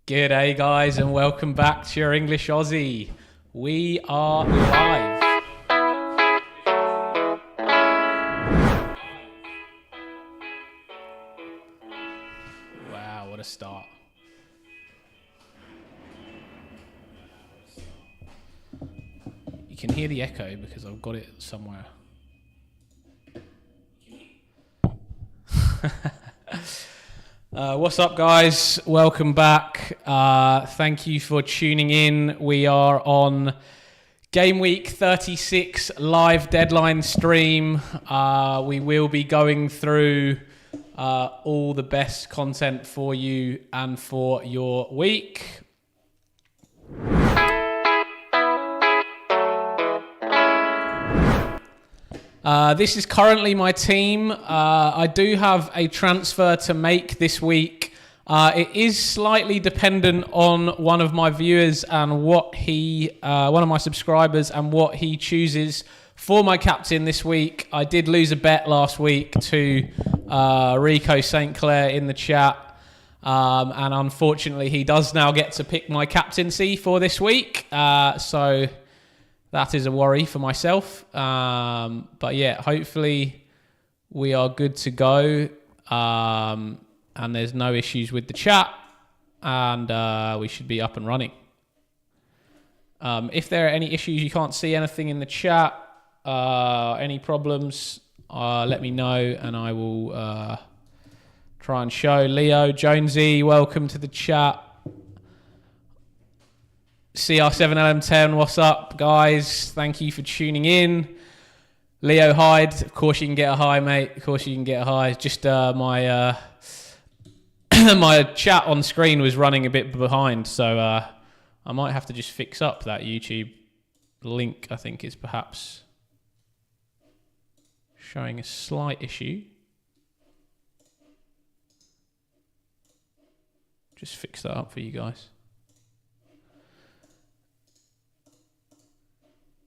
G'day guys and welcome back to your English Aussie. We are live. Wow, what a start. You can hear the echo because I've got it somewhere. What's up, guys? Welcome back. Thank you for tuning in. We are on Gameweek 36 live deadline stream. We will be going through all the best content for you and for your week. This is currently my team. I do have a transfer to make this week. It is slightly dependent on one of my viewers and what one of my subscribers and what he chooses for my captain this week. I did lose a bet last week to Rico St. Clair in the chat. And unfortunately, he does now get to pick my captaincy for this week. So that is a worry for myself. But yeah, hopefully we are good to go. And there's no issues with the chat. And we should be up and running. If there are any issues, you can't see anything in the chat, any problems, let me know and I will try and show. Leo, Jonesy, welcome to the chat. CR7LM10, what's up, guys? Thank you for tuning in. Leo Hyde, of course you can get a hi, mate. Of course you can get a hi. Just my my chat on screen was running a bit behind, so I might have to just fix up that YouTube link. I think is perhaps showing a slight issue. Just fix that up for you guys.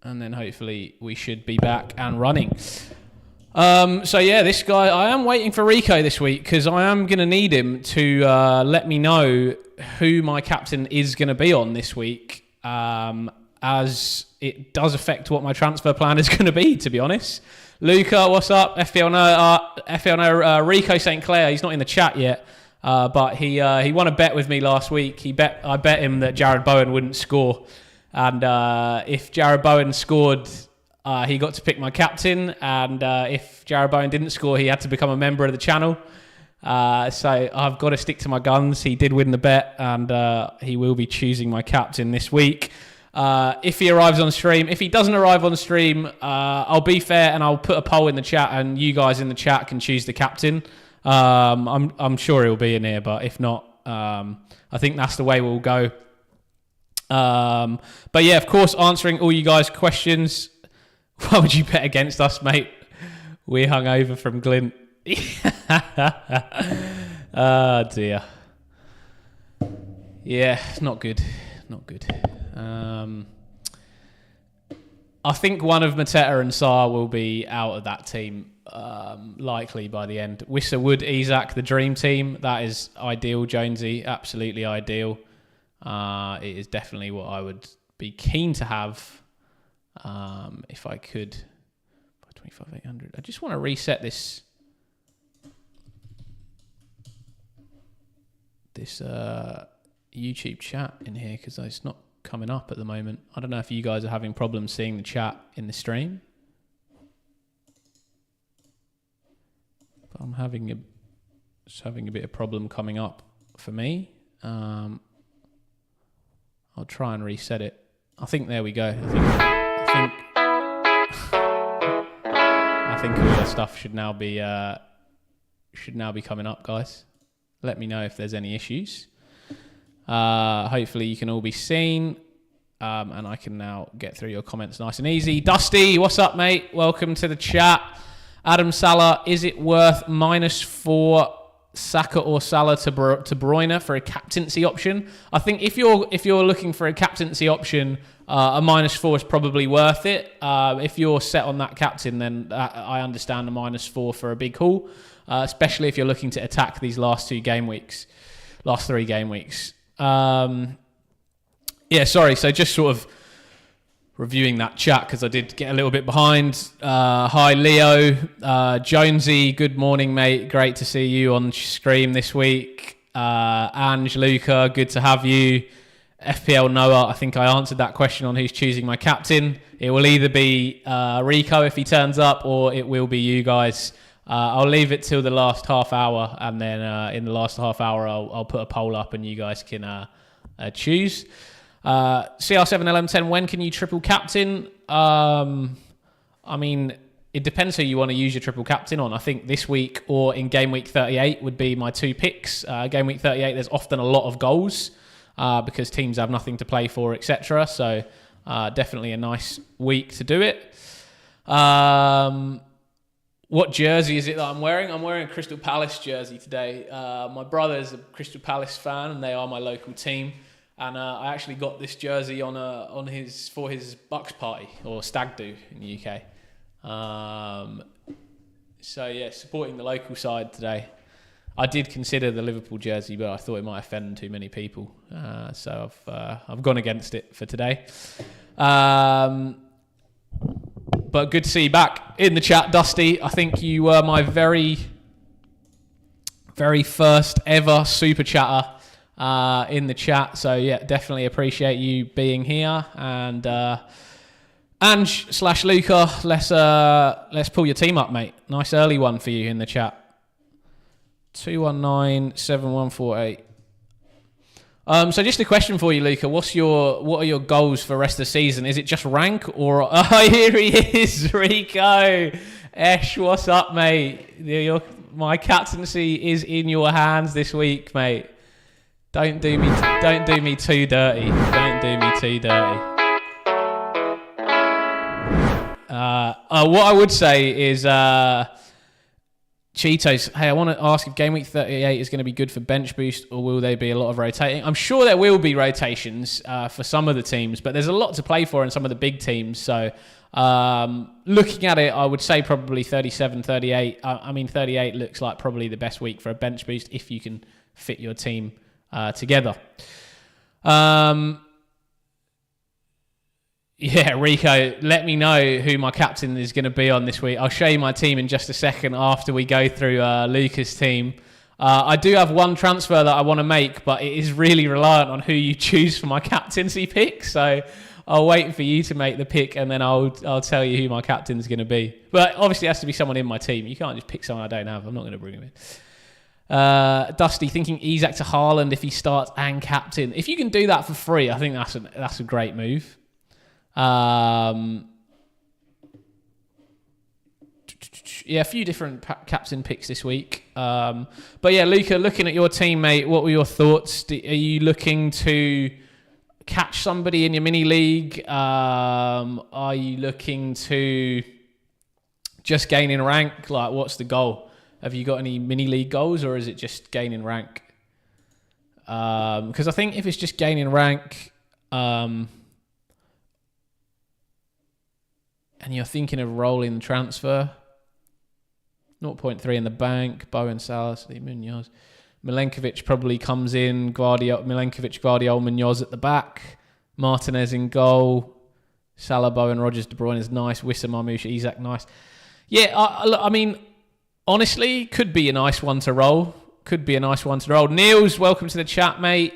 And then hopefully we should be back and running. So yeah, this guy, I am waiting for Rico this week because I am going to need him to let me know who my captain is going to be on this week, as it does affect what my transfer plan is going to be, to be honest. Luca, what's up? FPL Rico St. Clair, he's not in the chat yet, but he won a bet with me last week. I bet him that Jared Bowen wouldn't score. And if Jared Bowen scored, he got to pick my captain. And if Jared Bowen didn't score, he had to become a member of the channel. So I've got to stick to my guns. He did win the bet, and he will be choosing my captain this week. If he arrives on stream. If he doesn't arrive on stream, I'll be fair and I'll put a poll in the chat, and you guys in the chat can choose the captain. I'm sure he'll be in here, but if not, I think that's the way we'll go. But yeah, of course, answering all you guys' questions. Why would you bet against us, mate? We're hungover from Glint. Oh dear. Yeah, not good. Not good. I think one of Mateta and Saar will be out of that team, likely by the end. Wissa Wood, Isaac, the dream team. That is ideal, Jonesy. Absolutely ideal. It is definitely what I would be keen to have if I could. By 25,800. I just want to reset this YouTube chat in here because it's not coming up at the moment. I don't know if you guys are having problems seeing the chat in the stream, but I'm having a bit of problem coming up for me. I'll try and reset it. I think there we go. I think all the stuff should now be coming up, guys. Let me know if there's any issues. Hopefully you can all be seen, and I can now get through your comments nice and easy. Dusty, what's up, mate? Welcome to the chat. Adam Salah, is it worth -4 Saka or Salah to Bruyne for a captaincy option? I think if you're looking for a captaincy option, a -4 is probably worth it. If you're set on that captain, then I understand a -4 for a big haul, especially if you're looking to attack these last 3 game weeks. Yeah, sorry. So just sort of reviewing that chat because I did get a little bit behind. Hi, Leo. Jonesy, good morning, mate. Great to see you on stream this week. Ange, Luca, good to have you. FPL Noah, I think I answered that question on who's choosing my captain. It will either be Rico if he turns up, or it will be you guys. I'll leave it till the last half hour, and then in the last half hour, I'll put a poll up, and you guys can choose. CR7LM10, when can you triple captain? I mean, it depends who you want to use your triple captain on. I think this week or in game week 38 would be my two picks. Game week 38, there's often a lot of goals because teams have nothing to play for, etc. So definitely a nice week to do it. What jersey is it that I'm wearing? I'm wearing a Crystal Palace jersey today. My brother is a Crystal Palace fan, and they are my local team. And I actually got this jersey for his Bucks party, or stag do in the UK. So yeah, supporting the local side today. I did consider the Liverpool jersey, but I thought it might offend too many people, so I've gone against it for today. But good to see you back in the chat, Dusty. I think you were my very, very first ever super chatter in the chat. So yeah, definitely appreciate you being here. And Ange/Luca, let's pull your team up, mate. Nice early one for you in the chat. 2197148. So just a question for you, Luca. What are your goals for the rest of the season? Is it just rank, or here he is, Rico. Esh, what's up, mate? My captaincy is in your hands this week, mate. Don't do me too dirty. Don't do me too dirty. What I would say is Cheetos, hey, I want to ask if Game Week 38 is going to be good for bench boost, or will there be a lot of rotating? I'm sure there will be rotations for some of the teams, but there's a lot to play for in some of the big teams. So looking at it, I would say probably 37, 38. I mean, 38 looks like probably the best week for a bench boost if you can fit your team together. Yeah, Rico, let me know who my captain is going to be on this week. I'll show you my team in just a second after we go through Luca's team. I do have one transfer that I want to make, but it is really reliant on who you choose for my captaincy pick. So I'll wait for you to make the pick, and then I'll tell you who my captain is going to be. But obviously it has to be someone in my team. You can't just pick someone I don't have. I'm not going to bring him in. Dusty, thinking Isak to Haaland if he starts and captain. If you can do that for free, I think that's a great move. Yeah, a few different captain picks this week. But yeah, Luca, looking at your team, mate, what were your thoughts? Are you looking to catch somebody in your mini league? Are you looking to just gain in rank? Like, what's the goal? Have you got any mini league goals, or is it just gaining rank? Because I think if it's just gaining rank, and you're thinking of rolling transfer, 0.3 in the bank, Bowen, Salas, Munoz. Milenkovic probably comes in, Guardiola, Munoz at the back, Martinez in goal, Salah, Bowen, Rodgers, De Bruyne is nice, Wissa, Marmoush, Isak, nice. Yeah, I mean, honestly, could be a nice one to roll. Niels, welcome to the chat, mate.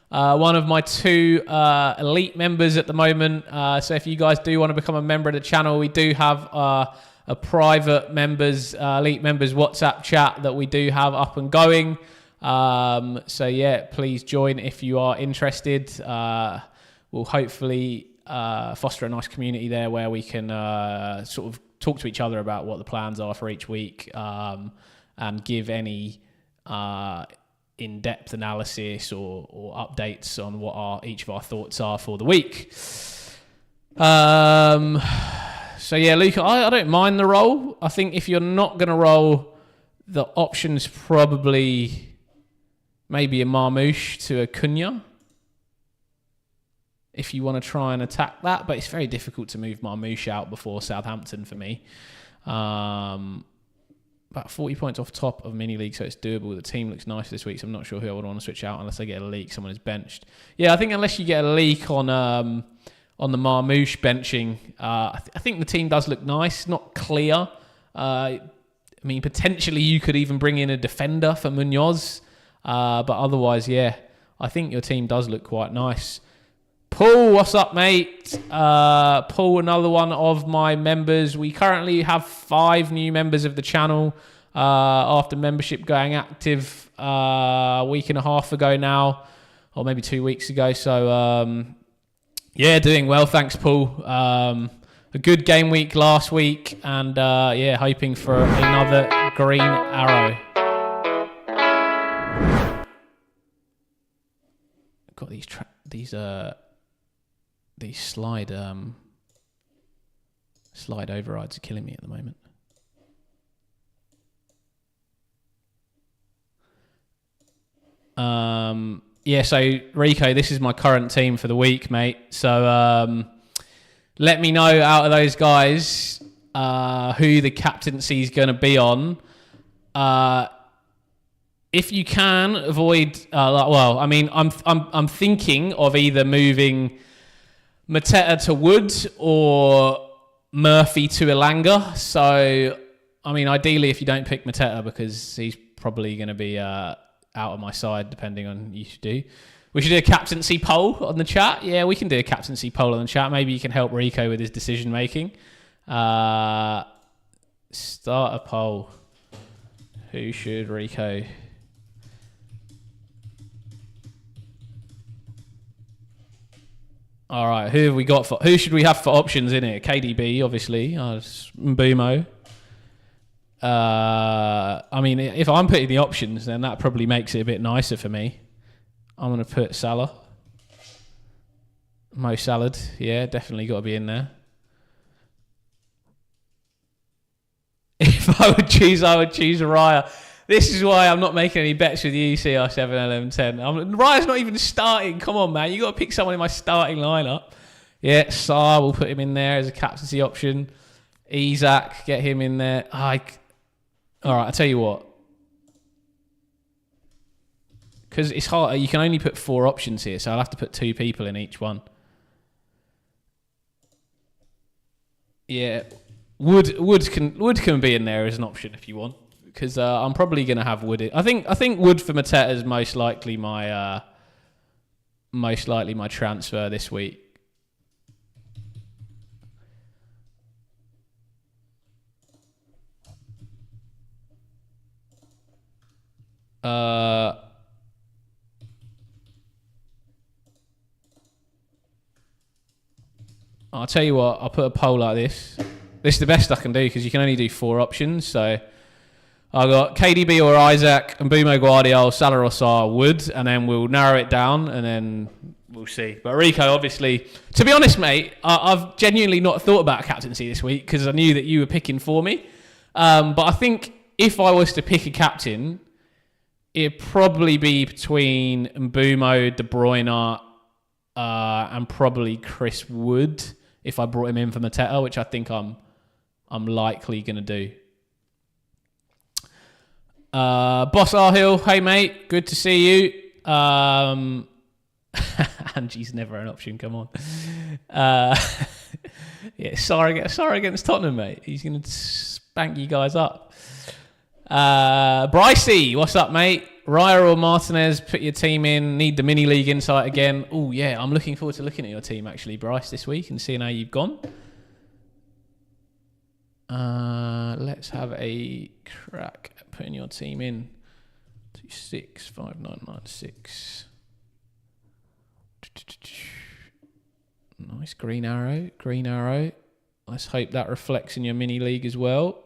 One of my two elite members at the moment. So if you guys do want to become a member of the channel, we do have a private elite members WhatsApp chat that we do have up and going. So yeah, please join if you are interested. We'll hopefully foster a nice community there where we can sort of talk to each other about what the plans are for each week, and give any in-depth analysis or updates on what each of our thoughts are for the week. So yeah, Luca, I don't mind the roll. I think if you're not going to roll, the option's probably maybe a Marmoush to a Cunha, if you want to try and attack that. But it's very difficult to move Marmoush out before Southampton for me. about 40 points off top of mini league, so it's doable. The team looks nice this week, so I'm not sure who I would want to switch out unless I get a leak. Someone is benched. Yeah, I think unless you get a leak on the Marmouche benching, I think the team does look nice, not clear. I mean, potentially you could even bring in a defender for Munoz, but otherwise, yeah, I think your team does look quite nice. Paul, what's up, mate? Paul, another one of my members. We currently have 5 new members of the channel after membership going active a week and a half ago now, or maybe 2 weeks ago. So, yeah, doing well. Thanks, Paul. A good game week last week, and yeah, hoping for another green arrow. Got these slide overrides are killing me at the moment. Yeah, so Rico, this is my current team for the week, mate. So let me know out of those guys who the captaincy is going to be on. If you can avoid, well, I mean, I'm thinking of either moving Mateta to Wood or Murphy to Elanga. So, I mean, ideally, if you don't pick Mateta, because he's probably going to be out of my side, depending on you should do. We should do a captaincy poll on the chat. Yeah, we can do a captaincy poll on the chat. Maybe you can help Rico with his decision making. Start a poll. Who should Rico? All right, who have we got for? Who should we have for options in here? KDB, obviously. Mbumo. I mean, if I'm putting the options, then that probably makes it a bit nicer for me. I'm going to put Salah. Mo Salad. Yeah, definitely got to be in there. If I would choose Raya. This is why I'm not making any bets with you, CR7LM10. Raya's not even starting. Come on, man. You got to pick someone in my starting lineup. Yeah, Saar, we'll put him in there as a captaincy option. Isaac, get him in there. All right, I'll tell you what. Because it's hard. You can only put 4 options here, so I'll have to put 2 people in each one. Yeah, Wood can be in there as an option if you want. Because I'm probably going to have Wood. I think Wood for Mateta is most likely my transfer this week. I'll tell you what. I'll put a poll like this. This is the best I can do because you can only do 4 options. So I've got KDB or Isaac, and Mbumo, Guardiola, Salah or Sarr, Wood, and then we'll narrow it down, and then we'll see. But Rico, obviously, to be honest, mate, I've genuinely not thought about captaincy this week because I knew that you were picking for me. But I think if I was to pick a captain, it'd probably be between Mbumo, De Bruyne, and probably Chris Wood if I brought him in for Mateta, which I think I'm likely going to do. Boss Arhill, hey mate, good to see you. Angie's never an option, come on. Yeah, sorry against Tottenham, mate. He's going to spank you guys up. Brycey, what's up, mate? Raya or Martinez, put your team in. Need the mini league insight again. Oh yeah, I'm looking forward to looking at your team actually, Bryce, this week and seeing how you've gone. Let's have a crack at putting your team in. 265996. Nice green arrow. Let's hope that reflects in your mini league as well.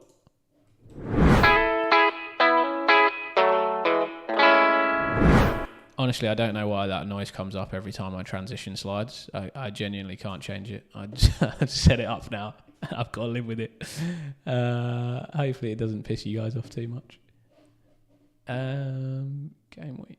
Honestly, I don't know why that noise comes up every time I transition slides. I genuinely can't change it. I just set it up now. I've got to live with it. Hopefully it doesn't piss you guys off too much. Game week.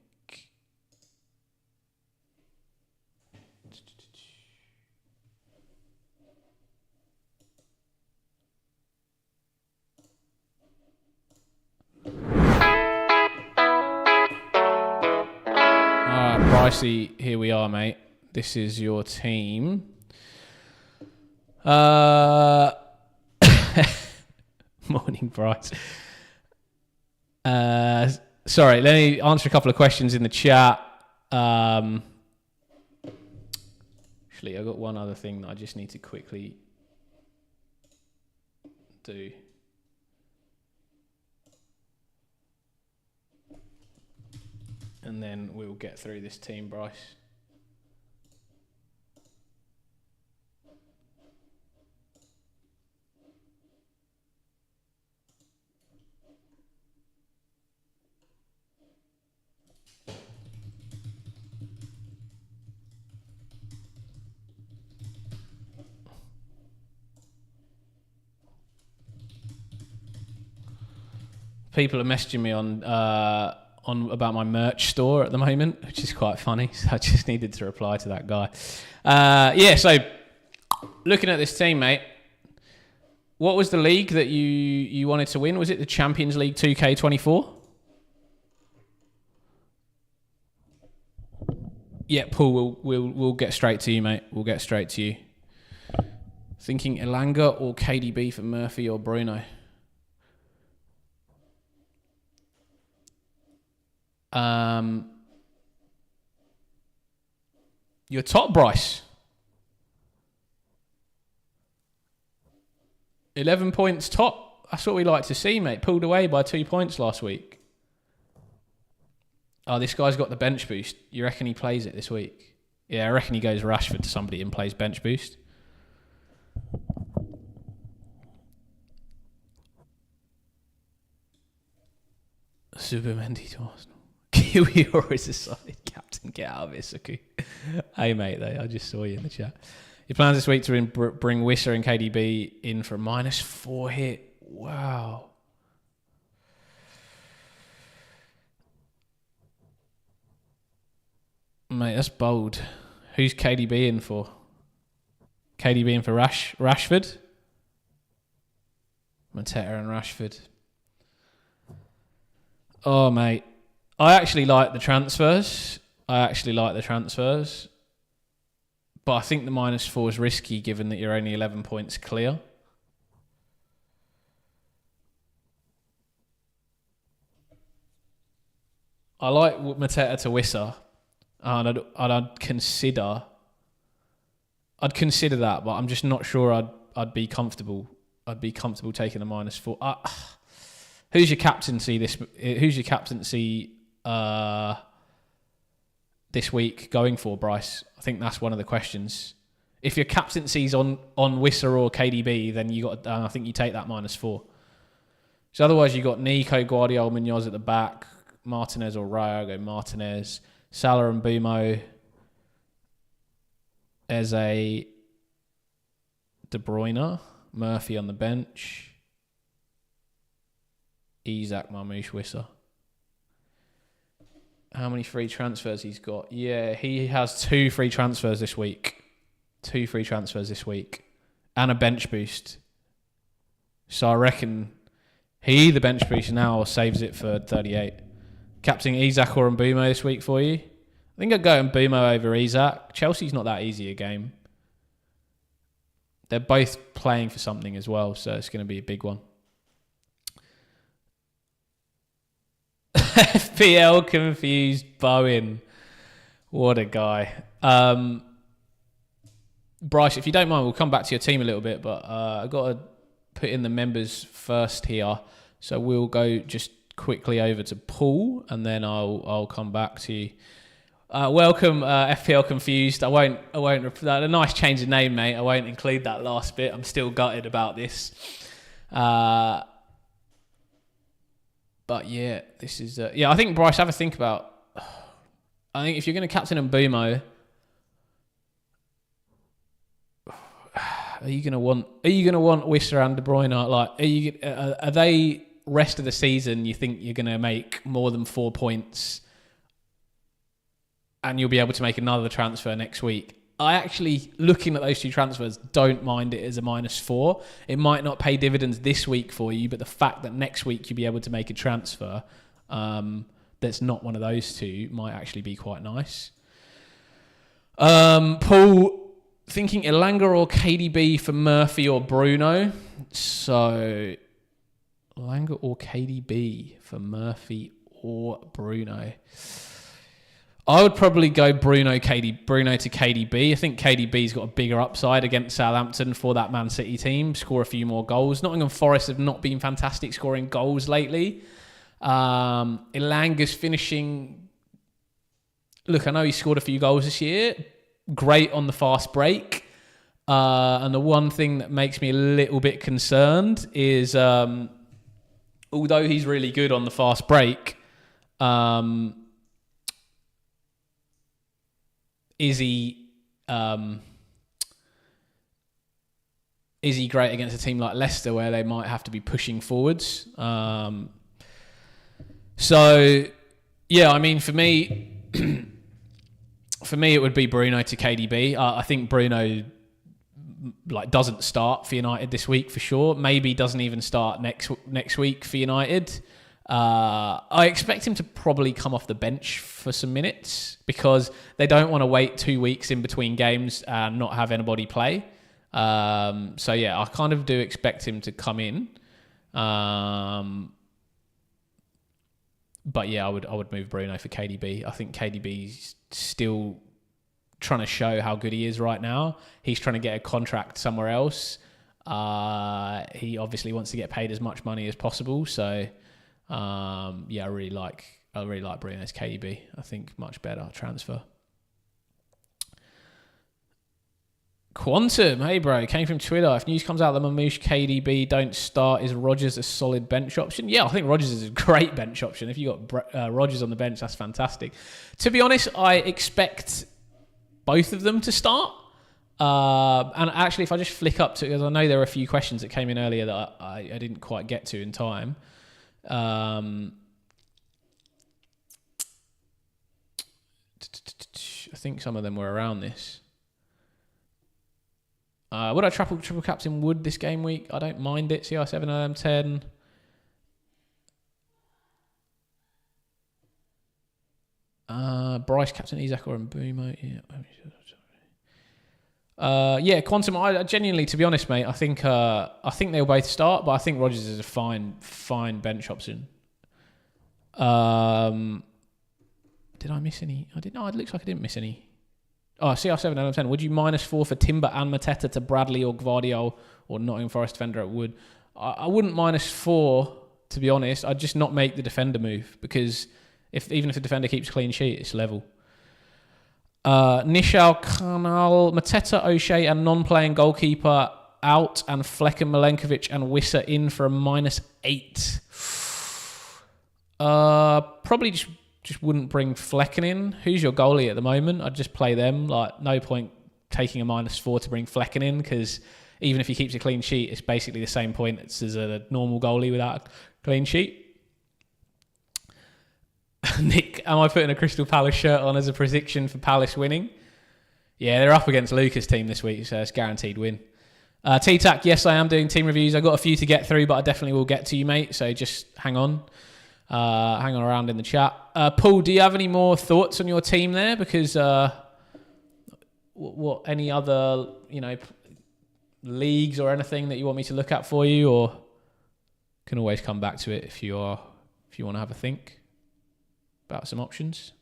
Alright, Brycey, here we are, mate. This is your team. Morning, Bryce. Sorry, let me answer a couple of questions in the chat. Actually, I've got one other thing that I just need to quickly do. And then we'll get through this team, Bryce. People are messaging me on about my merch store at the moment, which is quite funny. So I just needed to reply to that guy. Yeah, so looking at this team, mate, what was the league that you wanted to win? Was it the Champions League 2K24? Yeah, Paul, we'll get straight to you, mate. We'll get straight to you. Thinking Elanga or KDB for Murphy or Bruno? Your top, Bryce. 11 points top. That's what we like to see, mate. Pulled away by 2 points last week. Oh, this guy's got the bench boost. You reckon he plays it this week? Yeah, I reckon he goes Rashford to somebody and plays bench boost. Supermendy to Arsenal. Kiwi is a solid captain. Get out of it, Suku. Hey, mate, I just saw you in the chat. Your plans this week to bring Wissa and KDB in for a -4 hit. Wow. Mate, that's bold. Who's KDB in for? KDB in for Rashford? Mateta and Rashford. Oh, mate. I actually like the transfers. But I think the -4 is risky given that you're only 11 points clear. I like Mateta to Wissa. And I'd consider that, but I'm just not sure I'd be comfortable. I'd be comfortable taking the -4. Who's your captaincy this week going for, Bryce? I think that's one of the questions. If your captaincy's on Wissa or KDB, then I think you take that -4. So otherwise you got Nico, Guardiola, Munoz at the back, Martinez or Raya. Go Martinez, Salah and Bumo. There's a De Bruyne, Murphy on the bench. Isak, Marmoush, Wissa. How many free transfers he's got? Yeah, he has 2 free transfers this week. 2 free transfers this week. And a bench boost. So I reckon he either bench boost now or saves it for 38. Captain Isak or Mbumo this week for you? I think I'd go Mbumo over Isak. Chelsea's not that easy a game. They're both playing for something as well, so it's going to be a big one. FPL confused Bowen. What a guy. Bryce, if you don't mind, we'll come back to your team a little bit, but I've got to put in the members first here. So we'll go just quickly over to Paul, and then I'll come back to you. Welcome, FPL confused. I won't. A nice change of name, mate. I won't include that last bit. I'm still gutted about this. But yeah, this is I think Bryce, have a think about. I think if you're going to captain Mbumo, are you going to want Wissa and De Bruyne? Like, are they rest of the season? You think you're going to make more than 4 points, and you'll be able to make another transfer next week? I actually, looking at those 2 transfers, don't mind it as a -4. It might not pay dividends this week for you, but the fact that next week you'll be able to make a transfer, that's not one of those two might actually be quite nice. Paul, thinking Elanga or KDB for Murphy or Bruno. So, Elanga or KDB for Murphy or Bruno. I would probably go Bruno to KDB. I think KDB's got a bigger upside against Southampton for that Man City team. Score a few more goals. Nottingham Forest have not been fantastic scoring goals lately. Elanga's finishing. Look, I know he scored a few goals this year. Great on the fast break. And the one thing that makes me a little bit concerned is, although he's really good on the fast break, is he great against a team like Leicester where they might have to be pushing forwards? So, yeah, I mean, for me, it would be Bruno to KDB. I think Bruno doesn't start for United this week for sure. Maybe doesn't even start next week for United. I expect him to probably come off the bench for some minutes because they don't want to wait 2 weeks in between games and not have anybody play. So yeah, I kind of do expect him to come in. But yeah, I would move Bruno for KDB. I think KDB's still trying to show how good he is right now. He's trying to get a contract somewhere else. He obviously wants to get paid as much money as possible. So yeah, I really like Bruno's KDB. I think much better transfer. Quantum, hey bro, came from Twitter. If news comes out that Mamouche KDB don't start, is Rodgers a solid bench option? Yeah, I think Rodgers is a great bench option. If you got Rodgers on the bench, that's fantastic. To be honest, I expect both of them to start. And actually, if I just flick up to, because I know there were a few questions that came in earlier that I didn't quite get to in time. I think some of them were around this. Would I triple captain Wood this game week? I don't mind it. CR7 LM10. Bryce captain Isaac or Mbumo. Yeah. Quantum. I genuinely, to be honest, mate, I think they'll both start, but I think Rodgers is a fine bench option. Did I miss any? I didn't. No, it looks like I didn't miss any. Oh, CR7 out of 10. Would you -4 for Timber and Mateta to Bradley or Gvardiol or Nottingham Forest defender at Wood? I wouldn't -4, to be honest. I'd just not make the defender move because even if the defender keeps a clean sheet, it's level. Nishal Kanal, Mateta, O'Shea and non-playing goalkeeper out and Flecken, Milenkovic and Wissa in for a -8. Probably just wouldn't bring Flecken in. Who's your goalie at the moment? I'd just play them. No point taking a -4 to bring Flecken in because even if he keeps a clean sheet, it's basically the same points as a normal goalie without a clean sheet. Nick, am I putting a Crystal Palace shirt on as a prediction for Palace winning? Yeah, they're up against Lucas' team this week, so it's guaranteed win. T-Tac, yes, I am doing team reviews. I've got a few to get through, but I definitely will get to you, mate, so just hang on. Hang on around in the chat. Paul, do you have any more thoughts on your team there? Because what any other leagues or anything that you want me to look at for you, or can always come back to it if you want to have a think about some options.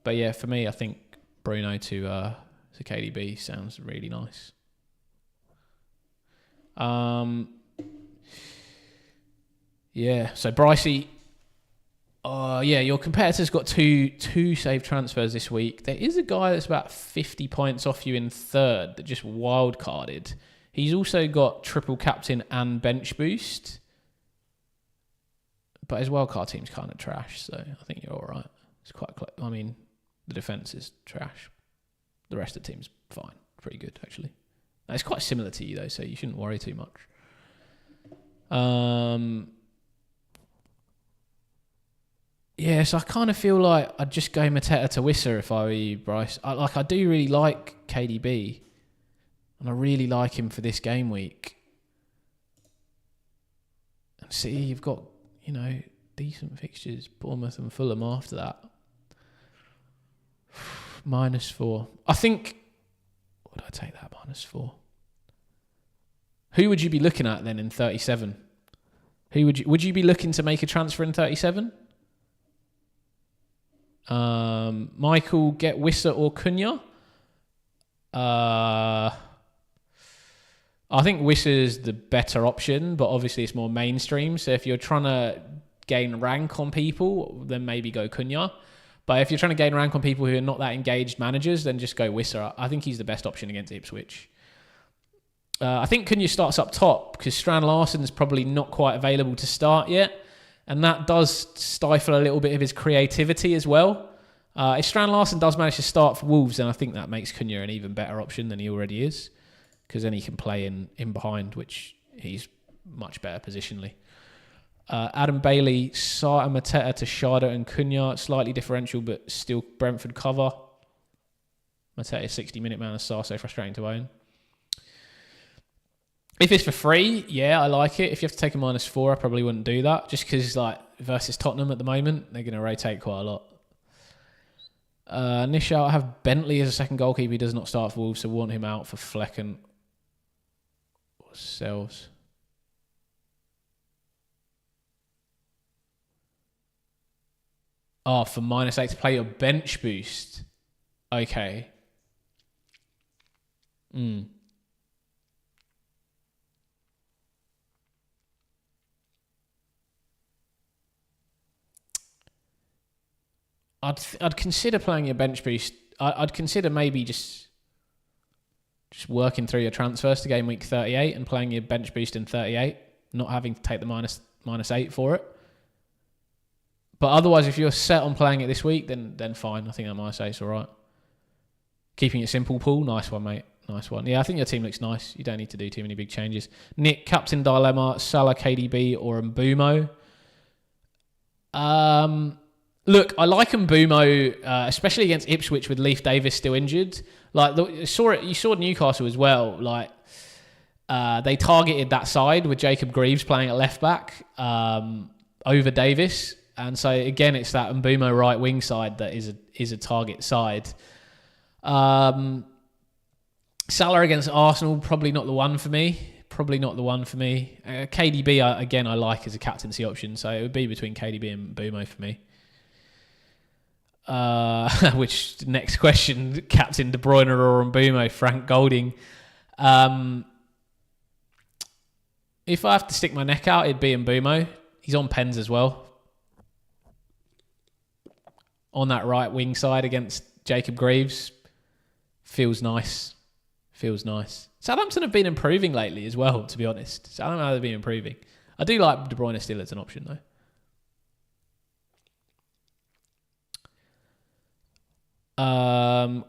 But yeah, for me, I think Bruno to KDB sounds really nice. Yeah, so Brycey, yeah, your competitor's got two save transfers this week. There is a guy that's about 50 points off you in third that just wildcarded. He's also got triple captain and bench boost, but his wildcard team's kind of trash, so I think you're all right. It's quite close. I mean, the defence is trash. The rest of the team's fine. Pretty good, actually. It's quite similar to you, though, so you shouldn't worry too much. Yeah, so I kind of feel like I'd just go Mateta to Wissa if I were you, Bryce. I do really like KDB, and I really like him for this game week. And see, you've got, decent fixtures. Bournemouth and Fulham after that. -4. I think... Would I take that -4? Who would you be looking at then in 37? Who would you be looking to make a transfer in 37? Michael, get Wissa or Cunha? I think Wissa is the better option, but obviously it's more mainstream. So if you're trying to gain rank on people, then maybe go Cunha. But if you're trying to gain rank on people who are not that engaged managers, then just go Wissa. I think he's the best option against Ipswich. I think Cunha starts up top because Strand Larsen's probably not quite available to start yet. And that does stifle a little bit of his creativity as well. If Strand Larsen does manage to start for Wolves, then I think that makes Cunha an even better option than he already is. Because then he can play in behind, which he's much better positionally. Adam Bailey, Sarr and Mateta to Sharda and Cunha. Slightly differential, but still Brentford cover. Mateta 60-minute man and Sarr so frustrating to own. If it's for free, yeah, I like it. If you have to take a -4, I probably wouldn't do that. Just because, like, versus Tottenham at the moment, they're going to rotate quite a lot. Nishal, I have Bentley as a second goalkeeper. He does not start for Wolves, so want him out for Flecken or Selves. Oh, for -8 to play your bench boost. Okay. I'd consider playing your bench boost. I'd consider maybe just working through your transfers to game week 38 and playing your bench boost in 38, not having to take the -8 for it. But otherwise, if you're set on playing it this week, then fine. I think that -8's all right. Keeping it simple, Paul. Nice one, mate. Nice one. Yeah, I think your team looks nice. You don't need to do too many big changes. Nick, captain dilemma, Salah, KDB or Mbumo? Look, I like Mbumo, especially against Ipswich with Leif Davis still injured. Like you saw Newcastle as well. Like they targeted that side with Jacob Greaves playing at left back over Davis, and so again, it's that Mbumo right wing side that is a target side. Salah against Arsenal, probably not the one for me. KDB, again, I like as a captaincy option, so it would be between KDB and Mbumo for me. Which, next question, Captain De Bruyne or Mbumo, Frank Golding. If I have to stick my neck out, it'd be Mbumo. He's on pens as well. On that right wing side against Jacob Greaves. Feels nice. Southampton have been improving lately as well, to be honest. So I don't know how they've been improving. I do like De Bruyne still as an option, though.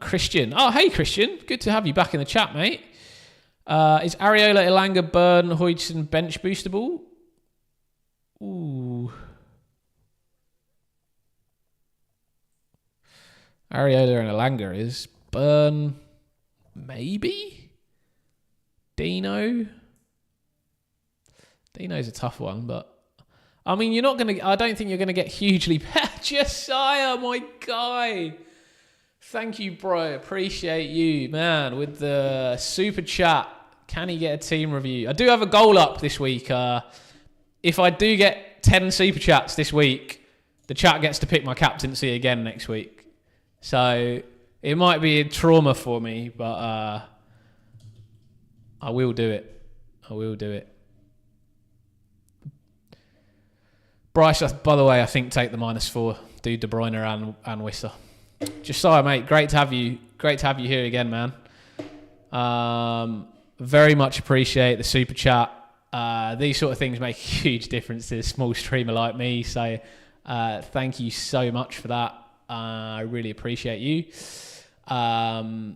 Christian. Oh, hey, Christian. Good to have you back in the chat, mate. Is Areola, Elanga, Burn, Hodgson bench boostable? Ooh. Areola and Elanga is. Burn, maybe? Dino's a tough one, but I mean, I don't think you're gonna get hugely Josiah, my guy. Thank you, bro. Appreciate you, man. With the super chat, can he get a team review? I do have a goal up this week. If I do get 10 super chats this week, the chat gets to pick my captaincy again next week. So it might be a trauma for me, but I will do it. Bryce, by the way, I think take the -4. Do De Bruyne and Wissa. Josiah, mate, great to have you here again, man. Very much appreciate the super chat. These sort of things make a huge difference to a small streamer like me. So thank you so much for that. I really appreciate you. I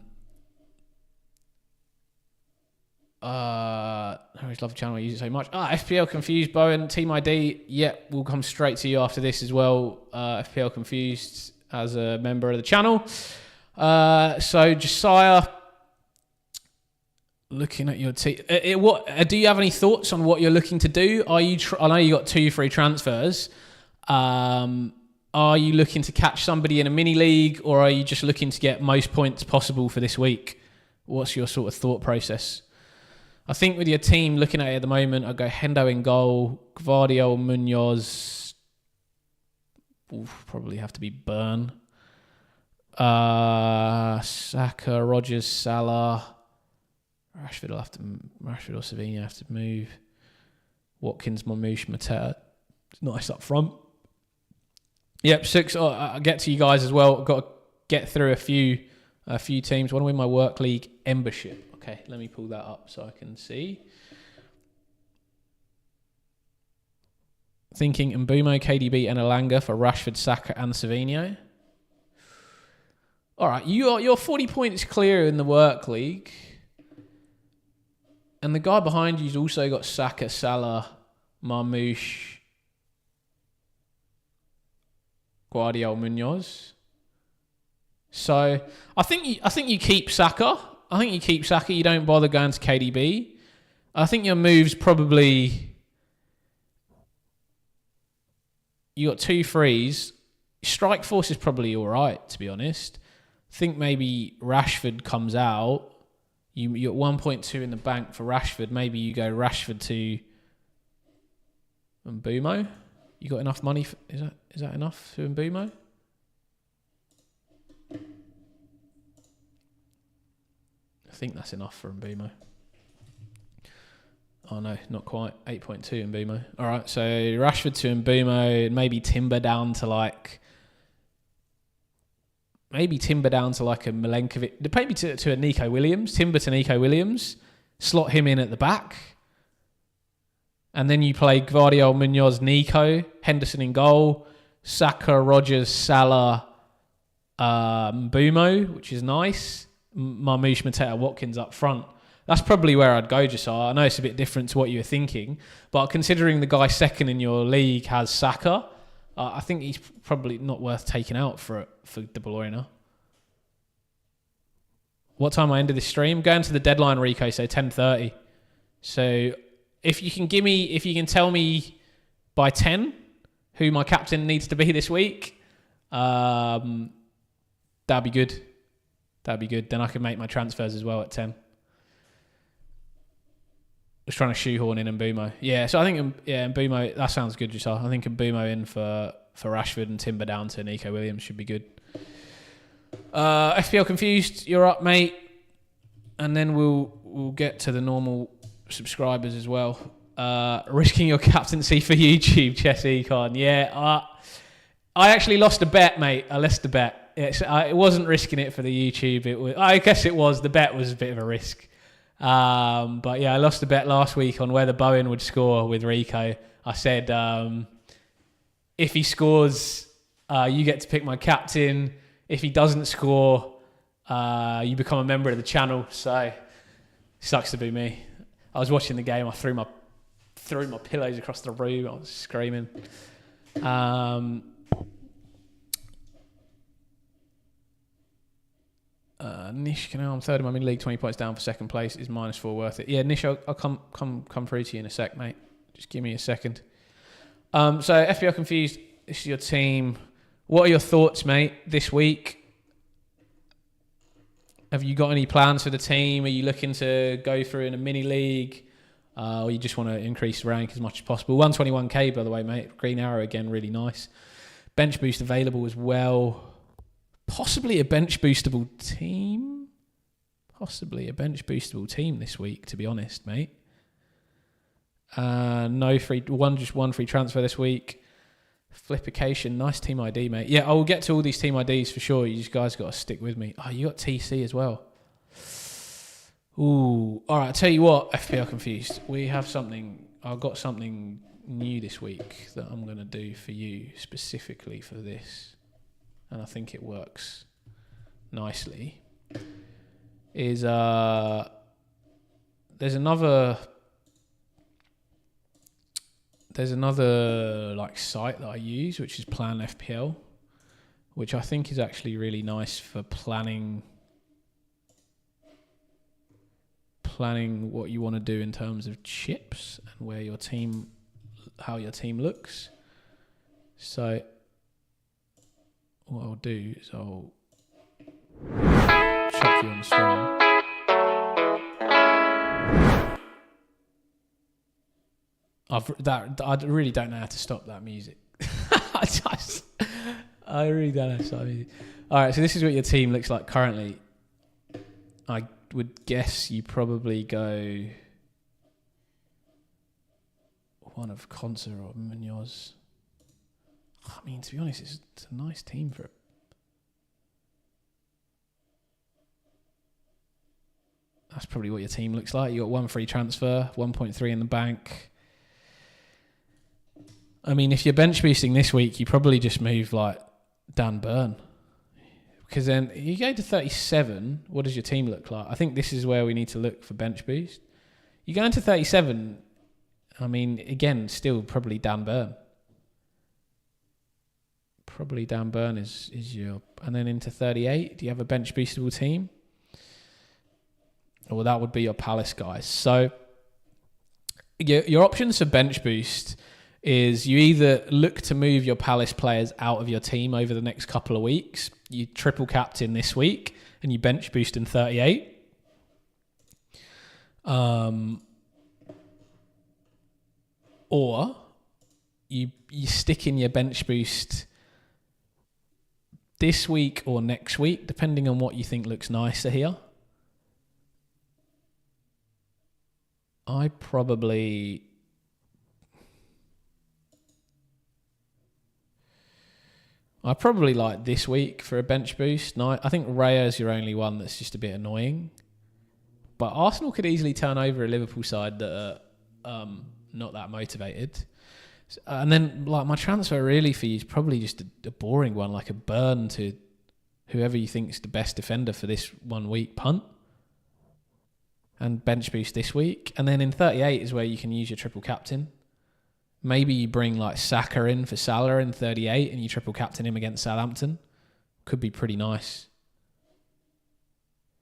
always love the channel. I use it so much. FPL Confused, Bowen, Team ID. Yep, we'll come straight to you after this as well. FPL Confused as a member of the channel. So Josiah, looking at your team, do you have any thoughts on what you're looking to do? I know you got 2 free transfers. Are you looking to catch somebody in a mini league, or are you just looking to get most points possible for this week? What's your sort of thought process? I think with your team, looking at it at the moment, I'd go Hendo in goal, Gvardiol, Munoz, probably have to be Burn. Saka, Rogers, Salah, Rashford or Savinho have to move. Watkins, Marmoush, Mateta. It's nice up front. Yep, 6. I'll get to you guys as well. I've got to get through a few teams. Want to win my work league membership. Okay, let me pull that up so I can see. Thinking Mbumo, KDB, and Elanga for Rashford, Saka, and Savinho. All right, you're 40 points clear in the work league. And the guy behind you's also got Saka, Salah, Marmoush, Gvardiol, Munoz. So I think you keep Saka. You don't bother going to KDB. I think your moves probably... You got 2 frees. Strike force is probably all right, to be honest. I think maybe Rashford comes out. You're at 1.2 in the bank for Rashford. Maybe you go Rashford to Mbumo. You got enough money? Is that enough for Mbumo? I think that's enough for Mbumo. Oh no, not quite. 8.2 Mbumo. All right, so Rashford to Mbumo, and maybe Timber down to like a Milenkovic, maybe to a Nico Williams. Timber to Nico Williams. Slot him in at the back. And then you play Gvardiol, Munoz, Nico, Henderson in goal, Saka, Rogers, Salah, Mbumo, which is nice. Marmoush, Mateta, Watkins up front. That's probably where I'd go, Josiah. I know it's a bit different to what you were thinking, but considering the guy second in your league has Saka, I think he's probably not worth taking out for De Bruyne. What time I ended this stream? Going to the deadline, Rico, so 10:30. So if you can tell me by 10 who my captain needs to be this week, that'd be good. Then I can make my transfers as well at 10. Just trying to shoehorn in Mbumo. Yeah, so I think Mbumo, that sounds good, Josiah. I think Mbumo in for Rashford and Timber down to Nico Williams should be good. FPL Confused, you're up, mate. And then we'll get to the normal subscribers as well. Risking your captaincy for YouTube, Chess Econ. Yeah, I actually lost a bet, mate. I lost a bet. It wasn't risking it for the YouTube. I guess it was. The bet was a bit of a risk. But yeah, I lost a bet last week on whether Bowen would score with Rico. I said, if he scores, you get to pick my captain. If he doesn't score, you become a member of the channel. So, sucks to be me. I was watching the game. I threw my pillows across the room. I was screaming. Nish, I'm third in my mini league, 20 points down for second place. Is -4 worth it? Yeah, Nish, I'll come through to you in a sec, mate. Just give me a second. So FPL Confused, this is your team. What are your thoughts, mate, this week? Have you got any plans for the team? Are you looking to go through in a mini league? Or you just want to increase rank as much as possible? 121k, by the way, mate. Green arrow again, really nice. Bench boost available as well. Possibly a bench boostable team. This week, to be honest, mate. Just one free transfer this week. Flippication, nice team ID, mate. Yeah, I will get to all these team IDs for sure. You guys got to stick with me. Oh, you got TC as well. Ooh, all right. I'll tell you what, FPL Confused. I've got something new this week that I'm going to do for you specifically for this. And I think it works nicely, is there's another like site that I use, which is Plan FPL, which I think is actually really nice for planning what you want to do in terms of chips and how your team looks. So what I'll do is I'll chuck you on stream. I really don't know how to stop that music. I really don't know how to stop that music. All right, so this is what your team looks like currently. I would guess you probably go one of Conser or Munoz. I mean, to be honest, it's a nice team for it. That's probably what your team looks like. You got 1 free transfer, 1.3 in the bank. I mean, if you're bench boosting this week, you probably just move like Dan Burn. Because then you go to 37, what does your team look like? I think this is where we need to look for bench boost. You go into 37, I mean, again, still probably Dan Burn. Probably Dan Burn is your... And then into 38, do you have a bench boostable team? Well, that would be your Palace guys. So your options for bench boost is you either look to move your Palace players out of your team over the next couple of weeks. You triple captain this week and you bench boost in 38. Or you stick in your bench boost this week or next week, depending on what you think looks nicer here. I probably like this week for a bench boost. No, I think Raya is your only one that's just a bit annoying. But Arsenal could easily turn over a Liverpool side that are not that motivated. And then like my transfer really for you is probably just a boring one, like a Burn to whoever you think is the best defender for this 1 week punt. And bench boost this week. And then in 38 is where you can use your triple captain. Maybe you bring like Saka in for Salah in 38 and you triple captain him against Southampton. Could be pretty nice.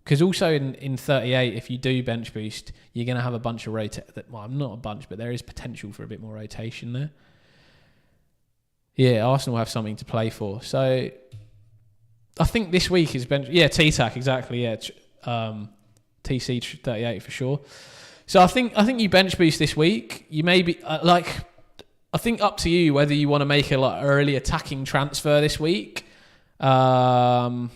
Because also in 38, if you do bench boost, you're going to have a bunch of well, not a bunch, but there is potential for a bit more rotation there. Yeah, Arsenal have something to play for. So I think this week is bench... Yeah, T-Tac, exactly, yeah. TC 38 for sure. So I think you bench boost this week. You maybe I think up to you whether you want to make a like early attacking transfer this week. Can't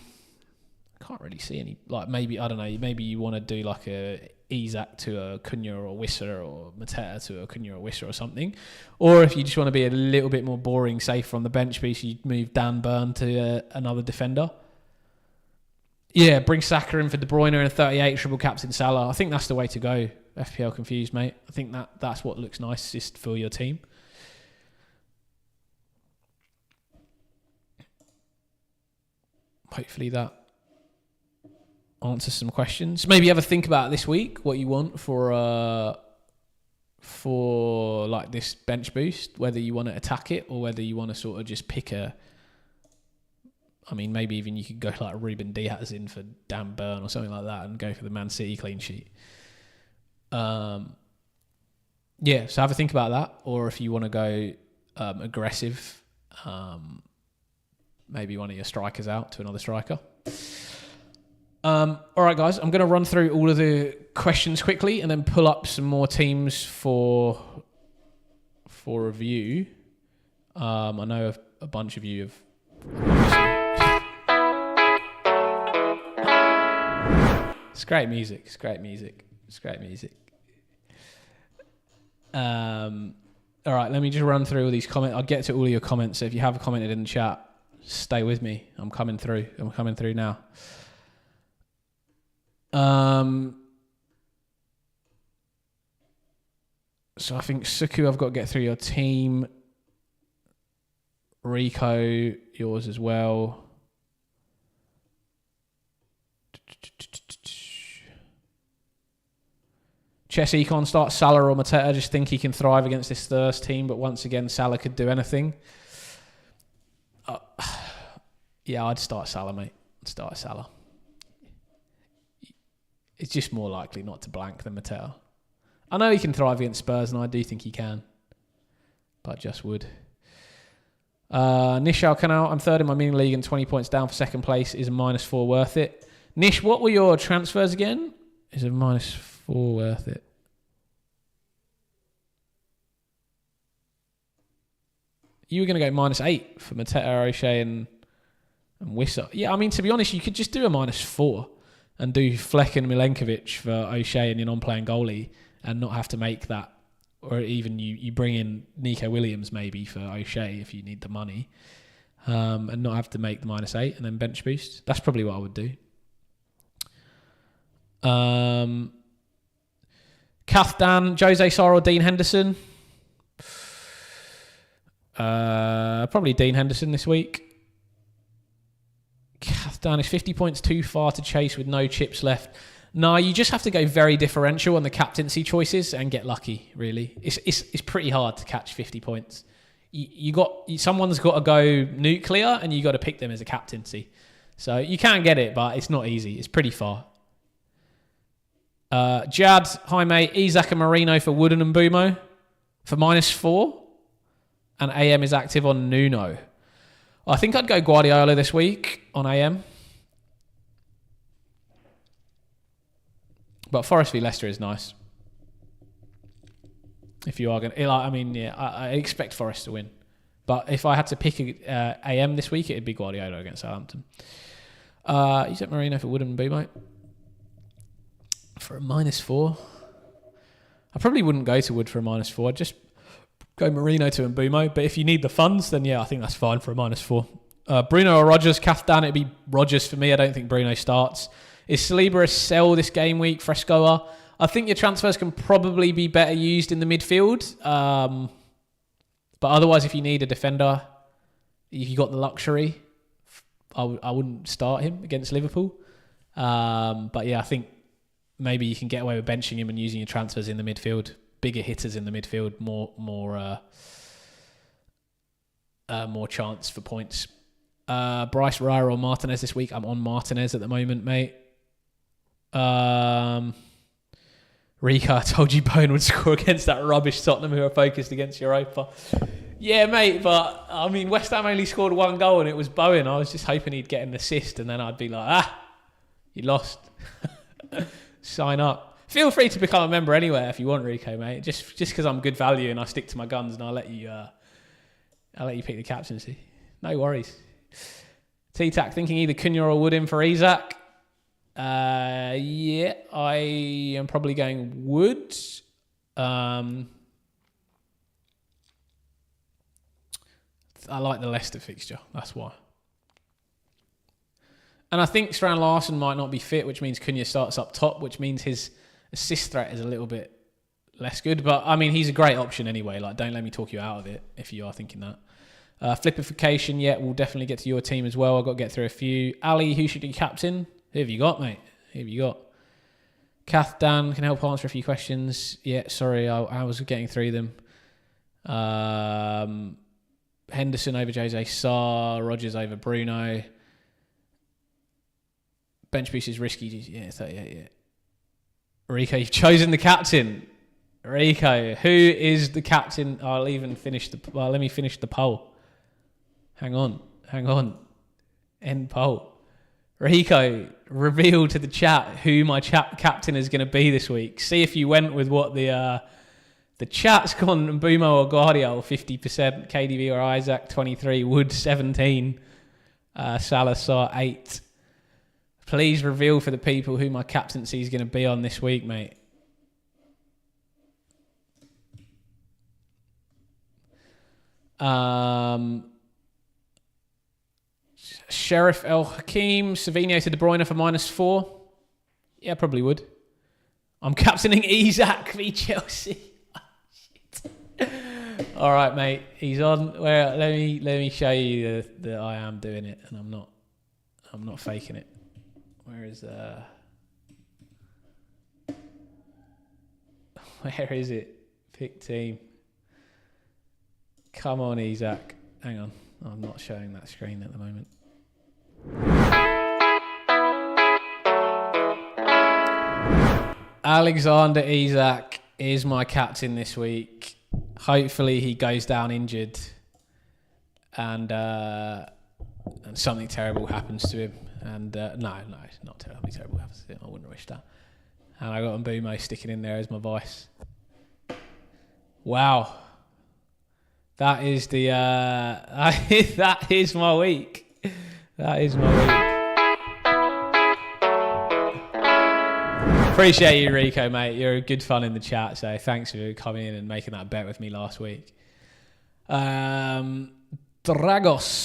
really see any like maybe I don't know. Maybe you want to do like a Isak to a Cunha or Wissa or Mateta to a Cunha or Wissa or something. Or if you just want to be a little bit more boring, safe on the bench boost, you move Dan Burn to another defender. Yeah, bring Saka in for De Bruyne in 38, triple captain Salah. I think that's the way to go. FPL confused, mate. I think that's what looks nicest for your team. Hopefully that answers some questions. Maybe have a think about this week what you want for like this bench boost, whether you want to attack it or whether you want to sort of just pick a... I mean, maybe even you could go like Ruben Diaz in for Dan Burn or something like that and go for the Man City clean sheet. Yeah, so have a think about that. Or if you want to go aggressive, maybe one of your strikers out to another striker. All right, guys, I'm going to run through all of the questions quickly and then pull up some more teams for review. I know a bunch of you have... It's great music. All right, let me just run through all these comments. I'll get to all of your comments. So if you have commented in the chat, stay with me. I'm coming through now. So I think Suku, I've got to get through your team. Rico, yours as well. Chess Econ starts Salah or Mateta. Just think he can thrive against this Thirst team, but once again, Salah could do anything. Yeah, I'd start Salah, mate. Start Salah. It's just more likely not to blank than Mateta. I know he can thrive against Spurs, and I do think he can, but just would. Nish Canal, I'm third in my mini league and 20 points down for second place. Is a -4 worth it? Nish, what were your transfers again? Is a -4 worth it? You were going to go -8 for Mateta, O'Shea and Wissa. Yeah, I mean, to be honest, you could just do a -4 and do Fleck and Milenkovic for O'Shea and your non-playing goalie and not have to make that. Or even you bring in Nico Williams maybe for O'Shea if you need the money and not have to make the -8 and then bench boost. That's probably what I would do. Kathdan, Jose Sarr or Dean Henderson? Probably Dean Henderson this week. Kathdan is 50 points too far to chase with no chips left. No, you just have to go very differential on the captaincy choices and get lucky, really. It's pretty hard to catch 50 points. Someone's got to go nuclear and you got to pick them as a captaincy. So you can get it, but it's not easy. It's pretty far. Jad, hi mate, Isaac and Marino for Wooden and Bumo for -4. And AM is active on Nuno. I think I'd go Guardiola this week on AM. But Forest v Leicester is nice. If you are going to... I mean, yeah, I expect Forest to win. But if I had to pick AM this week, it'd be Guardiola against Southampton. You said Marino for Wooden and Bumo. For a -4. I probably wouldn't go to Wood for a -4. I'd just go Marino to Mbumo. But if you need the funds, then yeah, I think that's fine for a -4. Bruno or Rodgers, Kathdan, it'd be Rodgers for me. I don't think Bruno starts. Is Saliba a sell this game week? Frescoa. I think your transfers can probably be better used in the midfield. But otherwise, if you need a defender, you got the luxury. I wouldn't start him against Liverpool. But yeah, I think maybe you can get away with benching him and using your transfers in the midfield. Bigger hitters in the midfield, more chance for points. Bryce Ryer or Martinez this week? I'm on Martinez at the moment, mate. Rico, I told you Bowen would score against that rubbish Tottenham who are focused against Europa. Yeah, mate, but I mean, West Ham only scored 1 goal and it was Bowen. I was just hoping he'd get an assist and then I'd be like, you lost. Sign up. Feel free to become a member anywhere if you want, Rico, mate. Just because I'm good value and I stick to my guns and I'll let you pick the captaincy. No worries. T-Tac thinking either Cunha or Wood in for Isaac. Yeah, I am probably going Wood. I like the Leicester fixture. That's why. And I think Strand Larson might not be fit, which means Cunha starts up top, which means his assist threat is a little bit less good. But, I mean, he's a great option anyway. Like, don't let me talk you out of it if you are thinking that. Flippification, yeah, we'll definitely get to your team as well. I've got to get through a few. Ali, who should be captain? Who have you got, mate? Who have you got? Kath Dan can help answer a few questions. Yeah, sorry, I was getting through them. Henderson over Jose Sarr, Rodgers over Bruno. Bench boost is risky. Yeah, 38, yeah. Rico, you've chosen the captain. Rico, who is the captain? I'll even finish let me finish the poll. Hang on. End poll. Rico, reveal to the chat who my captain is going to be this week. See if you went with what the chat's gone. Mbumo or Guardiola, 50%. KDB or Isaac, 23. Wood, 17. Salazar, 8. Please reveal for the people who my captaincy is going to be on this week, mate. Sheriff El Hakim, Savinho to De Bruyne for -4. Yeah, probably would. I'm captaining Isaac v Chelsea. Shit. All right, mate. He's on. Well, let me show you that I am doing it, and I'm not faking it. Where is it? Pick team. Come on, Isaac. Hang on. I'm not showing that screen at the moment. Alexander Isak is my captain this week. Hopefully he goes down injured and something terrible happens to him. And no, not terribly terrible happens to him. I wouldn't wish that. And I got Mbumo sticking in there as my vice. Wow. That is the that is my week. That is my week. Appreciate you, Rico, mate. You're a good fun in the chat, so thanks for coming in and making that bet with me last week. Dragos,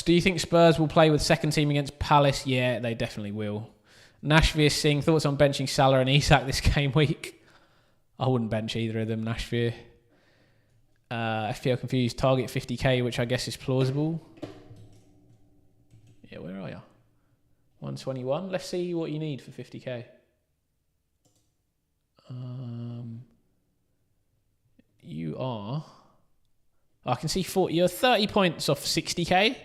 do you think Spurs will play with second team against Palace? Yeah, they definitely will. Nashvir Singh, thoughts on benching Salah and Isak this game week? I wouldn't bench either of them, Nashvir. FPL confused, target 50k, which I guess is plausible. Yeah, where are you? 121. Let's see what you need for 50k. You are... I can see 40. You're 30 points off 60k.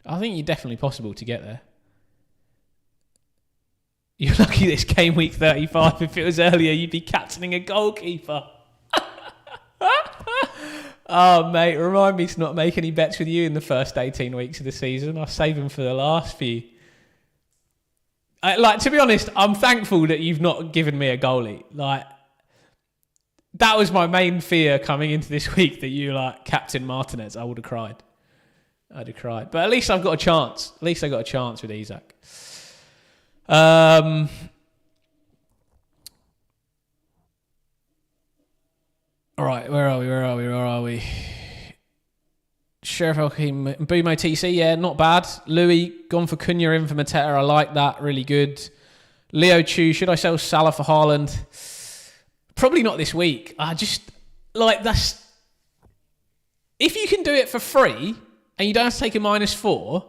I think you're definitely possible to get there. You're lucky this game week 35. If it was earlier, you'd be captaining a goalkeeper. Oh, mate, remind me to not make any bets with you in the first 18 weeks of the season. I'll save them for the last few. To be honest, I'm thankful that you've not given me a goalie. That was my main fear coming into this week, that you Captain Martinez. I would have cried. I'd have cried. But at least I've got a chance. At least I got a chance with Isak. All right, where are we? Sheriff Hakim, Mbumo TC, yeah, not bad. Louis, gone for Cunha in for Mateta. I like that, really good. Leo Chu, should I sell Salah for Haaland? Probably not this week. I just, that's... If you can do it for free, and you don't have to take a -4,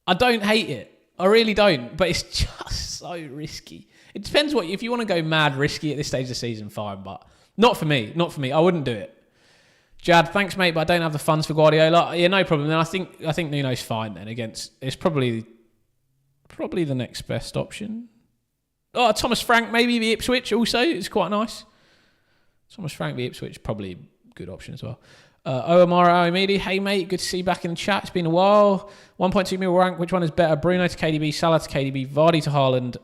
I don't hate it. I really don't, but it's just so risky. It depends if you want to go mad risky at this stage of the season, fine, but not for me. I wouldn't do it. Jad, thanks, mate, but I don't have the funds for Guardiola. Yeah, no problem. Then I think Nuno's fine then against... It's probably the next best option. Oh, Thomas Frank, maybe the Ipswich also. It's quite nice. Thomas Frank v Ipswich, probably a good option as well. Omar Aomidi, hey mate, good to see you back in the chat. It's been a while. 1.2 mil rank, which one is better? Bruno to KDB, Salah to KDB, Vardy to Haaland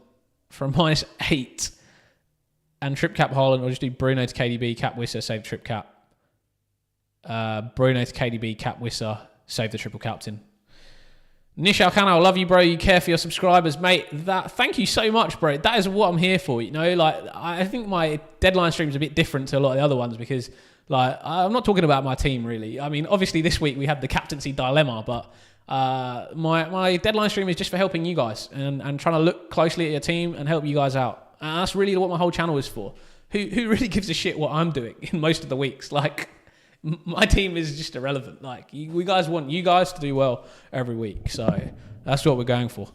for a -8. And trip cap Haaland, or just do Bruno to KDB, cap Wissa, save trip cap. Bruno to KDB, cap Wissa, save the triple captain. Nish Alcano, I love you, bro. You care for your subscribers, mate. Thank you so much, bro. That is what I'm here for. I think my deadline stream is a bit different to a lot of the other ones because, I'm not talking about my team really. I mean, obviously this week we had the captaincy dilemma, but my deadline stream is just for helping you guys and trying to look closely at your team and help you guys out. And that's really what my whole channel is for. Who really gives a shit what I'm doing in most of the weeks? My team is just irrelevant. We guys want you guys to do well every week. So that's what we're going for.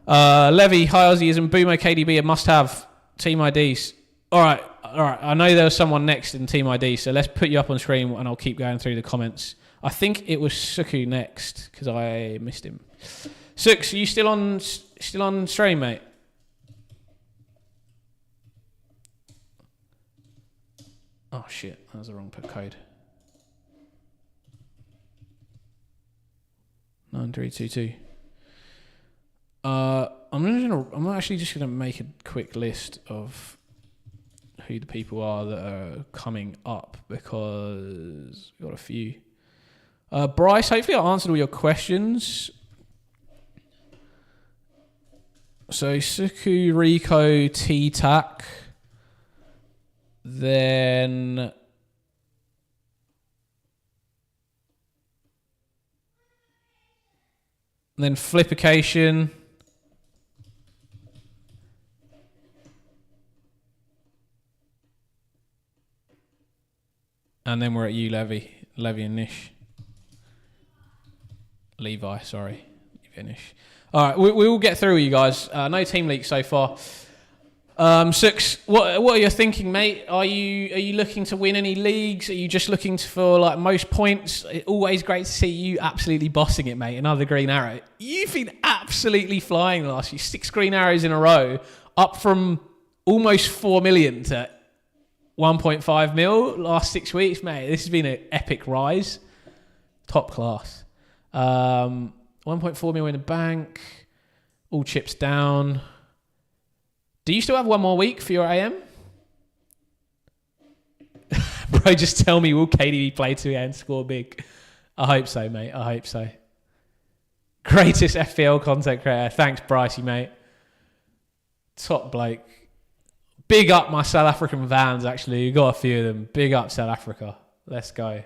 Levy, hi Ozzy, is Mbumo KDB a must-have? Team IDs. All right. I know there was someone next in Team ID, so let's put you up on screen and I'll keep going through the comments. I think it was Suku next because I missed him. Sux, are you still on stream, mate? Oh shit, that was the wrong code. 9322. I'm actually just gonna make a quick list of who the people are that are coming up because we've got a few. Bryce, hopefully I answered all your questions. So Suku, Rico, T-Tac, then Flipication. And then we're at you, Levy and Nish. Levi, sorry. Levi and Nish. All right, we will get through with you guys. No team leaks so far. Six, what are you thinking, mate? Are you looking to win any leagues? Are you just looking for most points? Always great to see you absolutely bossing it, mate. Another green arrow. You've been absolutely flying the last few 6 green arrows in a row, up from almost 4 million to 1.5 mil last 6 weeks, mate. This has been an epic rise. Top class. 1.4 million in the bank. All chips down. Do you still have one more week for your AM? Bro, just tell me, will KDB play 2 and score big? I hope so, mate. I hope so. Greatest FPL content creator. Thanks, Brycey, mate. Top bloke. Big up my South African vans, actually. You got a few of them. Big up South Africa. Let's go.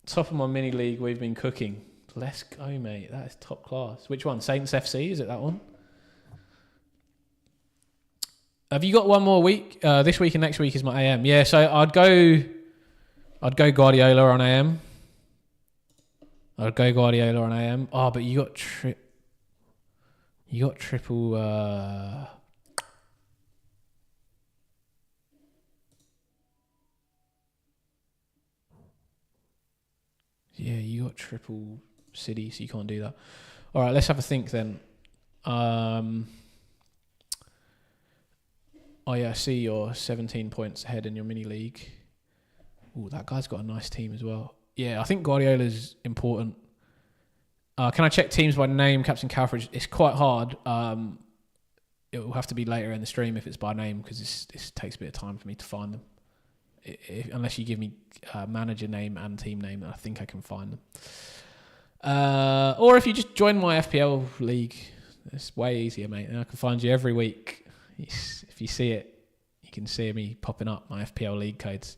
Top of my mini league we've been cooking. Let's go, mate. That is top class. Which one? Saints FC? Is it that one? Have you got one more week? This week and next week is my AM. Yeah, so I'd go Guardiola on AM. I'd go Guardiola on AM. Oh, but you got triple. Yeah, you got triple City, so you can't do that. All right, let's have a think then. Oh yeah, I see you're 17 points ahead in your mini league. Oh, that guy's got a nice team as well. Yeah, I think Guardiola's important. Can I check teams by name, Captain Calfridge? It's quite hard. It will have to be later in the stream if it's by name, because this takes a bit of time for me to find them. Unless you give me manager name and team name, then I think I can find them. Or if you just join my FPL league, it's way easier, mate. And I can find you every week. If you see it, you can see me popping up my FPL league codes.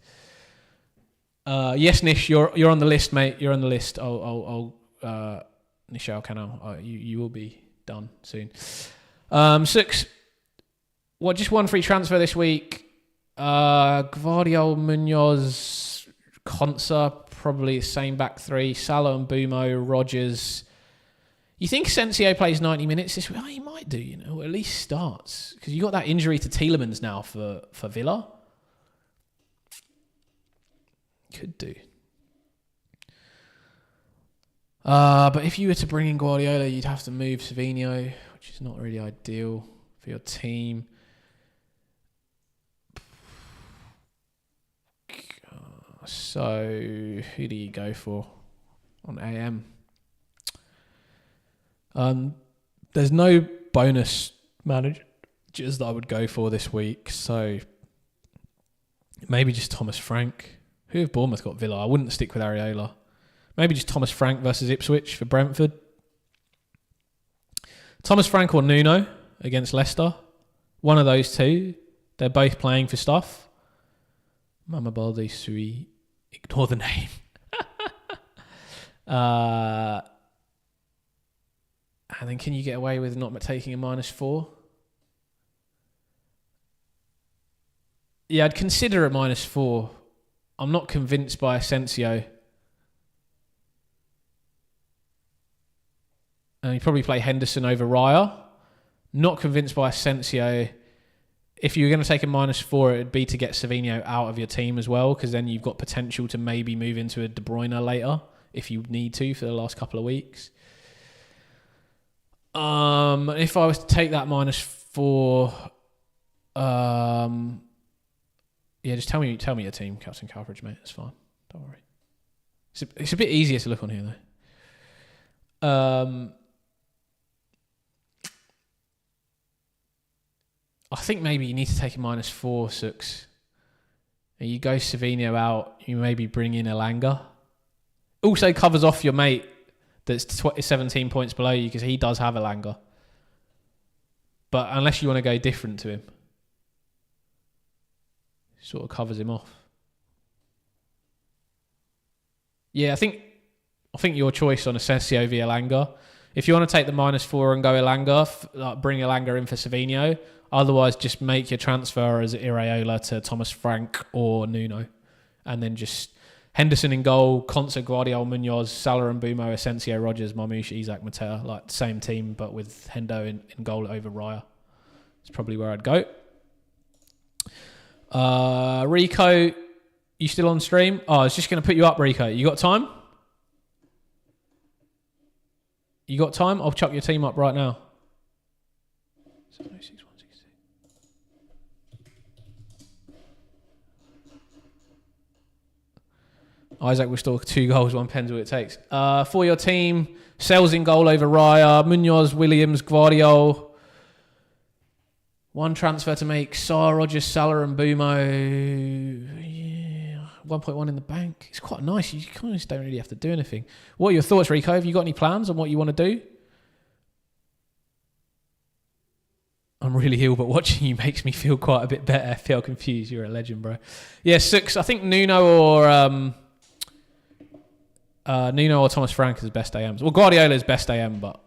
Yes, Nish, you're on the list, mate. You're on the list. I'll Nishal Canal. You will be done soon. 6. Just one free transfer this week. Gvardiol, Munoz, Konsa, probably the same back three. Salah and Bumo, Rogers. You think Asensio plays 90 minutes this week? Oh, he might do, or at least starts. Because you got that injury to Tielemans now for Villa. Could do. But if you were to bring in Guardiola, you'd have to move Savinho, which is not really ideal for your team. So, who do you go for on AM? There's no bonus managers that I would go for this week, so maybe just Thomas Frank. Who have Bournemouth got? Villa. I wouldn't stick with Areola. Maybe just Thomas Frank versus Ipswich for Brentford. Thomas Frank or Nuno against Leicester. One of those two. They're both playing for stuff. Mama Balde Sui. Ignore the name. And then can you get away with not taking a -4? Yeah, I'd consider a -4. I'm not convinced by Asensio. And you probably play Henderson over Raya. Not convinced by Asensio. If you were going to take a -4, it would be to get Savinho out of your team as well, because then you've got potential to maybe move into a De Bruyne later if you need to for the last couple of weeks. If I was to take that -4, yeah, just tell me your team, Captain Calfridge, mate. It's fine. Don't worry. It's a bit easier to look on here though. I think maybe you need to take a -4, Sux. And you go Savinho out, you maybe bring in Elanga. Also covers off your mate that's 17 points below you, because he does have Elanga. But unless you want to go different to him, sort of covers him off. Yeah, I think your choice on Asensio via Elanga. If you want to take the -4 and go Elanga, bring Elanga in for Savinho. Otherwise, just make your transfer as Iraola to Thomas Frank or Nuno. And then just Henderson in goal, Konsa, Guardiola, Munoz, Salah and Bumo, Asensio, Rogers, Marmoush, Isaac, Mateo. Like, same team, but with Hendo in goal over Raya. That's probably where I'd go. Rico, you still on stream? Oh, I was just going to put you up, Rico. You got time? You got time? I'll chuck your team up right now. 706. Isaac will score 2 goals, 1 pen's all it takes. For your team, Sells in goal over Raya, Munoz, Williams, Guardiol. 1 transfer to make, Saar, Rogers, Salah and Bumo. Yeah, 1.1 in the bank. It's quite nice. You kind of just don't really have to do anything. What are your thoughts, Rico? Have you got any plans on what you want to do? I'm really ill, but watching you makes me feel quite a bit better. I feel confused. You're a legend, bro. Yeah, 6. I think Nuno or Thomas Frank is best AMs. Well, Guardiola is best AM, but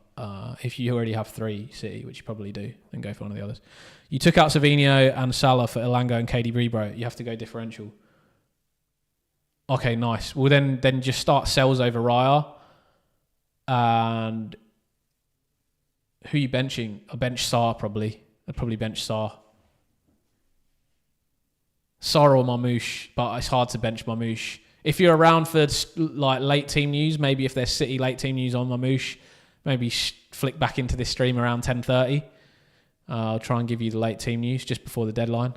if you already have 3 City, which you probably do, then go for one of the others. You took out Savinho and Salah for Elanga and KDB, bro. You have to go differential. Okay, nice. Well, then just start Sells over Raya. And who are you benching? I'll bench Saar probably. I'd probably bench Saar. Saar or Marmoush, but it's hard to bench Marmoush. If you're around for like late team news, maybe if there's City late team news on Marmoush, maybe flick back into this stream around 10:30. I'll try and give you the late team news just before the deadline.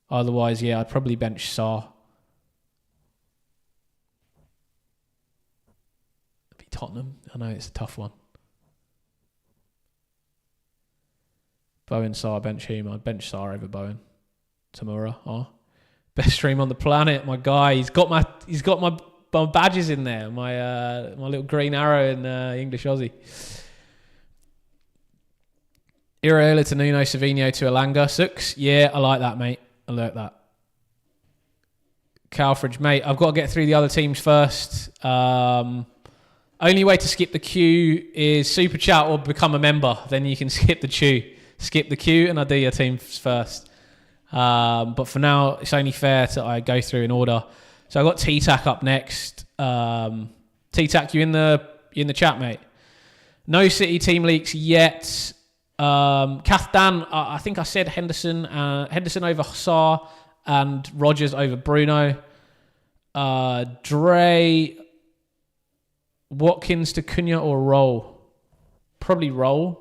Otherwise, yeah, I'd probably bench Saar. Be Tottenham. I know it's a tough one. Bowen, Saar, bench him. I'd bench Saar over Bowen. Tamura, best stream on the planet, my guy. He's got my badges in there. My little green arrow in English Aussie. Iraola to Nuno, Savinho to Elanga. 6. Yeah, I like that, mate. I like that. Calfridge, mate. I've got to get through the other teams first. Only way to skip the queue is super chat or become a member. Then you can skip the queue. Skip the queue and I'll do your teams first. But for now, it's only fair that I go through in order. So I've got T-Tac up next. T-Tac, you in the chat, mate? No City team leaks yet. Kathdan, I think I said Henderson over Saar and Rogers over Bruno. Dre, Watkins to Cunha or Roll? Probably Roll.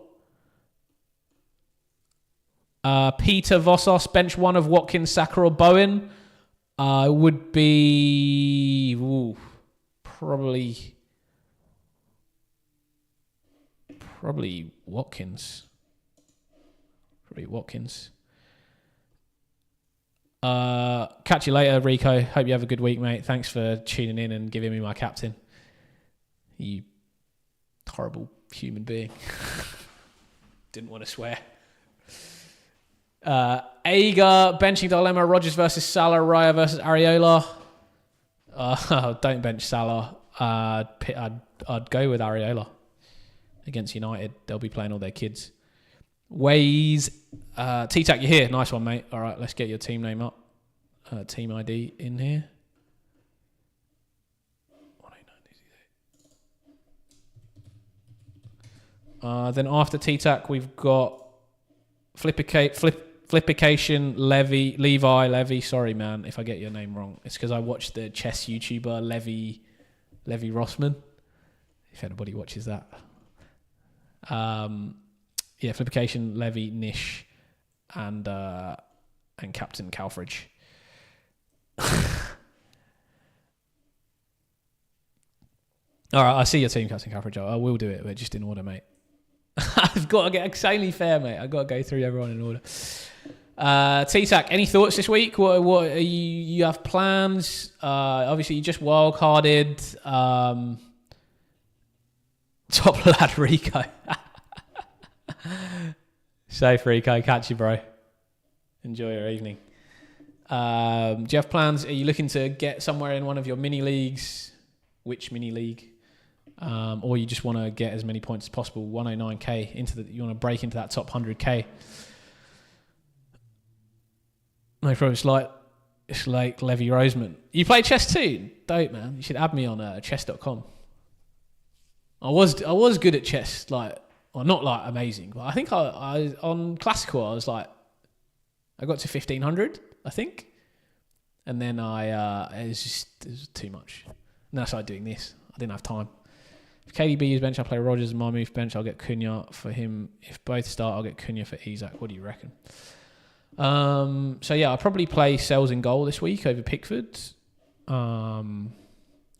Peter Vossos, bench 1 of Watkins, Saka or Bowen. Would be probably Watkins. Probably Watkins. Catch you later, Rico. Hope you have a good week, mate. Thanks for tuning in and giving me my captain. You horrible human being. Didn't want to swear. Ager, benching dilemma, Rogers versus Salah, Raya versus Areola. Don't bench Salah. I'd go with Areola against United. They'll be playing all their kids. Ways, T-Tac, you're here. Nice one, mate. All right, let's get your team name up. Team ID in here. Then after T-Tac, we've got Flippication, Levi. Sorry, man, if I get your name wrong. It's because I watched the chess YouTuber Levi Rossman. If anybody watches that. Flippication, Levy, Nish, and Captain Calfridge. All right, I see your team, Captain Calfridge. I will do it, but just in order, mate. I've got to get insanely fair, mate. I've got to go through everyone in order. T-Tac, any thoughts this week? What are you have plans? Obviously, you just wildcarded. Top lad Rico. Safe, Rico. Catch you, bro. Enjoy your evening. Do you have plans? Are you looking to get somewhere in one of your mini leagues? Which mini league? Or you just want to get as many points as possible, 109k you want to break into that top 100k. No problem. It's like Levy Roseman. You play chess too? Dope, man. You should add me on chess.com. I was good at chess, not amazing, but I think I on classical I got to 1500, I think, and then it was too much. And then I started doing this. I didn't have time. If KDB is bench, I'll play Rogers and Marmouth bench. I'll get Cunha for him. If both start, I'll get Cunha for Isaac. What do you reckon? So yeah, I'll probably play Sells in goal this week over Pickford.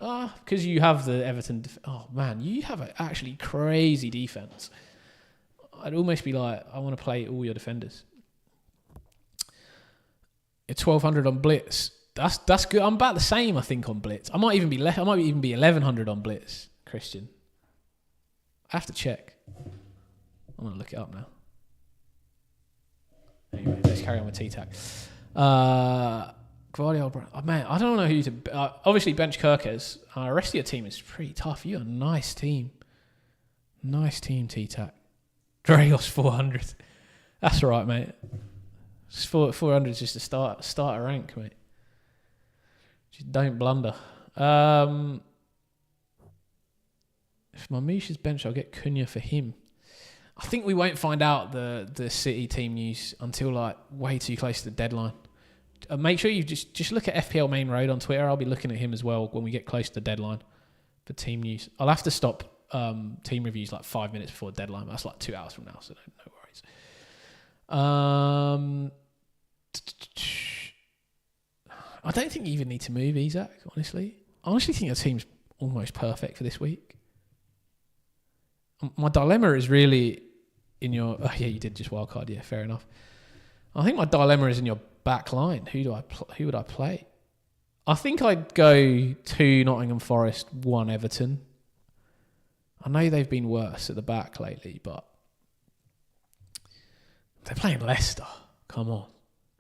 Because you have the Everton... Oh, man, you have an actually crazy defence. I'd almost be like, I want to play all your defenders. You're 1,200 on Blitz. That's good. I'm about the same, I think, on Blitz. I might even be 1,100 on Blitz, Christian. I have to check. I'm going to look it up now. Anyway, let's carry on with T-Tac. Guardiola, man, I don't know who to... obviously, bench Kirkes. The rest of your team is pretty tough. You're a nice team. Nice team, T-Tac. Dragos 400. That's all right, mate. 400 is just a start a rank, mate. Just don't blunder. If Marmoush is bench, I'll get Cunha for him. I think we won't find out the City team news until like way too close to the deadline. Make sure you just look at FPL Main Road on Twitter. I'll be looking at him as well when we get close to the deadline for team news. I'll have to stop team reviews like 5 minutes before the deadline. That's like 2 hours from now, so no worries. I don't think you even need to move Isaac, honestly. I honestly think your team's almost perfect for this week. My dilemma is really in your... Oh, yeah, you did just wildcard. Yeah, fair enough. I think my dilemma is in your back line. Who would I play? I think I'd go 2 Nottingham Forest, 1 Everton. I know they've been worse at the back lately, but they're playing Leicester. Come on.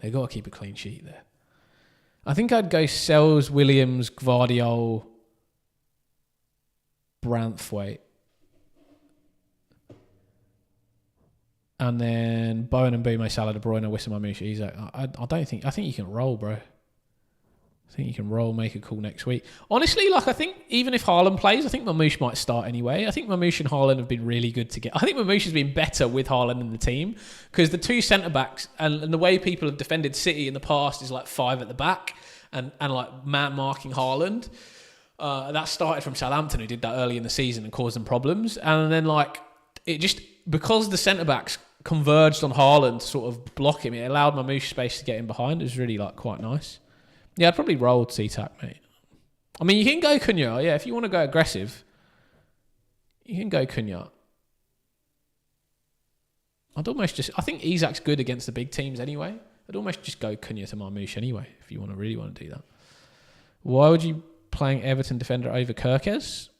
They've got to keep a clean sheet there. I think I'd go Sells, Williams, Gvardiol, Branthwaite. And then Bowen and Bumo, Salah, De Bruyne, Wissam, Marmoush, Isaac. I think you can roll, bro. I think you can roll, make a call next week. Honestly, like I think even if Haaland plays, I think Marmoush might start anyway. I think Marmoush and Haaland have been really good together. I think Marmoush has been better with Haaland in the team because the 2 centre-backs and the way people have defended City in the past is like 5 at the back and like man marking Haaland. That started from Southampton, who did that early in the season and caused them problems. And then like it just, because the centre-backs converged on Haaland to sort of block him, it allowed Marmoush space to get in behind. It was really like quite nice. Yeah, I'd probably roll T-Tac, mate. I mean, you can go Cunha. Yeah, if you want to go aggressive, you can go Cunha. I think Isak's good against the big teams anyway. I'd almost just go Cunha to Marmoush anyway, if you really want to do that. Why would you playing Everton defender over Kirkes?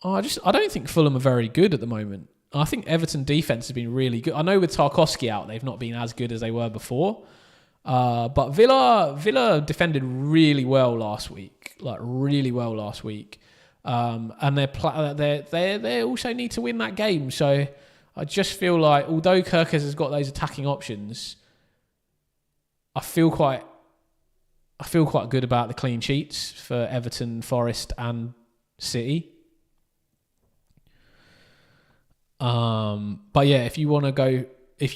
I don't think Fulham are very good at the moment. I think Everton defence has been really good. I know with Tarkowski out, they've not been as good as they were before. But Villa defended really well last week, and they also need to win that game. So I just feel like, although Kirkes has got those attacking options, I feel quite good about the clean sheets for Everton, Forest, and City. But yeah, if you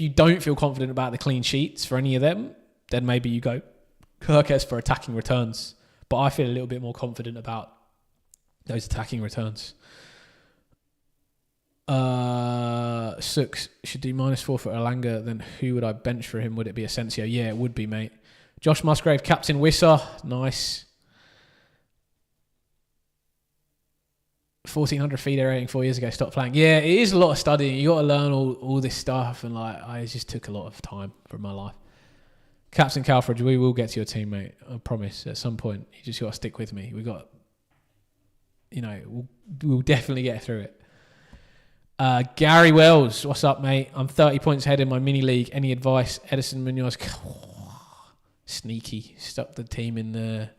don't feel confident about the clean sheets for any of them, then maybe you go Kirkes for attacking returns. But I feel a little bit more confident about those attacking returns. Sooks should do -4 for Elanga. Then who would I bench for him? Would it be Asensio? Yeah, it would be, mate. Josh Musgrave, Captain Wissa. Nice. 1,400 feeder rating 4 years ago. Stopped playing. Yeah, it is a lot of studying. You got to learn all this stuff. And I just took a lot of time from my life. Captain Calfridge, we will get to your team, mate. I promise. At some point, you just got to stick with me. We'll definitely get through it. Gary Wells, what's up, mate? I'm 30 points ahead in my mini league. Any advice? Edison Munoz, sneaky. Stuck the team in there.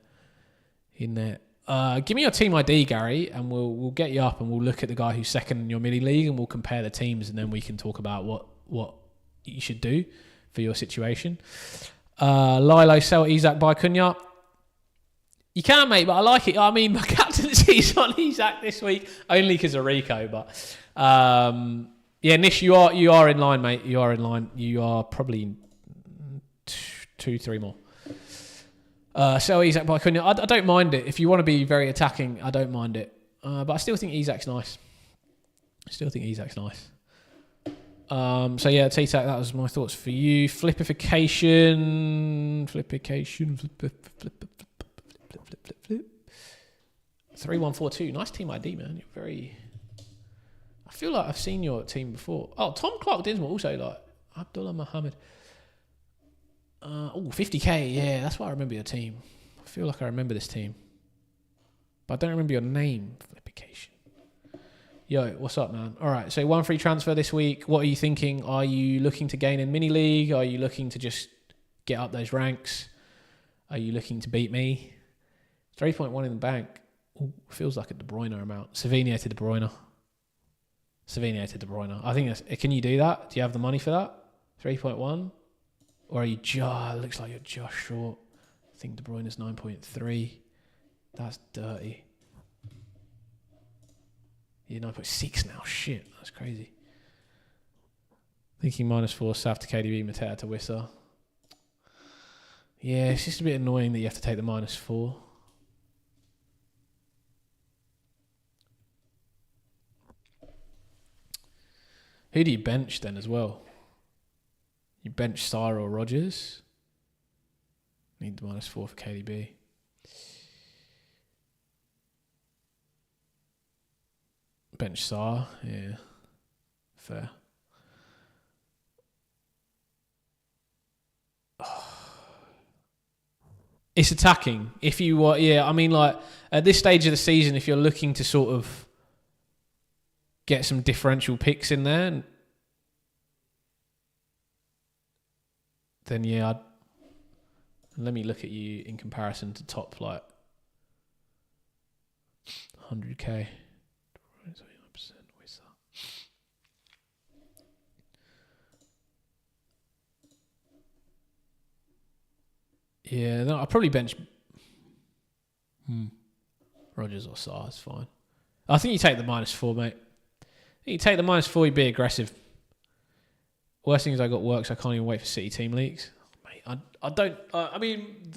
Give me your team ID, Gary, and we'll get you up and we'll look at the guy who's second in your mini league and we'll compare the teams and then we can talk about what you should do for your situation. Lilo, sell Isak, buy Cunha. You can, mate, but I like it. I mean, my captaincy's on Isak this week, only because of Rico. But yeah, Nish, you are in line, mate. You are in line. You are probably 2-3 more. Sell Isak, buy Cunha. I don't mind it. If you want to be very attacking, I don't mind it. But I still think Isak's nice. So yeah, T-Tac, that was my thoughts for you. Flipification. 3142. Nice team ID, man. You're very... I feel like I've seen your team before. Oh, Tom Clark Dinsmore also, like, Abdullah Muhammad. 50k. Yeah, that's why I remember your team. I feel like I remember this team. But I don't remember your name. Flippication. Yo, what's up, man? All right, so 1 free transfer this week. What are you thinking? Are you looking to gain in mini league? Are you looking to just get up those ranks? Are you looking to beat me? 3.1 in the bank. Ooh, feels like a De Bruyne amount. Savigno to De Bruyne. Savigno to De Bruyne. I think that's... Can you do that? Do you have the money for that? 3.1? Or are you just... Looks like you're just short. I think De Bruyne is 9.3. That's dirty. You're 9.6 now. Shit, that's crazy. Thinking -4, Saf to KDB, Mateta to Wissa. Yeah, it's just a bit annoying that you have to take the -4. Who do you bench then as well? You bench Sarr or Rodgers? Need the -4 for KDB. Bench Sarr, yeah. Fair. It's attacking. If you were, yeah, I mean, like, at this stage of the season, if you're looking to sort of get some differential picks in there, then yeah, let me look at you in comparison to top, like, 100k. Yeah, no, I'll probably bench Rodgers or Sarr, it's fine. I think you take the -4, mate. I think you take the -4, you be aggressive. Worst thing is I got work, so I can't even wait for City team leagues. Mate, I don't... I mean...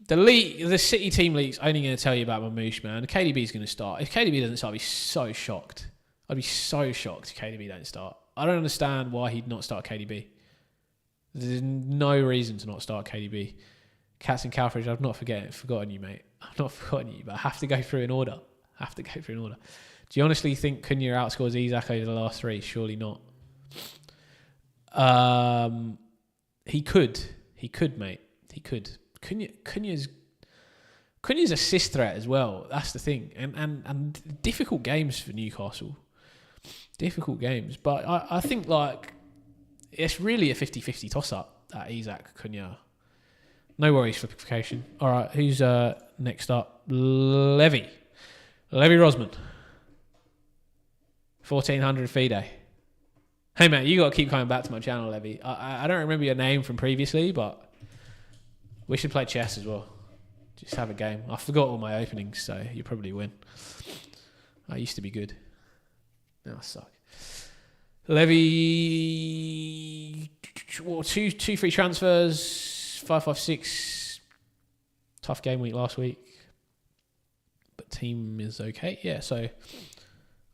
The City team league's only going to tell you about Mamouche, man. KDB's going to start. If KDB doesn't start, I'd be so shocked. I'd be so shocked if KDB don't start. I don't understand why he'd not start KDB. There's no reason to not start KDB. Cats and Calfridge, I've not forgotten you, mate. I've not forgotten you, but I have to go through in order. Do you honestly think Cunha outscores Isak over the last 3? Surely not. He could, mate. He could. Cunha's assist threat as well. That's the thing. And difficult games for Newcastle. Difficult games. But I think, like, it's really a 50-50 toss-up, that Isak Cunha. No worries, flippification. All right, who's next up? Levy Rosman. 1400 FIDE. Hey, man, you got to keep coming back to my channel, Levy. I don't remember your name from previously, but we should play chess as well. Just have a game. I forgot all my openings, so you probably win. I used to be good. Now I suck. Levy, two free transfers, 556. Tough game week last week, but team is okay. Yeah, so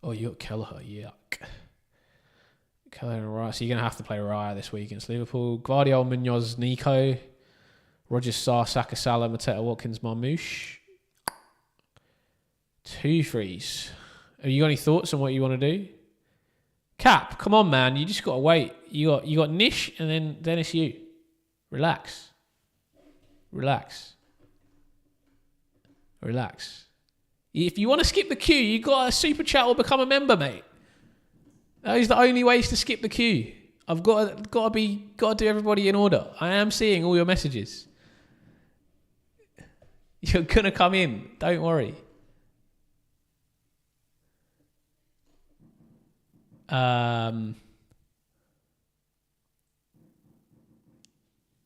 you got Kelleher, yuck. Kelleher and Raya. So you're gonna have to play Raya this week against Liverpool. Guardiola, Munoz, Nico, Rodgers, Sarr, Saka, Salah, Mateta, Watkins, Marmouche. 2 frees. Have you got any thoughts on what you want to do? Cap, come on, man. You just got to wait. You got Nish, and then it's you. Relax. If you want to skip the queue, you got to super chat or become a member, mate. That is the only ways to skip the queue. I've got to do everybody in order. I am seeing all your messages. You're gonna come in. Don't worry.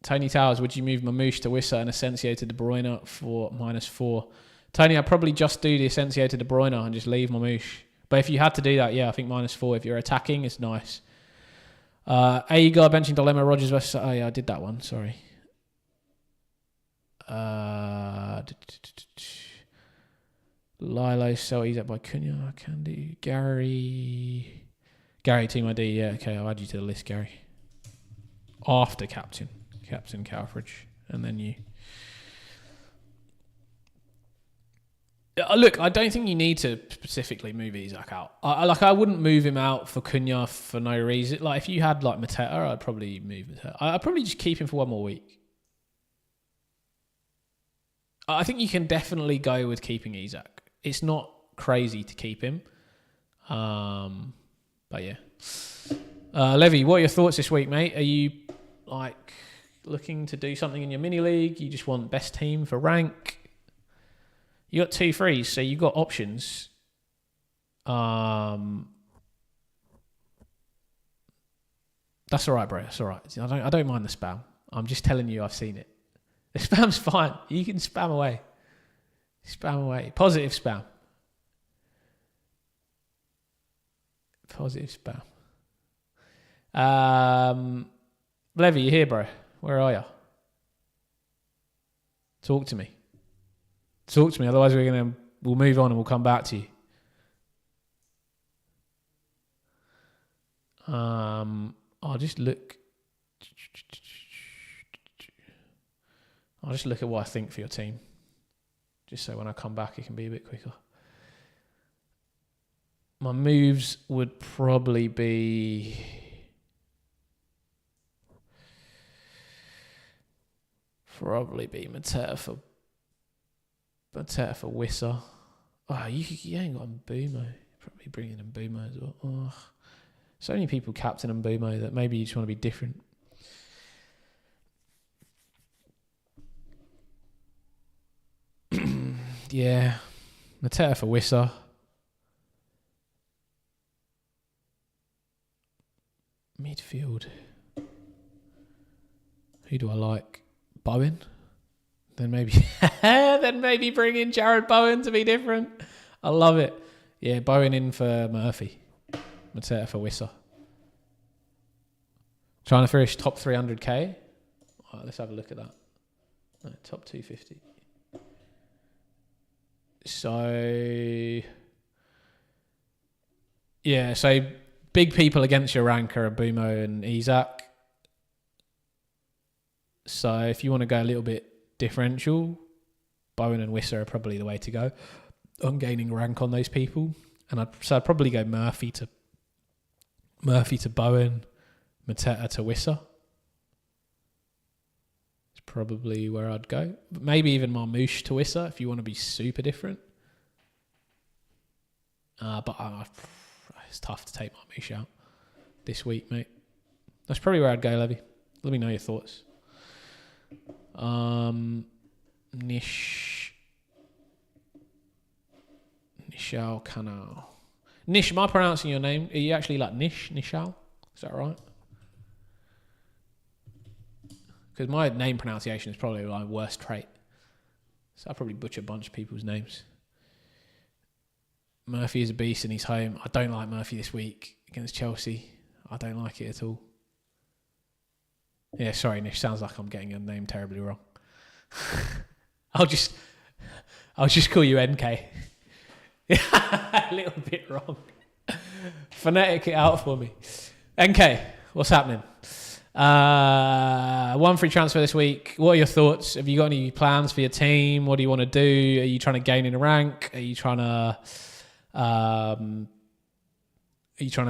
Tony Towers, would you move Mamouche to Wissa and Asensio to De Bruyne for -4? Tony, I'd probably just do the Asensio to De Bruyne and just leave Mamouche. But if you had to do that, yeah, I think -4. If you're attacking, it's nice. Agar benching Dilemma, Rodgers versus... Oh, yeah, I did that one. Sorry. Lilo, so easy by Cunha. Can do. Gary, team ID. Yeah, okay, I'll add you to the list, Gary. After Captain Calfridge, and then you. Look, I don't think you need to specifically move Isak out. I wouldn't move him out for Cunha for no reason. Like, if you had like Mateta, I'd probably move Mateta. I'd probably just keep him for one more week. I think you can definitely go with keeping Isak. It's not crazy to keep him. But yeah. Levy, what are your thoughts this week, mate? Are you like looking to do something in your mini league? You just want best team for rank? You got 2 frees, so you got options. That's all right, bro. That's all right. I don't mind the spam. I'm just telling you, I've seen it. The spam's fine. You can spam away. Spam away. Positive spam. Positive spam. Levy, you here, bro? Where are you? Talk to me. Talk to me, otherwise we'll move on and we'll come back to you. I'll just look at what I think for your team. Just so when I come back it can be a bit quicker. My moves would probably be Mateta for Wissa. Oh, you ain't got Mbumo. Probably bringing Mbumo as well. Oh. So many people captain Mbumo that maybe you just want to be different. Yeah. Mateta for Wissa. Midfield. Who do I like? Bowen? Then maybe bring in Jared Bowen to be different. I love it. Yeah, Bowen in for Murphy. Mateta for Wissa. Trying to finish top 300k. All right, let's have a look at that. No, top 250. So, yeah, so big people against your rank are Mbumo and Isak. So if you want to go a little bit differential, Bowen and Wissa are probably the way to go on gaining rank on those people. And I'd probably go Murphy to Bowen, Mateta to Wissa. It's probably where I'd go. But maybe even Marmouche to Wissa if you want to be super different. But it's tough to take Marmouche out this week, mate. That's probably where I'd go, Levy. Let me know your thoughts. Nishal Canal. Nish, am I pronouncing your name? Are you actually like Nishal? Is that right? Because my name pronunciation is probably my worst trait. So I probably butcher a bunch of people's names. Murphy is a beast and he's home. I don't like Murphy this week against Chelsea. I don't like it at all. Yeah, sorry, Nish. Sounds like I'm getting your name terribly wrong. I'll just call you NK. A little bit wrong. Phonetic it out for me. NK, what's happening? 1 free transfer this week. What are your thoughts? Have you got any plans for your team? What do you want to do? Are you trying to gain in a rank? Are you trying to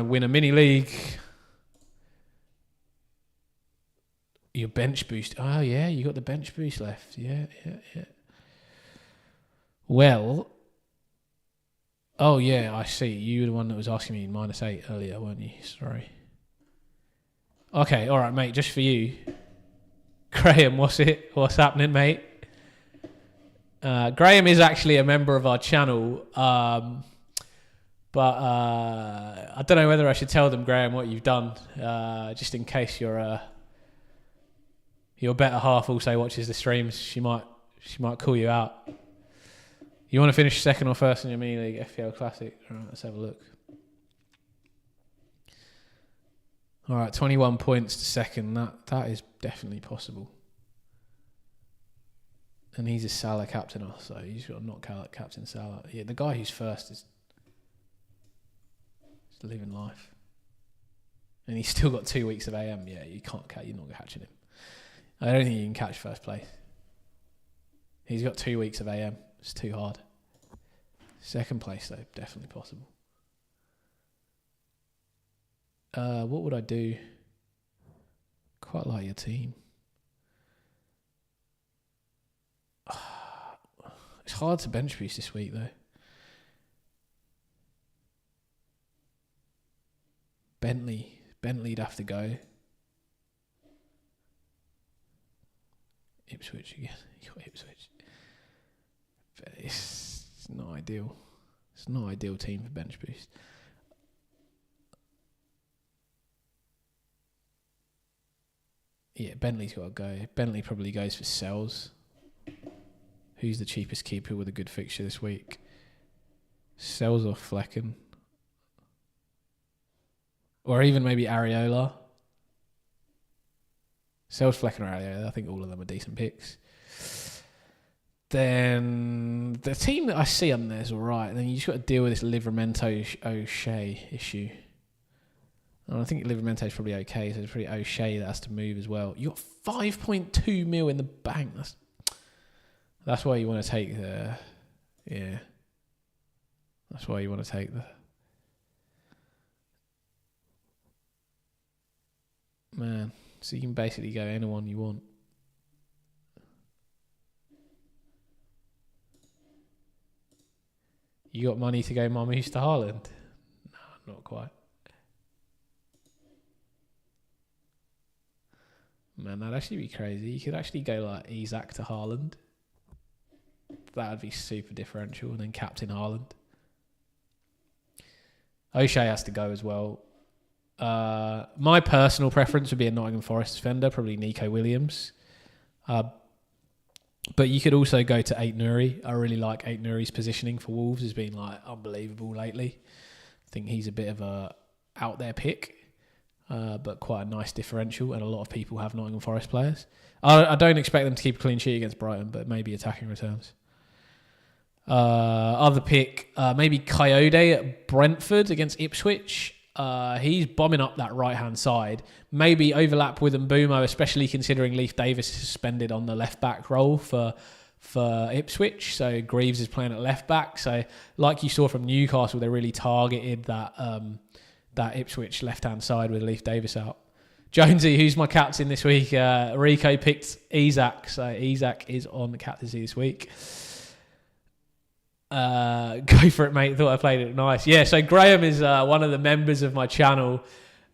win a mini league? Your bench boost. Oh, yeah, you got the bench boost left. Yeah. Well, oh, yeah, I see. You were the one that was asking me -8 earlier, weren't you? Sorry. Okay, all right, mate, just for you. Graham, what's happening, mate? Graham is actually a member of our channel, but I don't know whether I should tell them, Graham, what you've done, just in case your better half also watches the streams. She might call you out. You want to finish second or first in your mini league FPL Classic? All right, let's have a look. All right, 21 points to second. That is definitely possible. And he's a Salah captain, so he's got to knock out Captain Salah. Yeah, the guy who's first is living life, and he's still got 2 weeks of AM. Yeah, you're not catching him. I don't think you can catch first place. He's got 2 weeks of AM. It's too hard. Second place, though, definitely possible. What would I do? Quite like your team. It's hard to bench boost this week, though. Bentley'd have to go. Ipswich again. You got Ipswich. But it's not ideal. It's not ideal team for bench boost. Yeah, Bentley's got to go. Bentley probably goes for Sells. Who's the cheapest keeper with a good fixture this week? Sells or Flecken? Or even maybe Areola. Sells, Flecken or Areola. I think all of them are decent picks. Then the team that I see on there is all right. Then you just got to deal with this Livramento O'Shea issue. And I think Livramento is probably okay. So it's probably O'Shea that has to move as well. You got 5.2 mil in the bank. That's why you want to take the... Yeah. That's why you want to take the... Man. So you can basically go anyone you want. You got money to go Marmouche to Haaland? No, not quite. Man, that'd actually be crazy. You could actually go like Isak to Haaland. That would be super differential. And then captain Haaland. O'Shea has to go as well. My personal preference would be a Nottingham Forest defender, probably Nico Williams. But you could also go to Ait Nouri. I really like Ait Nouri's positioning for Wolves. Has been like unbelievable lately. I think he's a bit of a out there pick, but quite a nice differential. And a lot of people have Nottingham Forest players. I don't expect them to keep a clean sheet against Brighton, but maybe attacking returns. Other pick, maybe Coyote at Brentford against Ipswich. He's bombing up that right-hand side. Maybe overlap with Mbumo, especially considering Leif Davis is suspended on the left-back role for Ipswich. So Greaves is playing at left-back. So like you saw from Newcastle, they really targeted that Ipswich left-hand side with Leif Davis out. Jonesy, who's my captain this week? Rico picked Isak. So Isak is on the captaincy this week. Go for it, mate. Thought I played it nice. Yeah, so Graham is one of the members of my channel,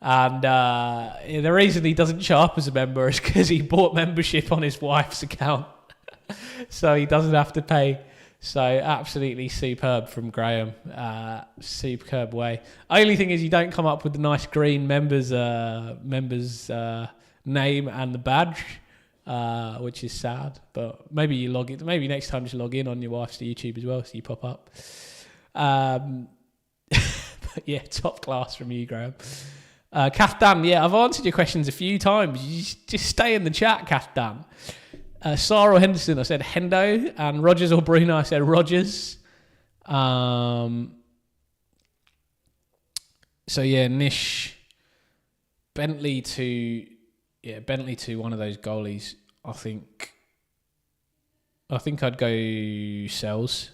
and the reason he doesn't show up as a member is because he bought membership on his wife's account, so he doesn't have to pay. So absolutely superb from Graham. Superb way. Only thing is you don't come up with the nice green members name and the badge. Which is sad, but maybe you log in. Maybe next time just log in on your wife's YouTube as well, so you pop up. But yeah, top class from you, Graham. Kaftan, yeah, I've answered your questions a few times. You just stay in the chat, Kaftan. Sarah or Henderson, I said Hendo, and Rogers or Bruno, I said Rogers. So yeah, Nish, Bentley to one of those goalies. I think I'd go Sells.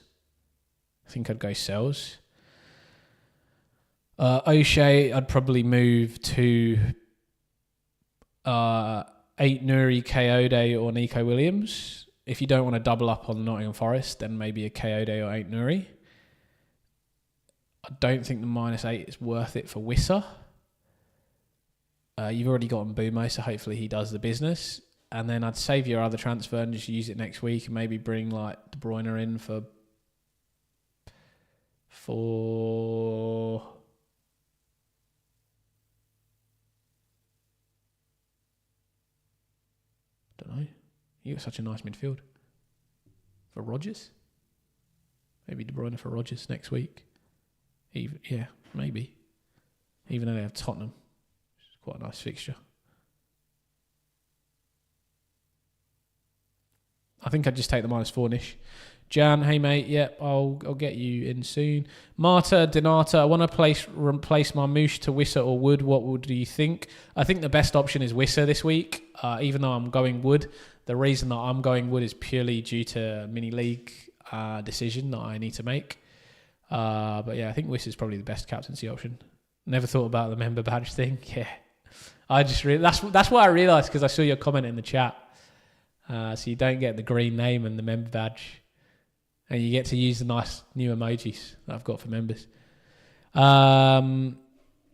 O'Shea, I'd probably move to Ait Nouri, Coyote or Nico Williams. If you don't want to double up on Nottingham Forest, then maybe a Coyote or Ait Nouri. I don't think the -8 is worth it for Wissa. You've already got Mbumo, so hopefully he does the business. And then I'd save your other transfer and just use it next week and maybe bring like De Bruyne in for I don't know. You got such a nice midfield. For Rodgers? Maybe De Bruyne for Rodgers next week. Maybe. Even though they have Tottenham. Quite a nice fixture. I think I'd just take the -4-ish. Jan, hey mate, yep, I'll get you in soon. Marta, Donata, I want to replace Marmouche to Wissa or Wood. What do you think? I think the best option is Wissa this week, even though I'm going Wood. The reason that I'm going Wood is purely due to mini league decision that I need to make. But yeah, I think Wiss is probably the best captaincy option. Never thought about the member badge thing. Yeah, I just that's what I realised because I saw your comment in the chat. So you don't get the green name and the member badge, and you get to use the nice new emojis that I've got for members.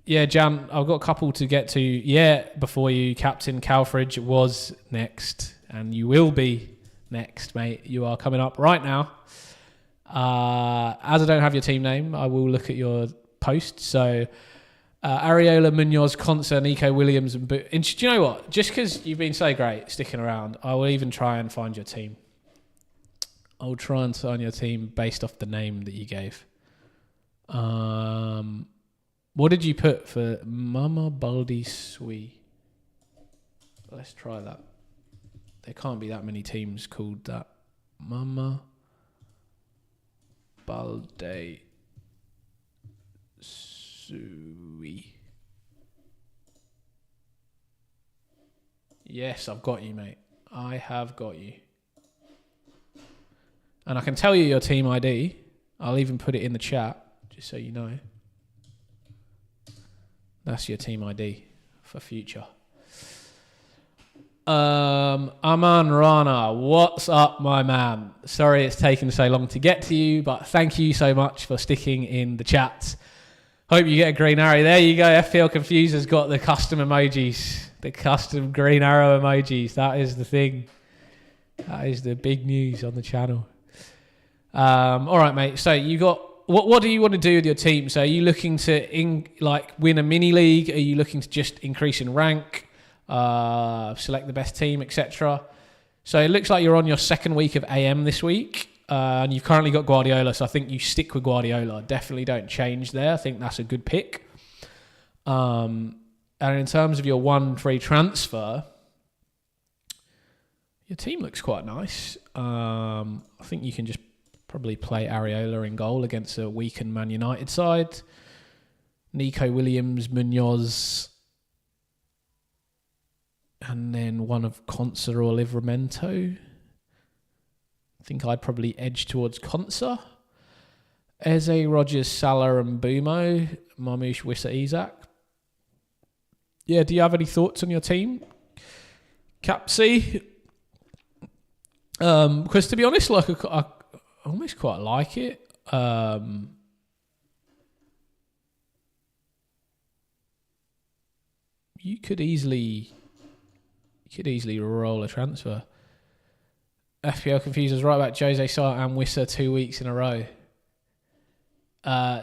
Yeah, Jan, I've got a couple to get to. Yeah, before you, Captain Calfridge was next, and you will be next, mate. You are coming up right now. As I don't have your team name, I will look at your post. So, Areola, Munoz, Conser, Nico Williams, and do you know what? Just because you've been so great sticking around, I will even try and find your team. I'll try and find your team based off the name that you gave. What did you put for Mama Baldi Sui? Let's try that. There can't be that many teams called that. Mama Baldi Sui. Yes, I've got you, mate. I have got you. And I can tell you your team ID. I'll even put it in the chat, just so you know. That's your team ID for future. Aman Rana, what's up, my man? Sorry it's taken so long to get to you, but thank you so much for sticking in the chat. Hope you get a green arrow. There you go. FPL Confuser's got the custom emojis, the custom green arrow emojis. That is the thing. That is the big news on the channel. All right, mate. So you got. What do you want to do with your team? So are you looking to win a mini league? Are you looking to just increase in rank, select the best team, etc.? So it looks like you're on your second week of AM this week, and you've currently got Guardiola. So I think you stick with Guardiola. Definitely don't change there. I think that's a good pick. And in terms of your one free transfer, your team looks quite nice. I think you can just probably play Areola in goal against a weakened Man United side. Nico Williams, Munoz, and then one of Conser or Livramento. I think I'd probably edge towards Conser. Eze, Rogers, Salah, and Bumo. Marmoush, Wissa, Isak. Yeah, do you have any thoughts on your team? Captaincy? Because to be honest, I almost quite like it. You could easily roll a transfer. FPL Confuser's right about Jose Sarr and Wissa 2 weeks in a row.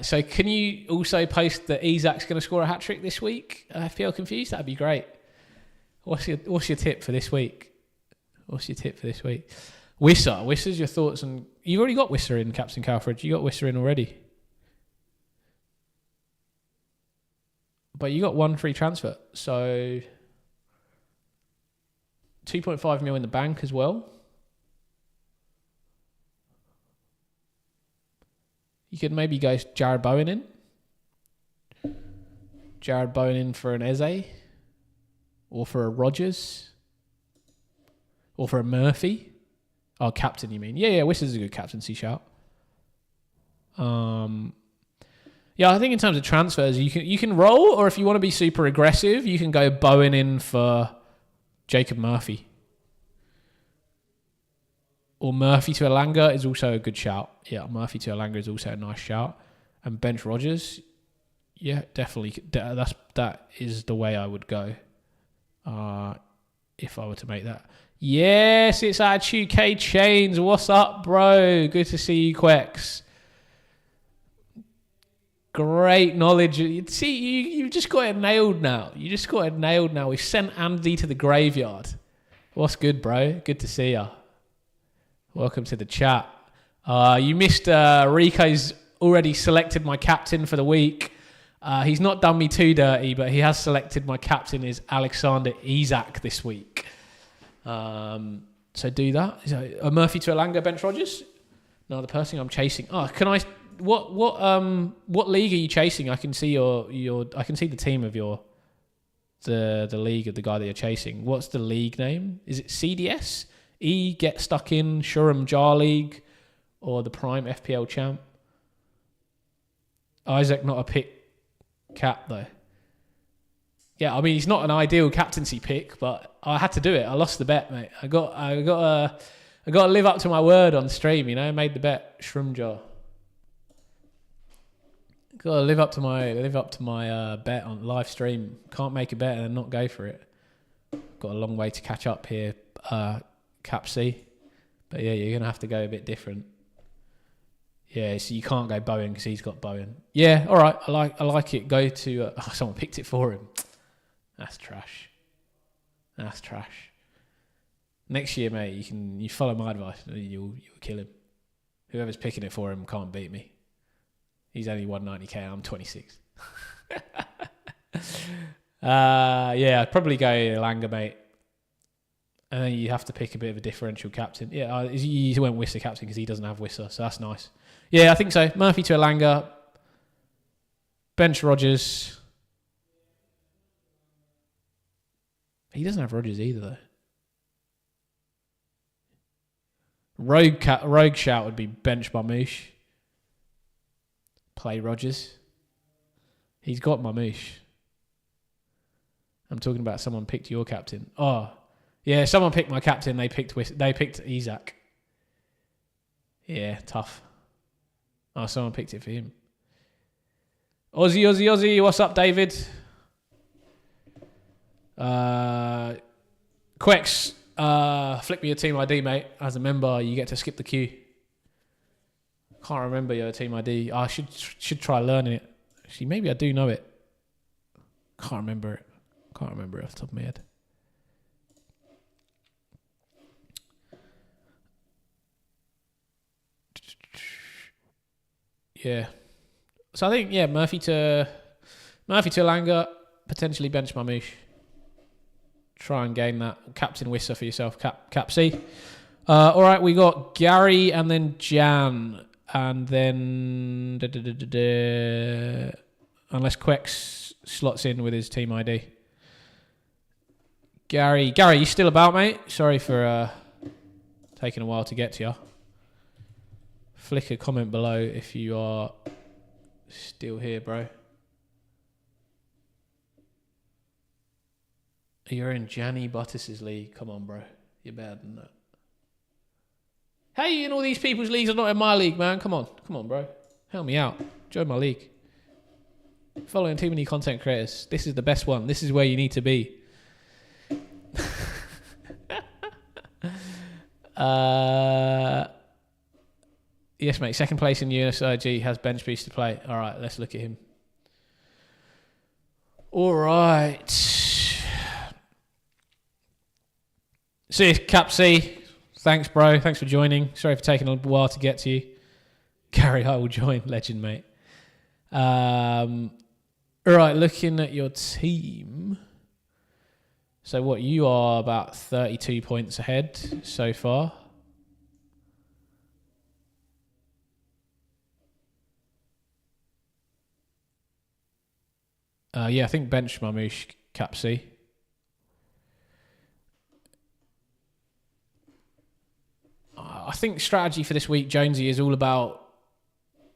So can you also post that Isak's going to score a hat-trick this week? FPL Confused? That'd be great. What's your tip for this week? Wissa's your thoughts on... You've already got Wissa in, Captain Calfridge. You got Wissa in already. But you got one free transfer. So 2.5 mil in the bank as well. You could maybe go Jared Bowen in. Jared Bowen in for an Eze. Or for a Rogers. Or for a Murphy. Oh, captain, you mean? Yeah, Wiss is a good captaincy shout. Yeah, I think in terms of transfers, you can roll, or if you want to be super aggressive, you can go Bowen in for Jacob Murphy. Or Murphy to Elanga is also a good shout. Yeah, Murphy to Elanga is also a nice shout. And bench Rogers, yeah, definitely. That is the way I would go if I were to make that. Yes, it's Attitude K Chains. What's up, bro? Good to see you, Quex. Great knowledge. See, you just got it nailed now. We sent Andy to the graveyard. What's good, bro? Good to see ya. Welcome to the chat. You missed Rico's already selected my captain for the week. He's not done me too dirty, but he has selected my captain is Alexander Isak this week. So do that. So, Murphy to Elanga, bench Rogers. No, the person I'm chasing. Oh, can I? What league are you chasing? I can see your. I can see the team of the league of the guy that you're chasing. What's the league name? Is it CDS? Get Stuck In, Shurham Jar League, or the Prime FPL Champ? Isaac not a pick cap though. Yeah, I mean he's not an ideal captaincy pick, but I had to do it. I lost the bet, mate. I got to live up to my word on stream. You know, I made the bet. Shroomjar. Got to live up to my bet on live stream. Can't make a bet and then not go for it. Got a long way to catch up here, Captaincy. But yeah, you're gonna have to go a bit different. Yeah, so you can't go Bowen because he's got Bowen. Yeah, all right. I like it. Go to someone picked it for him. That's trash. That's trash. Next year, mate, you follow my advice. You'll kill him. Whoever's picking it for him can't beat me. He's only 190k. I'm 26. Yeah, I'd probably go Elanga, mate. And then you have to pick a bit of a differential captain. Yeah, you went Wissa captain because he doesn't have Wissa, so that's nice. Yeah, I think so. Murphy to Elanga. Bench Rodgers. He doesn't have Rodgers either, though. Rogue shout would be bench Marmoush. Play Rodgers. He's got Marmoush. I'm talking about someone picked your captain. Oh, yeah, someone picked my captain. They picked Isaac. Yeah, tough. Oh, someone picked it for him. Aussie. What's up, David? Quex, flick me your team ID, mate. As a member, you get to skip the queue. Can't remember your team ID. I should try learning it. Actually, maybe I do know it. Can't remember it off the top of my head. Yeah. So I think, yeah, Murphy to Elanga, potentially bench Marmoush. Try and gain that. Captain Wissa for yourself, Cap C. All right, we got Gary and then Jan. And then... unless Quex slots in with his team ID. Gary, you still about, mate? Sorry for taking a while to get to you. Flick a comment below if you are still here, bro. You're in Gianni Buttis' league. Come on, bro. You're better than that. How are you in all these people's leagues are not in my league, man? Come on, bro. Help me out. Join my league. Following too many content creators. This is the best one. This is where you need to be. Yes, mate. Second place in USIG has bench boost to play. All right, let's look at him. All right. See, Cap C. Thanks, bro. Thanks for joining. Sorry for taking a while to get to you. Gary, I will join. Legend, mate. All right, looking at your team. So what, you are about 32 points ahead so far. Yeah, I think bench Marmoush, Cap C. I think strategy for this week, Jonesy, is all about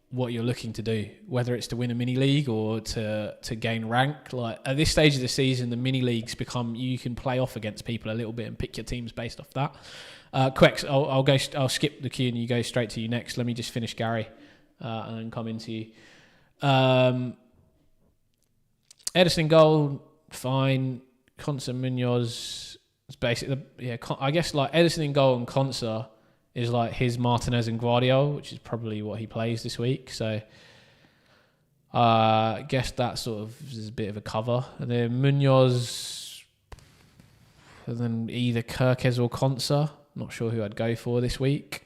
what you're looking to do, whether it's to win a mini league or to gain rank. Like at this stage of the season, the mini leagues become, you can play off against people a little bit and pick your teams based off that. Quex, I'll skip the queue and you go straight to you next. Let me just finish Gary and then come into you. Edison goal, fine. Consa Munoz is basically, I guess like Edison in goal and Consa is like his Martinez and Guardiola, which is probably what he plays this week. So I guess that sort of is a bit of a cover. And then Munoz, and then either Kirkes or Consa. Not sure who I'd go for this week.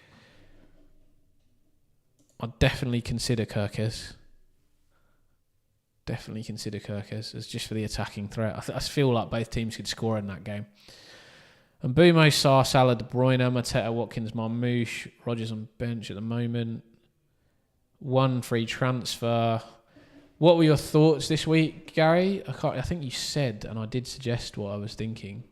I'd definitely consider Kirkes. As just for the attacking threat. I feel like both teams could score in that game. And Mbumo, Sarr, Salah, De Bruyne, Mateta, Watkins, Marmoush, Rodgers on bench at the moment. One free transfer. What were your thoughts this week, Gary? I think you said, and I did suggest what I was thinking.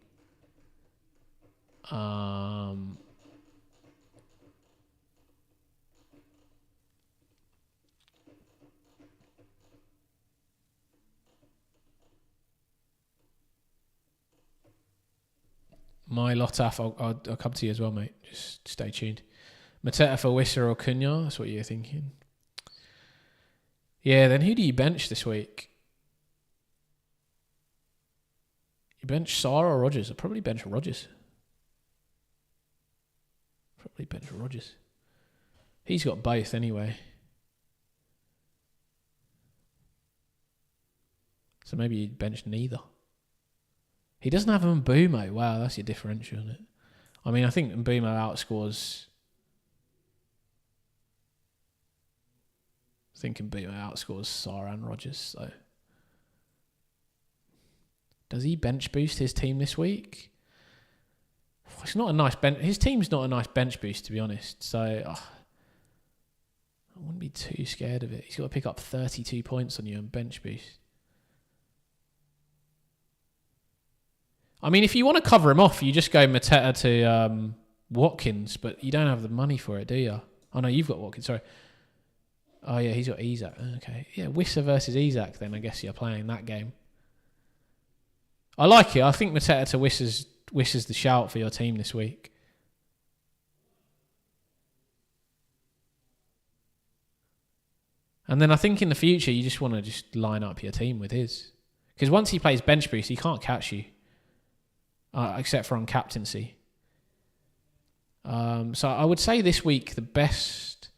My Lotaf, I'll come to you as well, mate. Just stay tuned. Mateta for Wissa or Cunha, that's what you're thinking. Yeah, then who do you bench this week? You bench Sarr or Rodgers? I'll probably bench Rodgers. He's got both anyway. So maybe you bench neither. He doesn't have Mbumo. Wow, that's your differential, isn't it? I mean, I think Mbumo outscores... Sarr and Rodgers, so... Does he bench boost his team this week? It's not a nice bench. His team's not a nice bench boost, to be honest. So I wouldn't be too scared of it. He's got to pick up 32 points on you on bench boost. I mean, if you want to cover him off, you just go Mateta to Watkins, but you don't have the money for it, do you? Oh no, you've got Watkins. Sorry. Oh yeah, he's got Isak. Okay, yeah, Wissa versus Isak. Then I guess you're playing that game. I like it. I think Mateta to Wissa's the shout for your team this week. And then I think in the future, you just want to just line up your team with his. Because once he plays bench boost, he can't catch you. Except for on captaincy. So I would say this week, the best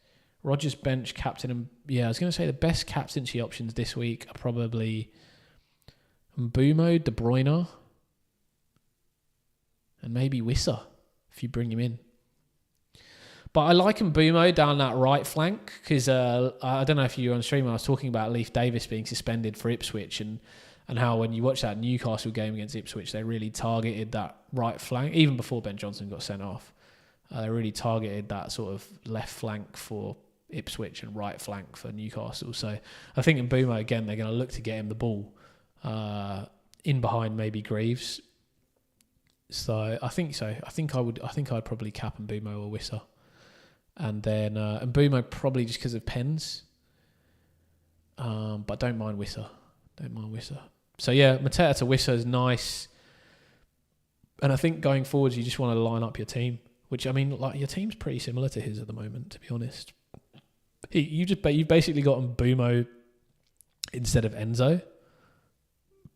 Rodgers bench captain. And yeah, I was going to say the best captaincy options this week are probably Mbumo, De Bruyne, and maybe Wissa, if you bring him in. But I like Mbumo down that right flank, because I don't know if you were on stream when I was talking about Leif Davis being suspended for Ipswich, and how when you watch that Newcastle game against Ipswich, they really targeted that right flank, even before Ben Johnson got sent off. They really targeted that sort of left flank for Ipswich and right flank for Newcastle. So I think in Mbumo, again, they're going to look to get him the ball in behind maybe Greaves. So I think so. I think I'd probably cap Mbumo or Wissa, and then Mbumo probably just because of pens. But don't mind Wissa. So yeah, Mateta to Wissa is nice. And I think going forwards, you just want to line up your team, which I mean, like your team's pretty similar to his at the moment, to be honest. You've basically got Mbumo instead of Enzo,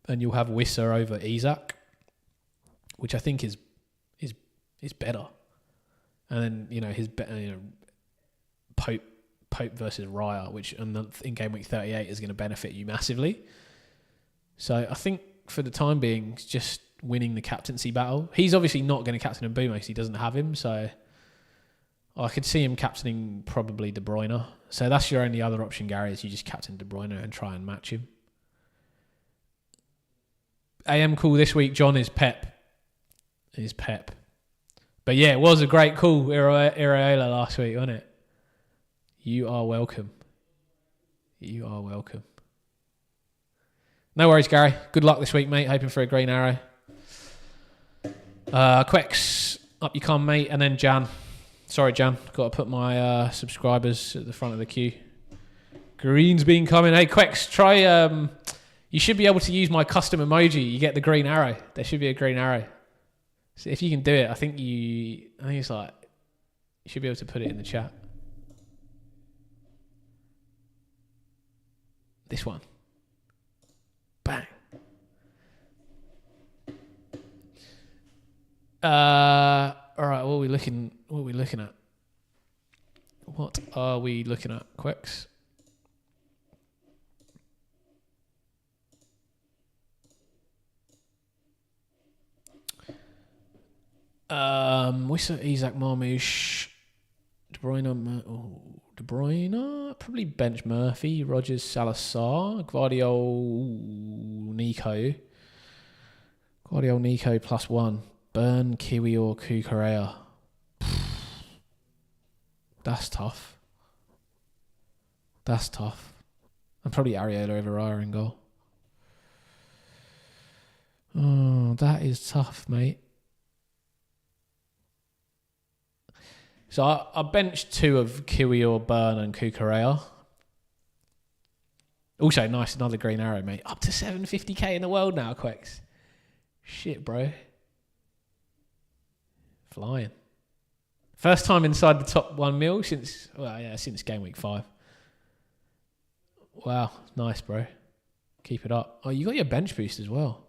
and you'll have Wissa over Isak, which I think is better. And then his Pope versus Raya, which in game week 38 is going to benefit you massively. So I think for the time being, it's just winning the captaincy battle. He's obviously not going to captain Mbumo because he doesn't have him. So I could see him captaining probably De Bruyne. So that's your only other option, Gary, is you just captain De Bruyne and try and match him. AM call this week, John, is Pep. But yeah, it was a great call, Iraola last week, wasn't it? You are welcome. No worries, Gary. Good luck this week, mate. Hoping for a green arrow. Quex, up you come, mate. And then Jan. Sorry, Jan. Got to put my subscribers at the front of the queue. Green's been coming. Hey, Quex, try... you should be able to use my custom emoji. You get the green arrow. There should be a green arrow. So if you can do it, I think it's like... You should be able to put it in the chat. This one. Bang. All right, what are we looking at? What are we looking at, Quex? Wissa, Isak, Marmoush, De Bruyne, probably bench Murphy, Rodgers, Salazar, Guardiola, Nico +1, Burn, Kiwi or Kukurea. That's tough. And probably Areola over Raya in goal. Oh, that is tough, mate. So I benched 2 of Kiwi or Burn and Kukurea. Also, nice, another green arrow, mate. Up to 750k in the world now, Quex. Shit, bro. Flying. First time inside the top 1 mil since game week 5. Wow, nice, bro. Keep it up. Oh, you got your bench boost as well.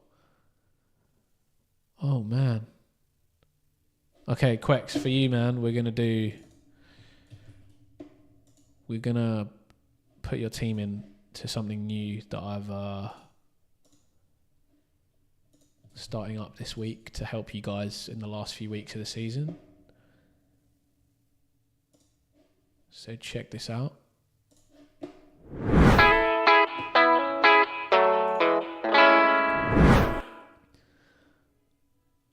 Oh, man. Okay, Quex, for you, man, we're going to put your team into something new that I've starting up this week to help you guys in the last few weeks of the season. So check this out.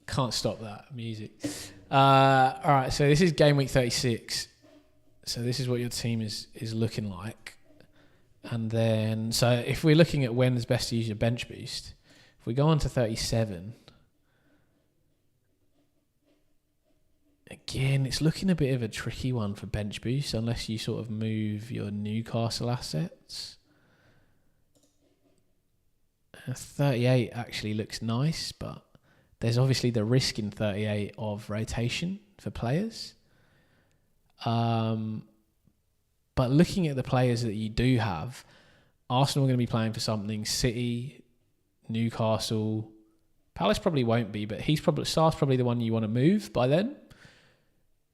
Can't stop that music. All right, so this is game week 36. So this is what your team is looking like. And then, so if we're looking at when's best to use your bench boost, if we go on to 37, again, it's looking a bit of a tricky one for bench boost unless you sort of move your Newcastle assets. 38 actually looks nice, but there's obviously the risk in 38 of rotation for players. But looking at the players that you do have, Arsenal are going to be playing for something. City, Newcastle, Palace probably won't be, but Salah's probably the one you want to move by then.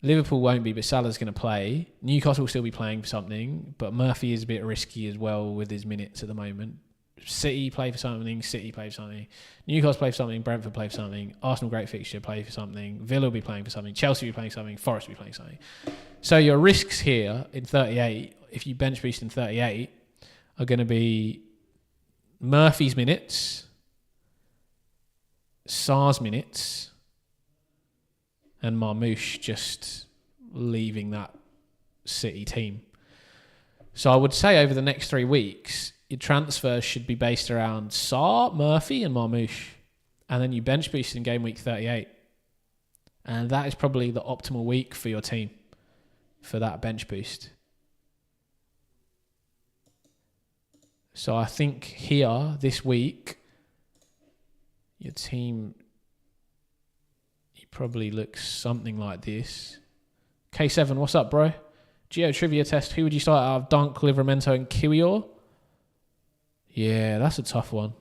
Liverpool won't be, but Salah's going to play. Newcastle will still be playing for something, but Murphy is a bit risky as well with his minutes at the moment. City play for something, City play for something, Newcastle play for something, Brentford play for something, Arsenal great fixture play for something, Villa will be playing for something, Chelsea will be playing something, Forest will be playing something. So your risks here in 38, if you bench boost in 38, are going to be Murphy's minutes, Sarr's minutes, and Marmoush just leaving that City team. So I would say over the next 3 weeks, your transfers should be based around Sarr, Murphy, and Marmoush. And then you bench boost in game week 38. And that is probably the optimal week for your team for that bench boost. So I think here, this week, your team probably looks something like this. K7, what's up, bro? Geo trivia test. Who would you start out of? Dunk, Livramento, and Kiwior? Yeah, that's a tough one.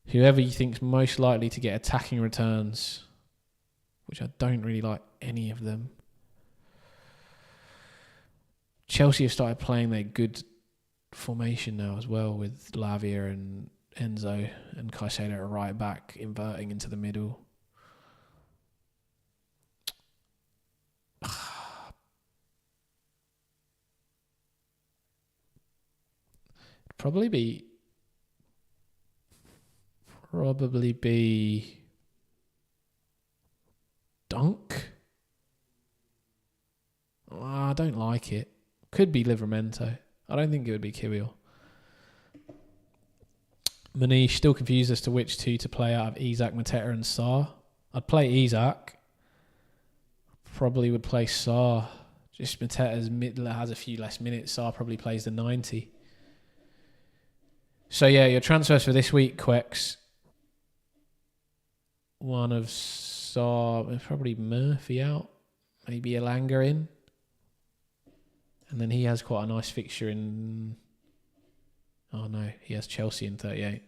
Whoever you think's most likely to get attacking returns, which I don't really like any of them. Chelsea have started playing their good formation now as well, with Lavia and Enzo and Caicedo at right back, inverting into the middle. Probably be Dunk. I don't like it. Could be Livramento. I don't think it would be Kiwior. Manish, still confused as to which two to play out of Isak, Mateta and Sarr. I'd play Isak. Probably would play Sarr. Just Mateta's has a few less minutes. Sarr probably plays the 90. So yeah, your transfers for this week, Quex. One of Sarr, probably Murphy out. Maybe Elanga in. And then he has quite a nice fixture in... Oh no, he has Chelsea in 38.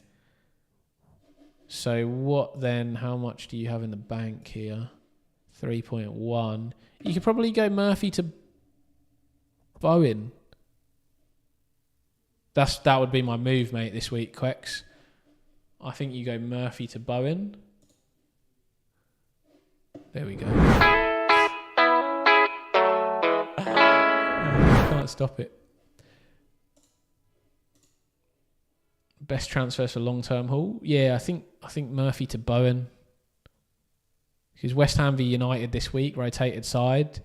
So what then, how much do you have in the bank here? 3.1. You could probably go Murphy to Bowen. That would be my move, mate, this week, Quex. I think you go Murphy to Bowen. There we go. Can't stop it. Best transfers for long-term haul? Yeah, I think Murphy to Bowen. Because West Ham v United this week, rotated side.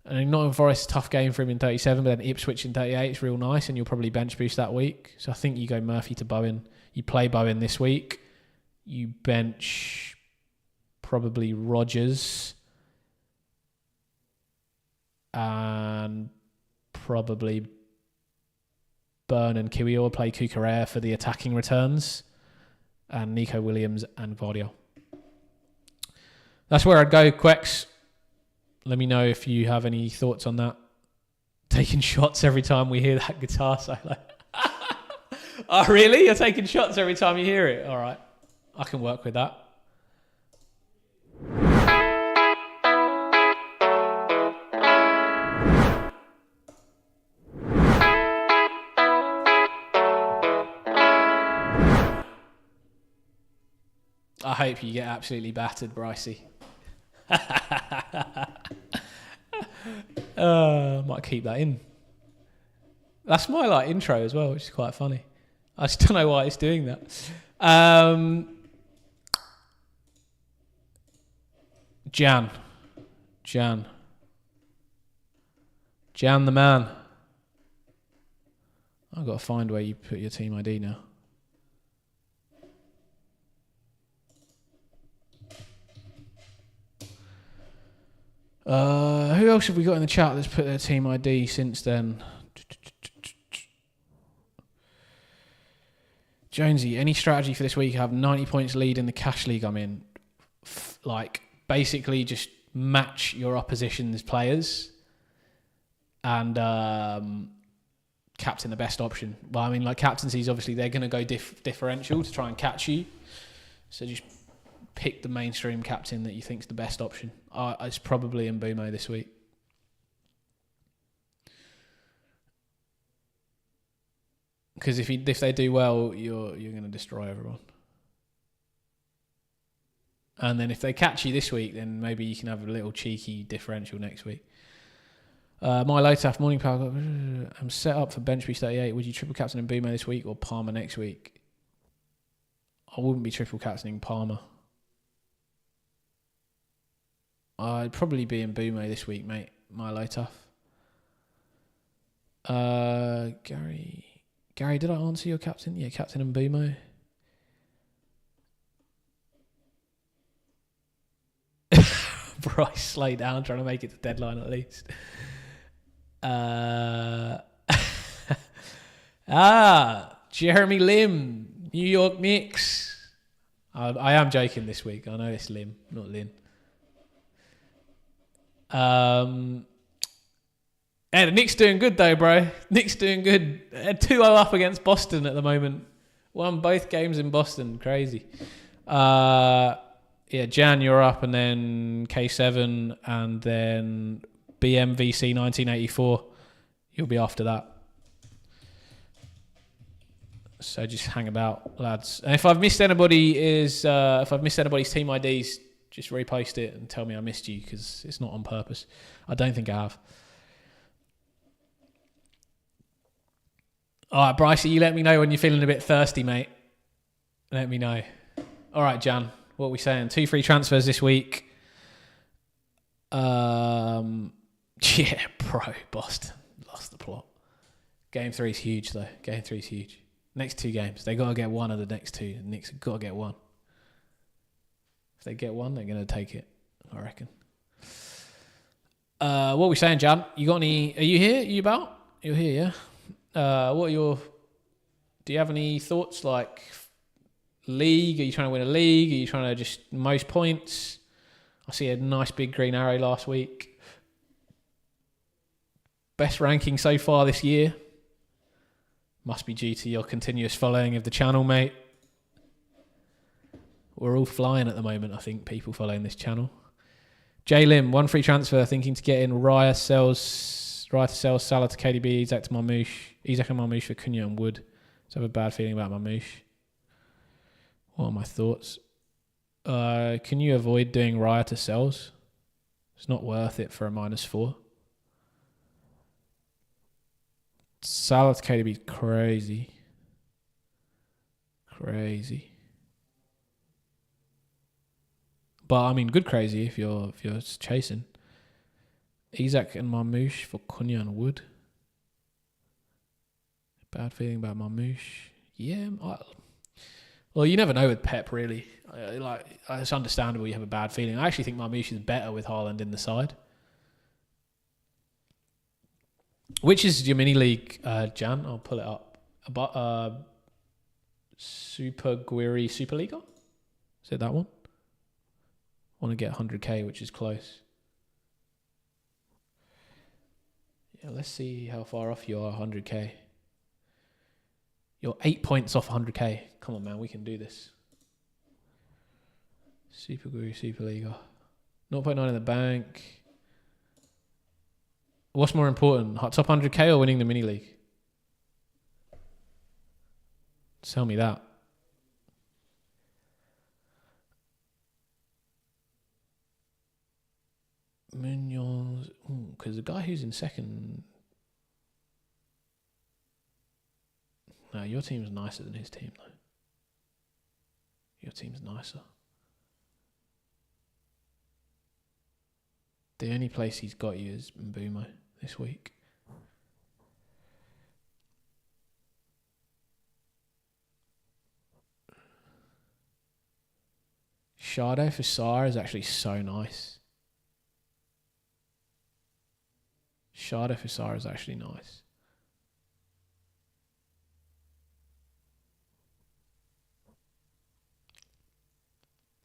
And Nottingham Forest, tough game for him in 37, but then Ipswich in 38 is real nice, and you'll probably bench boost that week. So I think you go Murphy to Bowen. You play Bowen this week. You bench probably Rodgers. And probably Burn and Kiwior, play Kukurea for the attacking returns. and Nico Williams and Guardiola. That's where I'd go, Quex. Let me know if you have any thoughts on that. Taking shots every time we hear that guitar solo. Oh, really? You're taking shots every time you hear it? All right. I can work with that. I hope you get absolutely battered, Brycey. Might keep that in. That's my intro as well, which is quite funny. I just don't know why it's doing that. Jan the man. I've got to find where you put your team ID now. Who else have we got in the chat that's put their team ID since then? Jonesy, any strategy for this week? I have 90 points lead in the cash league I'm in. Basically just match your opposition's players and captain the best option. Well, I mean, captaincies, obviously, they're going to go differential to try and catch you. So just pick the mainstream captain that you think's the best option. It's probably Mbumo this week. Because if they do well, you're going to destroy everyone. And then if they catch you this week, then maybe you can have a little cheeky differential next week. My Lotaf morning power. I'm set up for bench boost 38. Would you triple captain Mbumo this week or Palmer next week? I wouldn't be triple captaining Palmer. I'd probably be in Mbumo this week, mate. My Lotaf. Gary, did I answer your captain? Yeah, Captain Mbumo. Bryce, slow down, trying to make it to deadline at least. Jeremy Lim, New York Knicks. I am joking this week. I know it's Lim, not Lin. The Knicks doing good though, bro. Knicks doing good. They're 2-0 up against Boston at the moment. Won both games in Boston. Crazy. Jan, you're up, and then K7, and then BMVC 1984. You'll be after that. So just hang about, lads. And if I've missed anybody's team IDs, just repost it and tell me I missed you, because it's not on purpose. I don't think I have. All right, Bryce, you let me know when you're feeling a bit thirsty, mate. Let me know. All right, Jan, what are we saying? 2 free transfers this week. Yeah, bro, Boston lost the plot. Game 3 is huge, though. Game 3 is huge. Next 2 games, they got to get one of the next 2. The Knicks have got to get one. If they get one, they're going to take it, I reckon. What are we saying, Jan? You got any? Are you here? Are you about? You're here, yeah? Do you have any thoughts, league? Are you trying to win a league? Are you trying to just most points? I see a nice big green arrow last week. Best ranking so far this year. Must be due to your continuous following of the channel, mate. We're all flying at the moment, I think, people following this channel. J Lim, 1 free transfer, thinking to get in Raya to sell Salah to KDB, Isaac and Marmoush for Cunha and Wood. So I have a bad feeling about Marmoush. What are my thoughts? Can you avoid doing Raya to sells? It's not worth it for a -4. Salah to KDB is crazy. Crazy. But I mean, good crazy if you're chasing. Isaac and Marmoush for Cunha and Wood. Bad feeling about Marmoush. Yeah. Well, you never know with Pep, really. It's understandable you have a bad feeling. I actually think Marmoush is better with Haaland in the side. Which is your mini league, Jan? I'll pull it up. Super Guiri Superliga? Is it that one? Want to get 100k, which is close. Yeah, let's see how far off you are, 100k. You're 8 points off 100k. Come on, man, we can do this. Super Guiri Superliga. 0.9 in the bank. What's more important, top 100k or winning the mini league? Tell me that. Munoz, because the guy who's in second. No, your team's nicer than his team, though. Your team's nicer. The only place he's got you is Mbumo this week. Shadow for Sar is actually so nice. Shadow for Sar is actually nice.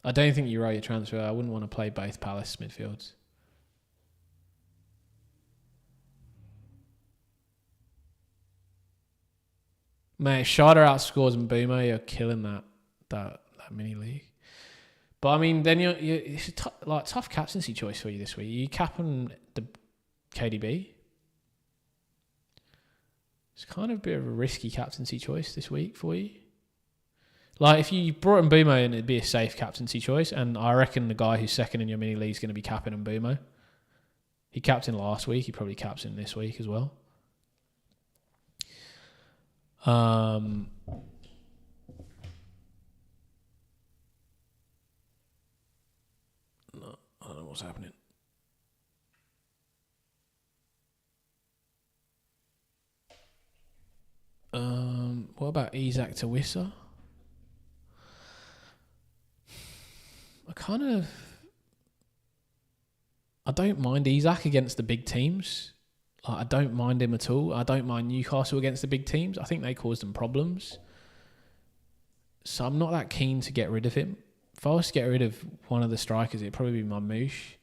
I don't think you wrote your transfer. I wouldn't want to play both Palace midfields. Mate, Shadow outscores Mbumo, you're killing that mini league. But I mean, then it's a tough captaincy choice for you this week. You capping the KDB. It's kind of a bit of a risky captaincy choice this week for you. Like, if you brought Mbumo in, it'd be a safe captaincy choice. And I reckon the guy who's second in your mini league is going to be capping Mbumo. He capped in last week. He probably caps in this week as well. I don't know what's happening. What about Isaac to Wissa? I don't mind Isaac against the big teams. I don't mind him at all. I don't mind Newcastle against the big teams. I think they caused them problems. So I'm not that keen to get rid of him. If I was to get rid of one of the strikers, it'd probably be Marmoush.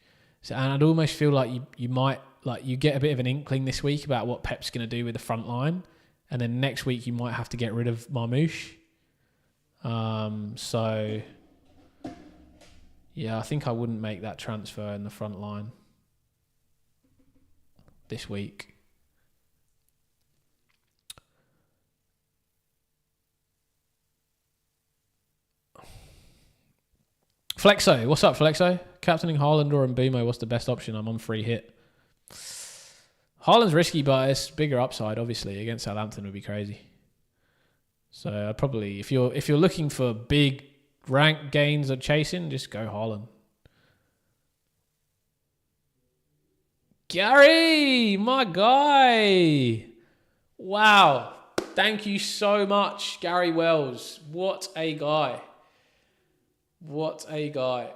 So, and I'd almost feel like you might, you get a bit of an inkling this week about what Pep's going to do with the front line. And then next week you might have to get rid of Marmoush. So, yeah, I think I wouldn't make that transfer in the front line this week. Flexo, what's up, Flexo? Captaining Haaland or Mbumo, what's the best option? I'm on free hit. Haaland's risky, but it's bigger upside, obviously. Against Southampton would be crazy. So I'd probably, if you're looking for big rank gains or chasing, just go Haaland. Gary, my guy. Wow. Thank you so much, Gary Wells. What a guy. What a guy.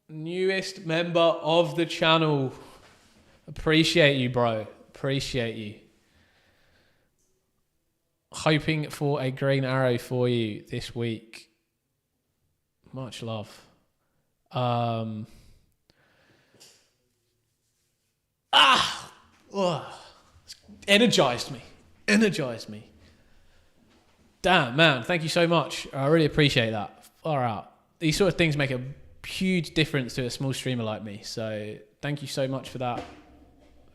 Newest member of the channel. Appreciate you, bro. Appreciate you. Hoping for a green arrow for you this week. Much love. Energized me. Energized me. Damn, man. Thank you so much. I really appreciate that. Far out. These sort of things make a huge difference to a small streamer like me. So thank you so much for that.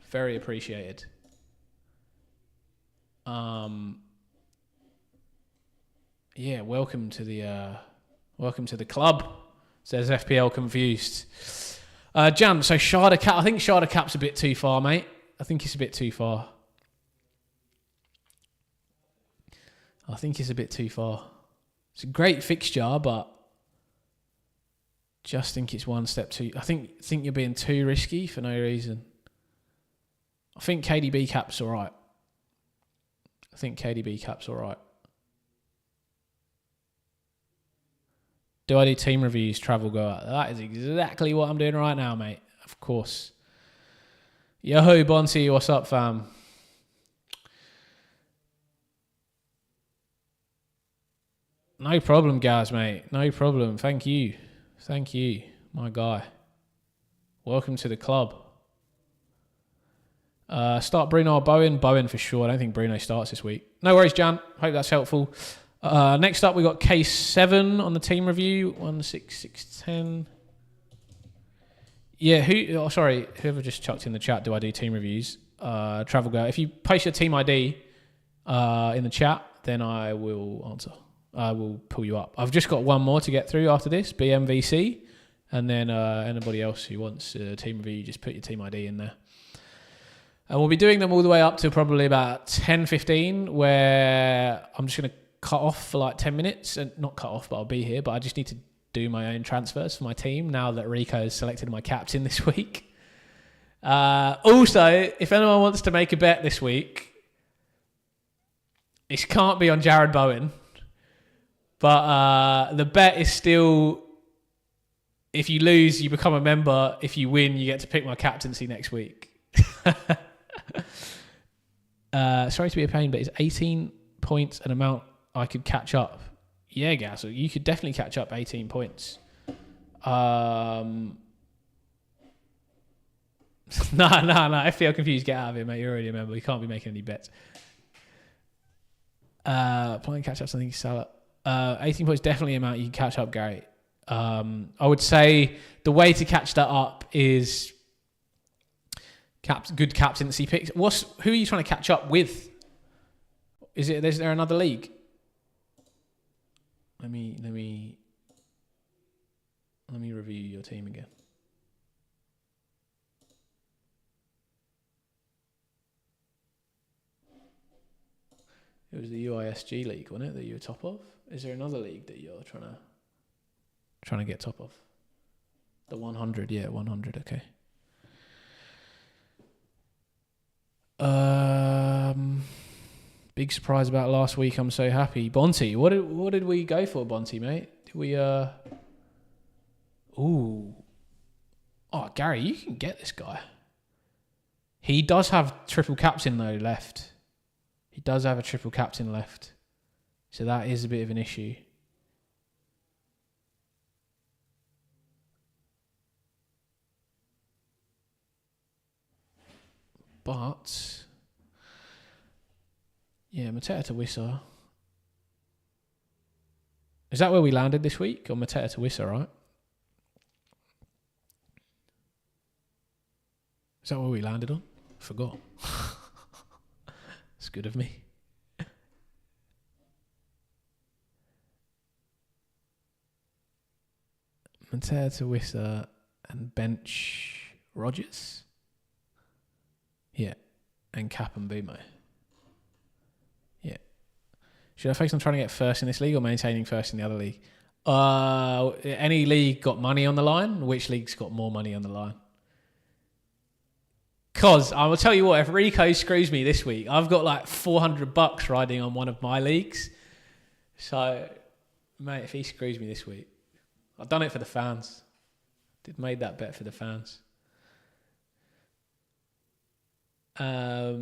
Very appreciated. Yeah, welcome to the club, says FPL Confused. Jan, so Sharda Cap, I think Sharda Cap's a bit too far, mate. I think it's a bit too far. It's a great fixture, but just think it's one step too. I think you're being too risky for no reason. I think KDB Cap's all right. Do I do team reviews, travel, go out? That is exactly what I'm doing right now, mate. Of course. Yo, Bonsi, what's up, fam? No problem, Gaz, mate. No problem. Thank you. Thank you, my guy. Welcome to the club. Start Bruno or Bowen? Bowen for sure. I don't think Bruno starts this week. No worries, Jan. Hope that's helpful. Next up, we got K7 on the team review. 16610. Yeah, whoever just chucked in the chat, do I do team reviews? Travel Girl. If you post your team ID in the chat, then I will answer. I will pull you up. I've just got one more to get through after this, BMVC. And then anybody else who wants a team review, just put your team ID in there. And we'll be doing them all the way up to probably about 10:15, where I'm just going to cut off for like 10 minutes. And not cut off, but I'll be here. But I just need to do my own transfers for my team now that Rico has selected my captain this week. Also, if anyone wants to make a bet this week, it can't be on Jared Bowen. But the bet is still, if you lose, you become a member. If you win, you get to pick my captaincy next week. Sorry to be a pain, but it's 18 points an amount I could catch up. Yeah, Gaz, you could definitely catch up 18 points. No. FPL confused, get out of here, mate. You're already a member. You can't be making any bets. Playing catch up something Salah. 18 points definitely an amount you can catch up, Gary. I would say the way to catch that up is good captaincy picks. Who are you trying to catch up with? Is there another league? Let me review your team again. It was the UISG league, wasn't it, that you were top of? Is there another league that you're trying to get top of? The 100, yeah, 100. Okay. Big surprise about last week. I'm so happy. Bonte, what did we go for, Bonte, mate? Did we Ooh. Oh, Gary, you can get this guy. He does have triple captain though left. He does have a triple captain left. So that is a bit of an issue. But yeah, Mateta to Wissa. Is that where we landed this week? Or Mateta to Wissa, right? Is that where we landed on? I forgot. It's good of me. Mateta to Wissa and bench Rodgers. Yeah. And Cap and Bumo. Yeah. Should I focus on trying to get first in this league or maintaining first in the other league? Any league got money on the line? Which league's got more money on the line? Because I will tell you what, if Rico screws me this week, I've got like $400 riding on one of my leagues. So, mate, if he screws me this week, I've done it for the fans. Made that bet for the fans. Yeah,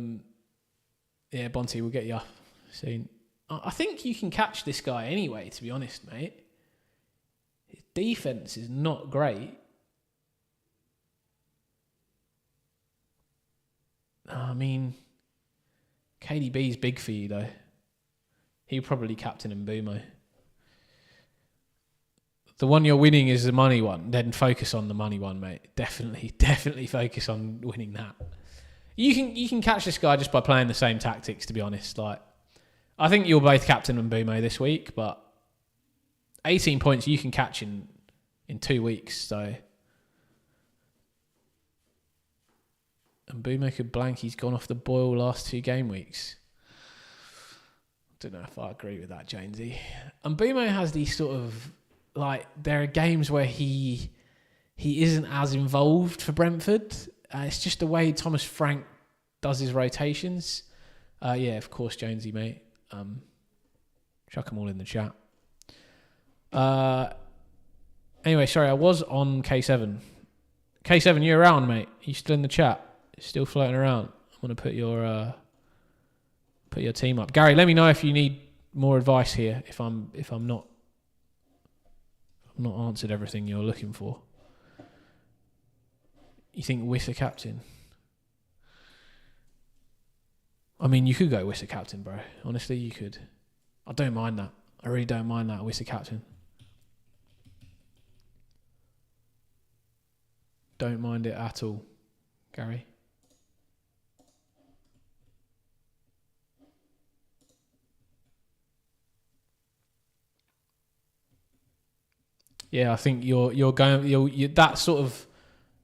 Bonte, we'll get you up soon. I think you can catch this guy anyway, to be honest, mate. His defense is not great. I mean, KDB's big for you, though. He'll probably captain Mbumo. The one you're winning is the money one. Then focus on the money one, mate. Definitely focus on winning that. You can catch this guy just by playing the same tactics, to be honest. Like, I think you'll both captain Mbumo this week, but 18 points you can catch in 2 weeks, so... And Mbumo could blank. He's gone off the boil last 2 game weeks. Don't know if I agree with that, Jonesy. And Mbumo has these sort of... Like, there are games where he isn't as involved for Brentford. It's just the way Thomas Frank does his rotations. Yeah, of course, Jonesy, mate. Chuck them all in the chat. Anyway, sorry, I was on K7. K7, you around, mate? You still in the chat? Still floating around? I'm going to put your team up. Gary, let me know if you need more advice here if I'm not answered everything you're looking for. You think Wissa captain? I mean, you could go Wissa captain, bro. Honestly, you could. I don't mind that. I really don't mind that Wissa captain. Don't mind it at all, Gary. Yeah, I think you're that sort of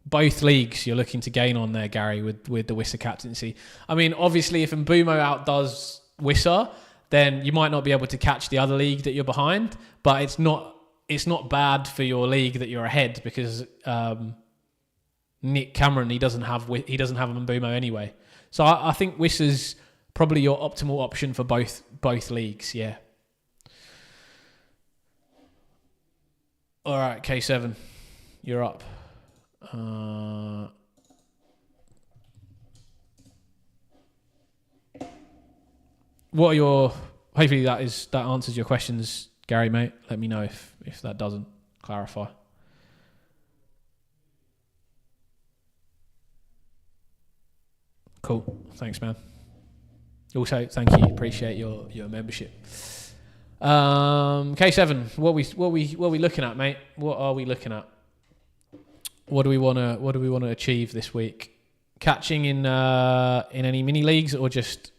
both leagues you're looking to gain on there, Gary, with the Wissa captaincy. I mean, obviously, if Mbumo outdoes Wissa, then you might not be able to catch the other league that you're behind. But it's not bad for your league that you're ahead because Nick Cameron he doesn't have Mbumo anyway. So I think Wissa's probably your optimal option for both leagues. Yeah. All right, K7, you're up. What are your? Hopefully that answers your questions, Gary, mate. Let me know if that doesn't clarify. Cool. Thanks, man. Also, thank you. Appreciate your membership. K7, what we looking at, mate? What are we looking at? What do we want to achieve this week? Catching in any mini leagues or just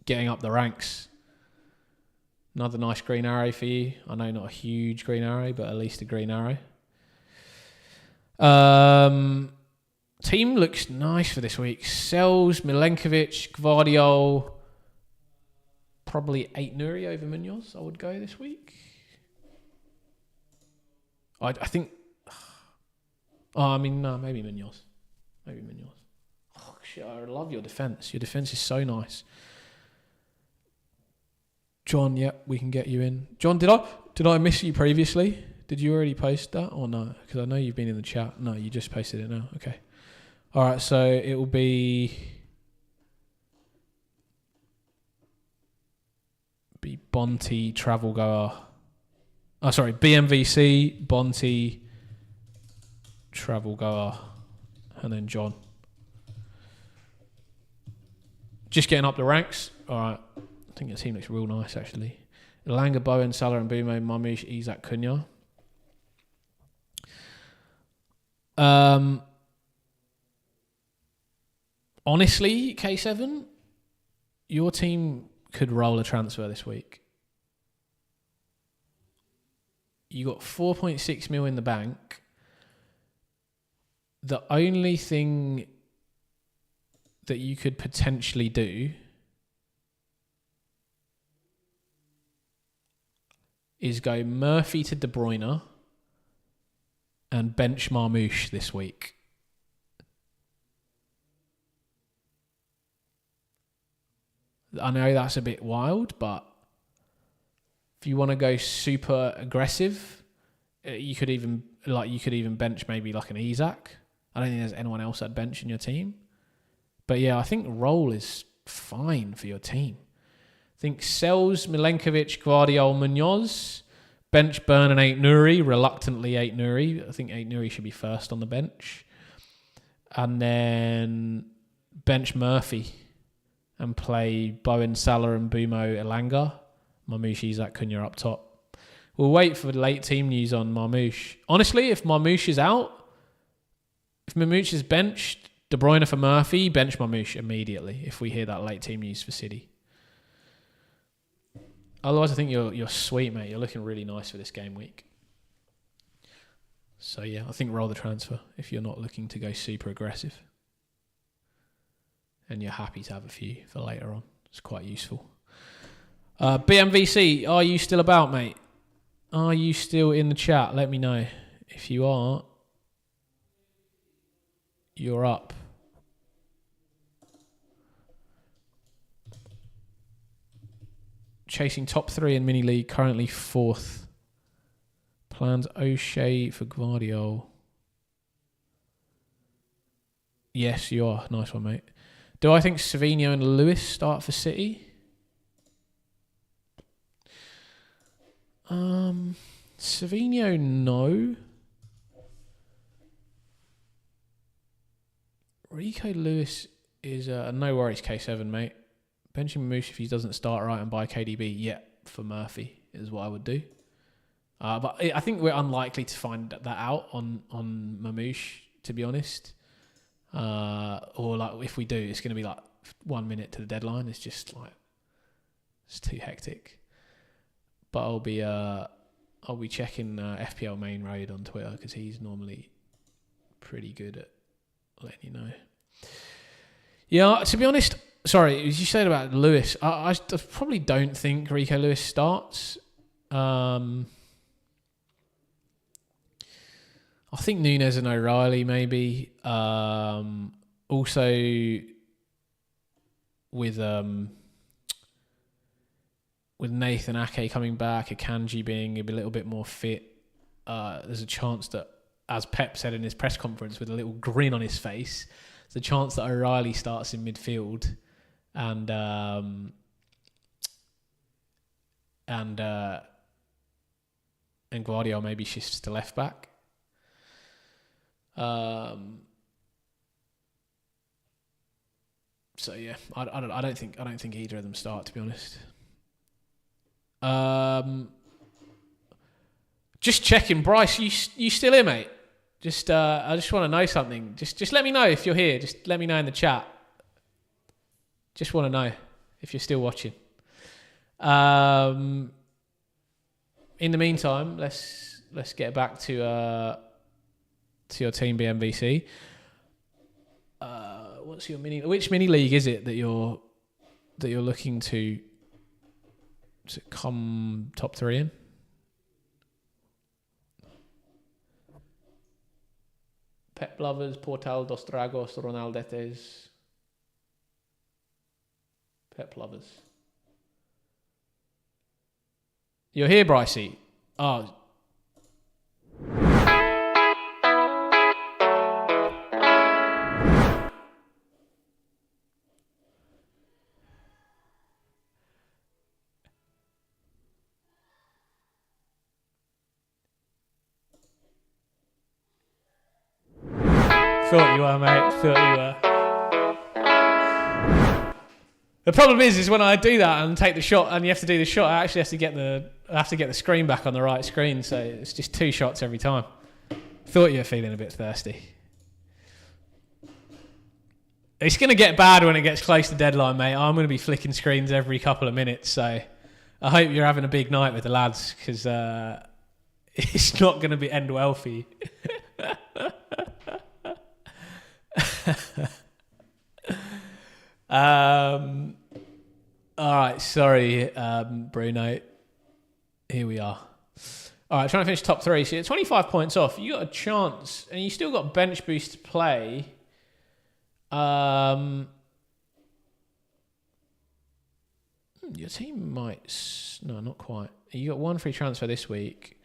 getting up the ranks? Another nice green arrow for you. I know not a huge green arrow, but at least a green arrow. Team looks nice for this week. Sells, Milenkovic, Gvardiol. Probably 8 Nuri over Munoz, I would go this week. I think... Oh, I mean, no, maybe Munoz. Oh, shit, I love your defence. Your defence is so nice. John, yep, we can get you in. John, did I miss you previously? Did you already post that or no? Because I know you've been in the chat. No, you just posted it now. Okay. All right, so it will be Bonti, Travel Goer. Oh, sorry, BMVC, Bonti, Travel Goer, and then John. Just getting up the ranks. All right. I think the team looks real nice, actually. Elanga, Bowen, Salah, and Mbumo, Marmoush, Isak, Cunha. Honestly, K7, your team could roll a transfer this week. You got 4.6 mil in the bank. The only thing that you could potentially do is go Murphy to De Bruyne and bench Marmoush this week. I know that's a bit wild, but if you want to go super aggressive, you could even bench maybe like an Isak. I don't think there's anyone else I'd bench in your team. But yeah, I think roll is fine for your team. I think Sells, Milenkovic, Gvardiol, Munoz, bench Burn and 8 Nuri, reluctantly 8 Nuri. I think 8 Nuri should be first on the bench. And then bench Murphy and play Bowen, Salah and Mbumo, Elanga. Marmoush, Isak, Cunha up top. We'll wait for the late team news on Marmoush. Honestly, if Marmoush is out, if Marmoush is benched, De Bruyne for Murphy, bench Marmoush immediately if we hear that late team news for City. Otherwise, I think you're sweet, mate. You're looking really nice for this game week. So yeah, I think roll the transfer if you're not looking to go super aggressive. And you're happy to have a few for later on. It's quite useful. BMVC, are you still about, mate? Are you still in the chat? Let me know. If you are, you're up. Chasing top 3 in mini league, currently 4th. Plans O'Shea for Gvardiol. Yes, you are. Nice one, mate. Do I think Savinho and Lewis start for City? Savinho, no. Rico Lewis is no worries, K7, mate. Benching Mamouche if he doesn't start right and buy KDB, yeah, for Murphy is what I would do. But I think we're unlikely to find that out on Mamouche, to be honest. Or like if we do, it's going to be like 1 minute to the deadline. It's just like it's too hectic. But I'll be checking FPL Main Road on Twitter because he's normally pretty good at letting you know. Yeah, to be honest, sorry, as you said about Lewis, I probably don't think Rico Lewis starts. I think Nunes and O'Reilly maybe. Also with Nathan Ake coming back, Akanji being a little bit more fit, there's a chance that, as Pep said in his press conference with a little grin on his face, there's a chance that O'Reilly starts in midfield and Guardiola maybe shifts to left back. So yeah, I don't think either of them start, to be honest. Just checking, Bryce, you still here, mate? Just I just want to know something. Just let me know if you're here. Just let me know in the chat. Just want to know if you're still watching. In the meantime, let's get back to your team BMVC. What's your which mini league is it that you're looking to come top 3 in? Pep Lovers, Portal dos Dragos, Ronaldetes. Pep Lovers. You're here, Brycey. Oh. Thought you were, mate. Thought you were. The problem is when I do that and take the shot, and you have to do the shot, I actually have to get the screen back on the right screen, so it's just 2 shots every time. Thought you were feeling a bit thirsty. It's going to get bad when it gets close to deadline, mate. I'm going to be flicking screens every couple of minutes, so I hope you're having a big night with the lads, because it's not going to end well for you. All right, sorry, Bruno. Here we are. All right, trying to finish top 3. So you're 25 points off. You got a chance, and you still got bench boost to play. Your team might... No, not quite. You got 1 free transfer this week.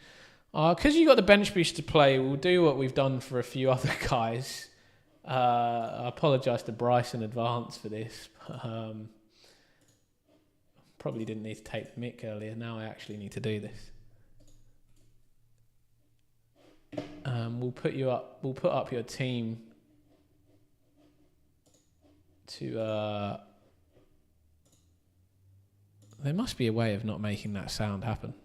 Because you got the bench boost to play, we'll do what we've done for a few other guys. I apologise to Bryce in advance for this. Probably didn't need to take the mic earlier. Now I actually need to do this. We'll put up your team to. There must be a way of not making that sound happen.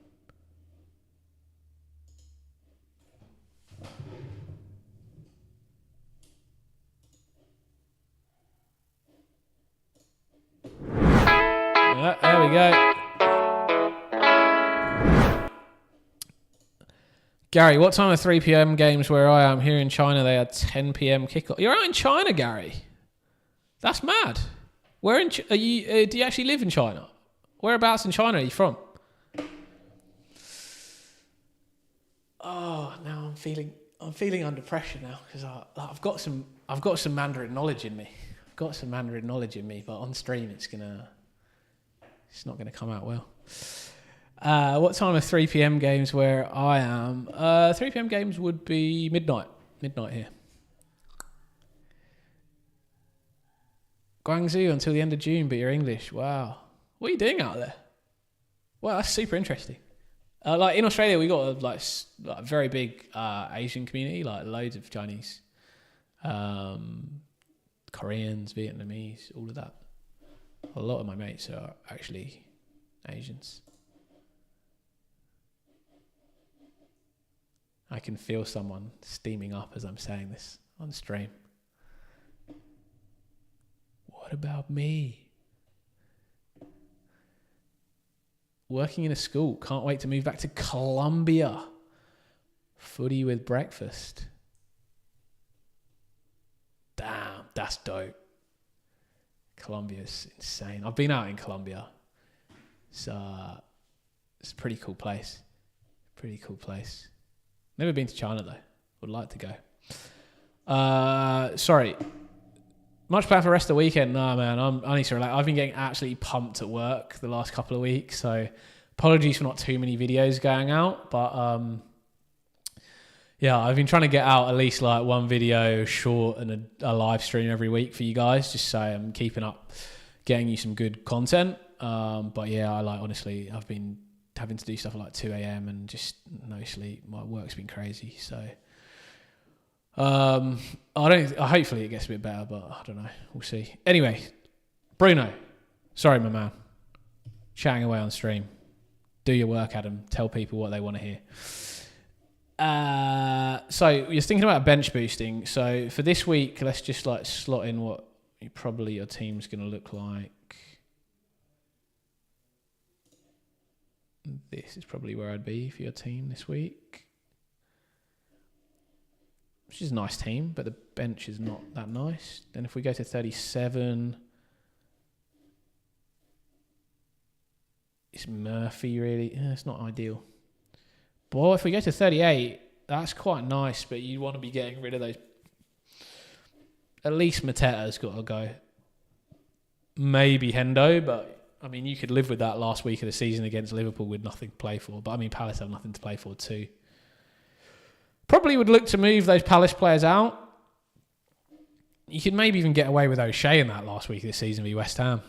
There we go. Gary, what time are 3 p.m. games where I am? Here in China, they are 10 p.m. kickoff. You're out in China, Gary. That's mad. Where in are you? Do you actually live in China? Whereabouts in China are you from? Oh, now I'm feeling under pressure now because I've got some Mandarin knowledge in me. But on stream it's not gonna come out well. What time are 3 p.m. games where I am? 3 p.m. games would be midnight here. Guangzhou until the end of June, but you're English. Wow. What are you doing out there? Wow, that's super interesting. Like in Australia, we got a very big Asian community, like loads of Chinese, Koreans, Vietnamese, all of that. A lot of my mates are actually Asians. I can feel someone steaming up as I'm saying this on stream. What about me? Working in a school. Can't wait to move back to Colombia. Footy with breakfast. Damn, that's dope. Colombia's insane. I've been out in Colombia. It's a pretty cool place. Never been to China though. Would like to go. Sorry. Much plan for the rest of the weekend? No, man. I need to relax. I've been getting absolutely pumped at work the last couple of weeks, so apologies for not too many videos going out. But yeah, I've been trying to get out at least like one video short and a live stream every week for you guys, just so I'm keeping up, getting you some good content. But yeah, honestly, I've been having to do stuff at like 2 a.m. and just no sleep. My work's been crazy, so. Hopefully it gets a bit better, but I don't know. We'll see. Anyway, Bruno. Sorry, my man. Chatting away on stream. Do your work, Adam. Tell people what they want to hear. So you're thinking about bench boosting. So for this week, let's just like slot in what probably your team's going to look like. This is probably where I'd be for your team this week. Which is a nice team, but the bench is not that nice. Then if we go to 37, it's Murphy really. It's not ideal. But if we go to 38, that's quite nice, but you want to be getting rid of those. At least Mateta's got to go. Maybe Hendo, but I mean, you could live with that last week of the season against Liverpool with nothing to play for. But I mean, Palace have nothing to play for too. Probably would look to move those Palace players out. You could maybe even get away with O'Shea in that last week of the season v West Ham.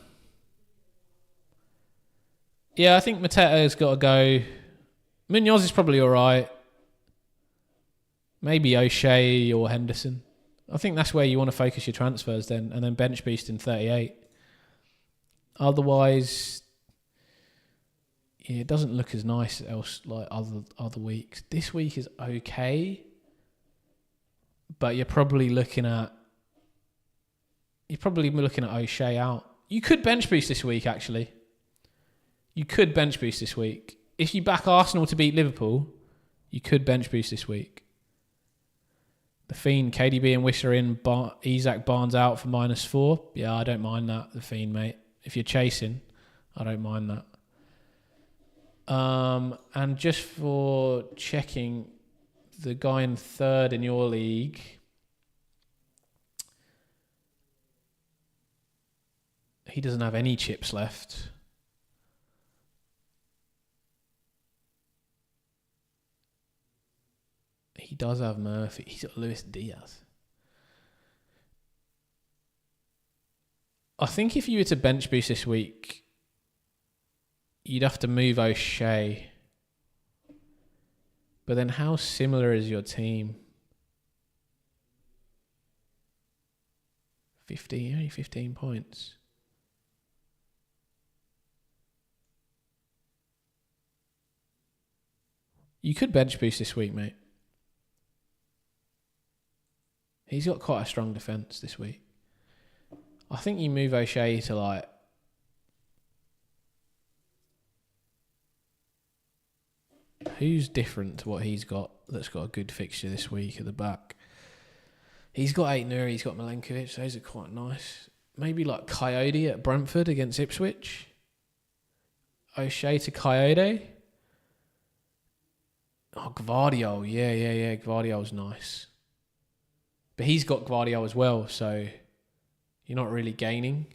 Yeah, I think Mateta's got to go. Munoz is probably all right. Maybe O'Shea or Henderson. I think that's where you want to focus your transfers then, and then bench boost in 38. Otherwise, yeah, it doesn't look as nice else like other weeks. This week is okay, but you're probably looking at O'Shea out. You could bench boost this week, actually. You could bench boost this week. If you back Arsenal to beat Liverpool, you could bench boost this week. The Fiend, KDB and Wish are in. Isaac Barnes out for -4. Yeah, I don't mind that, the Fiend, mate. If you're chasing, I don't mind that. And just for checking, the guy in third in your league, he doesn't have any chips left. He does have Murphy. He's got Luis Diaz. I think if you were to bench boost this week, you'd have to move O'Shea. But then how similar is your team? 15 points. You could bench boost this week, mate. He's got quite a strong defence this week. I think you move O'Shea to like... Who's different to what he's got that's got a good fixture this week at the back? He's got Aït-Nouri, he's got Milenkovic. Those are quite nice. Maybe like Coyote at Brentford against Ipswich. O'Shea to Coyote. Oh, Gvardiol. Yeah. Gvardiol's nice. But he's got Gvardiol as well, so you're not really gaining.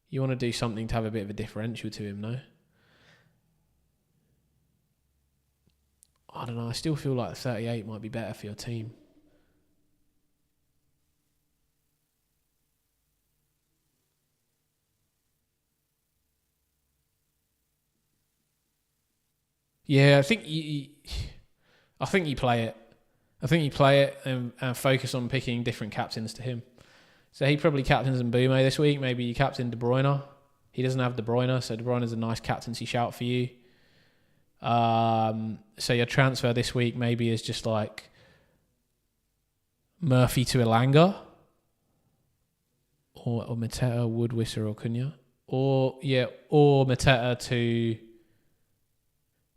You want to do something to have a bit of a differential to him, no? I don't know. I still feel like 38 might be better for your team. Yeah, I think you play it. I think you play it and focus on picking different captains to him. So he probably captains Mbumo this week. Maybe you captain De Bruyne. He doesn't have De Bruyne, so De Bruyne is a nice captaincy shout for you. So your transfer this week maybe is just like Murphy to Elanga, or Mateta, Wood, Wissa, or Cunha, or Mateta to.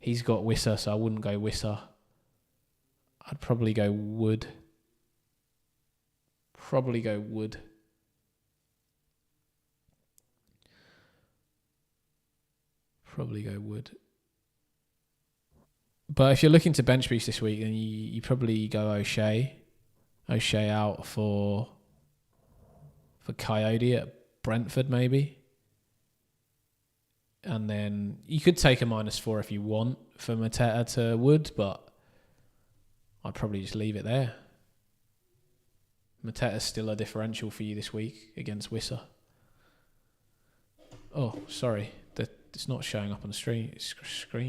He's got Wissa, so I wouldn't go Wissa. I'd probably go Wood. But if you're looking to bench boost this week, then you probably go O'Shea out for Coyote at Brentford maybe. And then you could take a -4 if you want for Mateta to Wood, but I'd probably just leave it there. Mateta's still a differential for you this week against Wissa. Oh, sorry. It's not showing up on the screen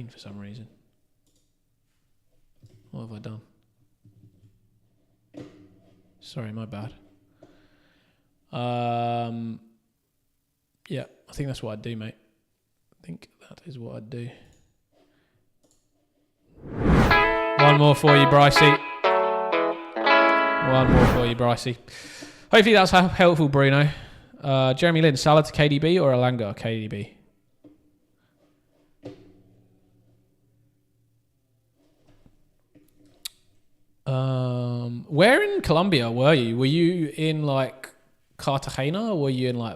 for some reason. What have I done? Sorry, my bad. Yeah, I think that's what I'd do, mate. I think that is what I'd do. One more for you, Brycey. Hopefully that's helpful, Bruno. Jeremy Lin, Salah to KDB or Elanga KDB? Where in Colombia were you? Were you in like Cartagena, or were you in were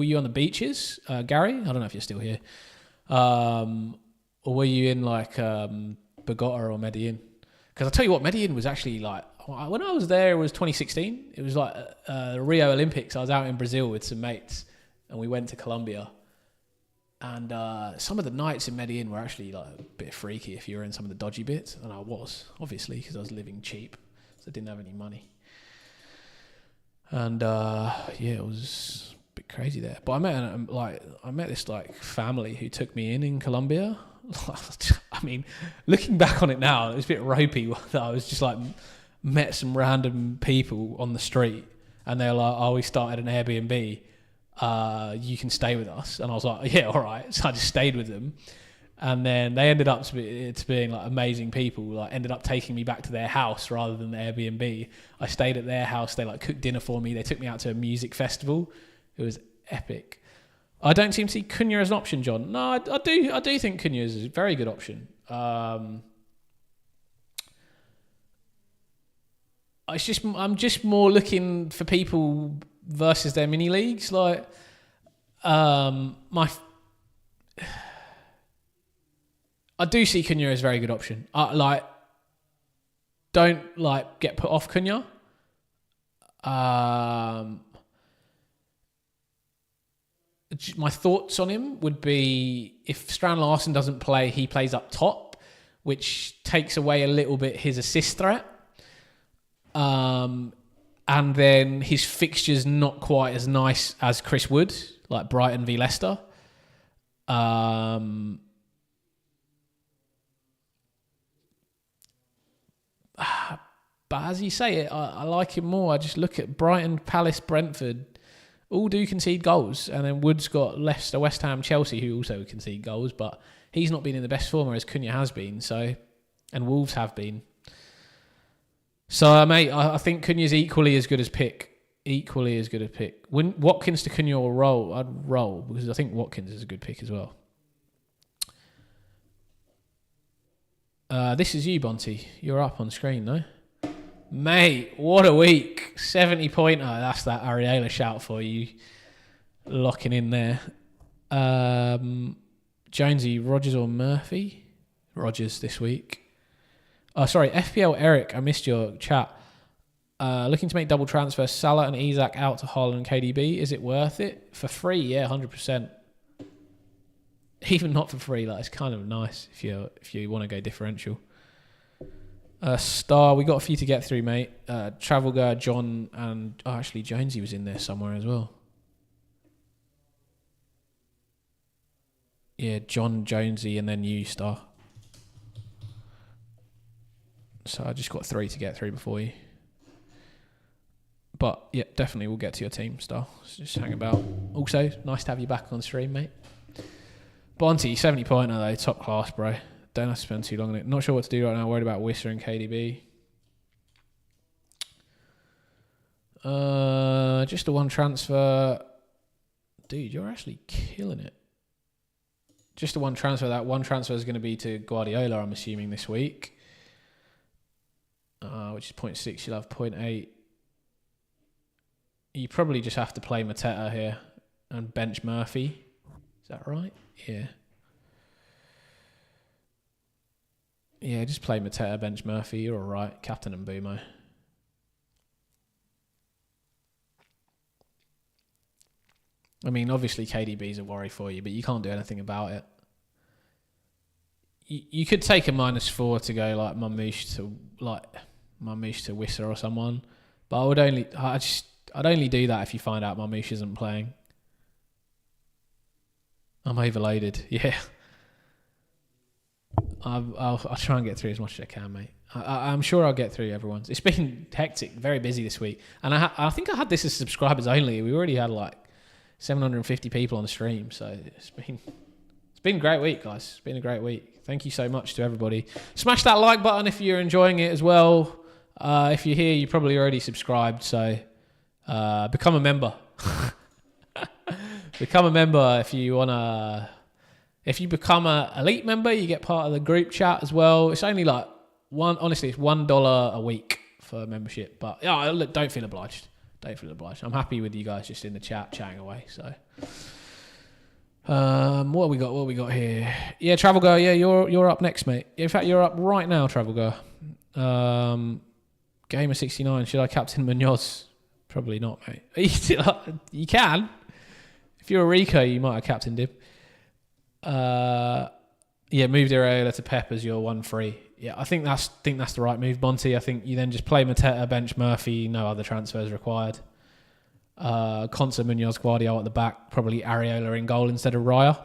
you on the beaches, Gary? I don't know if you're still here. Or were you in like Bogota or Medellin? Because I'll tell you what, Medellin was actually like, when I was there, it was 2016. It was like Rio Olympics. I was out in Brazil with some mates and we went to Colombia. And some of the nights in Medellin were actually like a bit freaky if you were in some of the dodgy bits. And I was, obviously, because I was living cheap. So I didn't have any money. And it was a bit crazy there. But I met this like family who took me in Colombia. I mean, looking back on it now, it was a bit ropey. That I was just like met some random people on the street, and they were like, "Oh, we started an Airbnb. You can stay with us." And I was like, "Yeah, all right." So I just stayed with them, and then they ended up to being like amazing people. Like ended up taking me back to their house rather than the Airbnb. I stayed at their house. They like cooked dinner for me. They took me out to a music festival. It was epic. I don't seem to see Cunha as an option, John. No, I do think Cunha is a very good option. I'm just more looking for people versus their mini leagues. Like, I do see Cunha as a very good option. Don't get put off Cunha. My thoughts on him would be if Strand Larsen doesn't play, he plays up top, which takes away a little bit his assist threat. And then his fixture's not quite as nice as Chris Wood, like Brighton v Leicester. But as you say it, I like him more. I just look at Brighton, Palace, Brentford. All do concede goals, and then Wood's got Leicester, West Ham, Chelsea, who also concede goals, but he's not been in the best form as Cunha has been, and Wolves have been. So, mate, I think Cunha's equally as good as pick. When Watkins to Cunha will roll, I'd roll, because I think Watkins is a good pick as well. This is you, Bonty. You're up on screen, no? Mate, what a week. 70-pointer. That's that Ariela shout for you. Locking in there. Jonesy, Rogers or Murphy? Rogers this week. Sorry, FPL Eric, I missed your chat. Looking to make double transfers, Salah and Isak out to Haaland and KDB. Is it worth it? For free, yeah, 100%. Even not for free, it's kind of nice if you want to go differential. Star, we got a few to get through, mate. Travelgar, John, and actually Jonesy was in there somewhere as well. Yeah, John, Jonesy, and then you, Star. So I just got 3 to get through before you. But yeah, definitely we'll get to your team, Star. So just hang about. Also, nice to have you back on stream, mate. Bonty, 70 pointer though, top class, bro. Don't have to spend too long on it. Not sure what to do right now. Worried about Wissa and KDB. Just a 1 transfer. Dude, you're actually killing it. Just a 1 transfer. That 1 transfer is going to be to Guardiola, I'm assuming, this week. Which is 0.6. You'll have 0.8. You probably just have to play Mateta here and bench Murphy. Is that right? Yeah. Yeah, just play Mateta, bench Murphy. You're all right. Captain and Bumo. I mean, obviously KDB's a worry for you, but you can't do anything about it. You could take a -4 to go like Mamouche to Wissa or someone, but I'd only do that if you find out Mamouche isn't playing. I'm overloaded. Yeah. I'll try and get through as much as I can, mate. I'm sure I'll get through everyone's. It's been hectic, very busy this week, and I think I had this as subscribers only. We already had like 750 people on the stream, so it's been a great week, guys. It's been a great week. Thank you so much to everybody. Smash that like button if you're enjoying it as well. If you're here, you're probably already subscribed, so become a member. Become a member if you wanna. If you become a elite member, you get part of the group chat as well. It's only like honestly, it's $1 a week for membership. But yeah, look, don't feel obliged. Don't feel obliged. I'm happy with you guys just in the chat, chatting away. So, what have we got? What have we got here? Yeah, Travel Girl. Yeah, you're up next, mate. In fact, you're up right now, Travel Girl. Gamer 69. Should I captain Munoz? Probably not, mate. You can. If you're a Rico, you might have captained him. Yeah, moved Areola to Pep as your 1-3. Yeah, I think that's the right move, Bonty. I think you then just play Mateta, bench Murphy, no other transfers required. Consa, Munoz, Guardiola at the back, probably Areola in goal instead of Raya.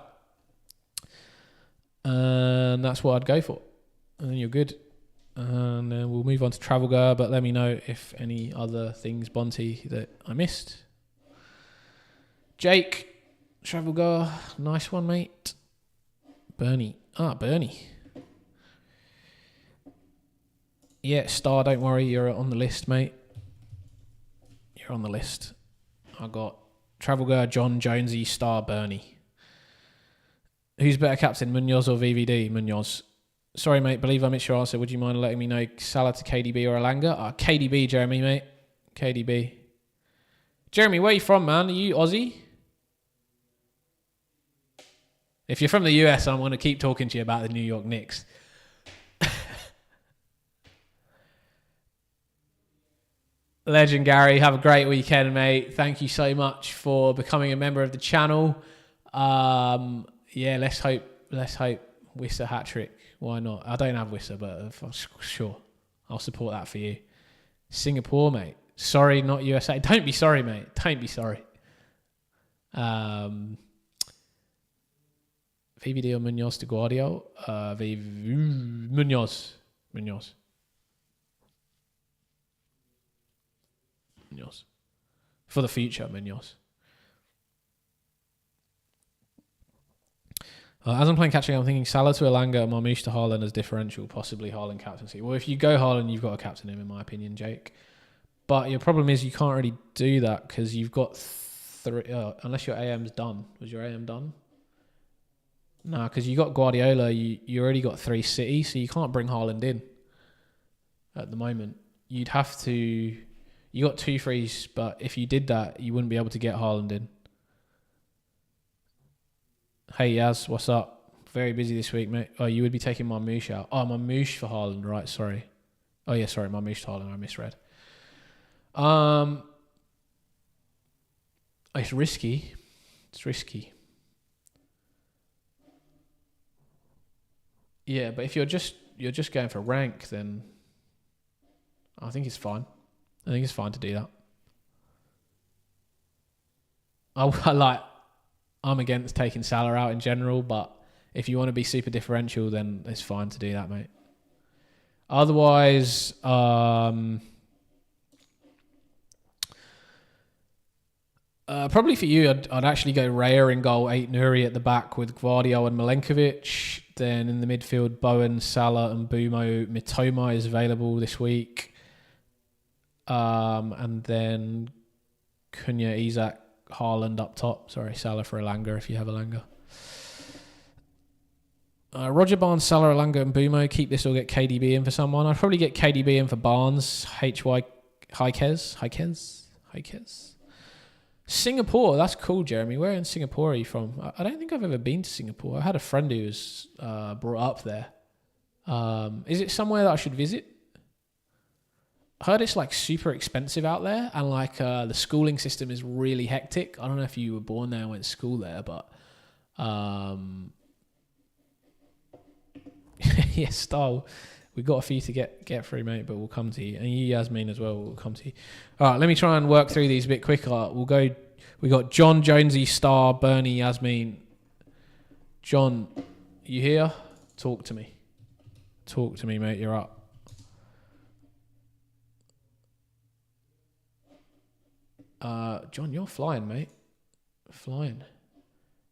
And that's what I'd go for. And then you're good. And then we'll move on to Travelgar, but let me know if any other things, Bonty, that I missed. Jake, Travelgar, nice one, mate. Bernie. Bernie. Yeah, Star, don't worry, you're on the list, mate. You're on the list. I got Travelgar, John, Jonesy, Star, Bernie. Who's better captain, Munoz or VVD? Munoz. Sorry, mate, believe I missed your answer. Would you mind letting me know Salah to KDB or Alanga? KDB, Jeremy, mate. KDB. Jeremy, where are you from, man? Are you Aussie? If you're from the US, I'm going to keep talking to you about the New York Knicks. Legend Gary, have a great weekend, mate. Thank you so much for becoming a member of the channel. Yeah, let's hope Wissa hat-trick. Why not? I don't have Wissa, but sure. I'll support that for you. Singapore, mate. Sorry, not USA. Don't be sorry, mate. Don't be sorry. VVD or Munoz to Guardiola? Munoz. For the future, Munoz. As I'm playing catching, I'm thinking Salah to Alanga and Marmouche to Haaland as differential, possibly Haaland captaincy. Well, if you go Haaland, you've got to captain him, in my opinion, Jake. But your problem is you can't really do that because you've got unless your AM's done. Was your AM done? No, because you got Guardiola, you already got 3 City, so you can't bring Haaland in at the moment. You'd have to. You got 2 frees, but if you did that, you wouldn't be able to get Haaland in. Hey Yaz, what's up? Very busy this week, mate. Oh, you would be taking Marmouche out. Oh, Marmouche for Haaland, right? Sorry. Oh yeah, sorry, Marmouche to Haaland. I misread. It's risky. It's risky. Yeah, but if you're just going for rank, then I think it's fine. I think it's fine to do that. I'm against taking Salah out in general, but if you want to be super differential, then it's fine to do that, mate. Otherwise, probably for you, I'd actually go Raya in goal, 8 Nuri at the back with Gvardiol and Milenkovic. Then in the midfield, Bowen, Salah and Bumo. Mitoma is available this week. And then Cunha, Isak, Haaland up top. Sorry, Salah for Elanga if you have Elanga. Roger Barnes, Salah, Elanga and Bumo. Keep this or get KDB in for someone. I'd probably get KDB in for Barnes. Hikez. Singapore, that's cool, Jeremy. Where in Singapore are you from? I don't think I've ever been to Singapore. I had a friend who was brought up there. Is it somewhere that I should visit? I heard it's like super expensive out there, and like the schooling system is really hectic. I don't know if you were born there and went to school there, but yeah, Star. We've got a few to get through, mate, but we'll come to you. And you, Yasmin, as well, we'll come to you. All right, let me try and work through these a bit quicker. We got John, Jonesy, Star, Bernie, Yasmin. John, you here? Talk to me. Talk to me, mate. You're up. John, you're flying, mate. Flying.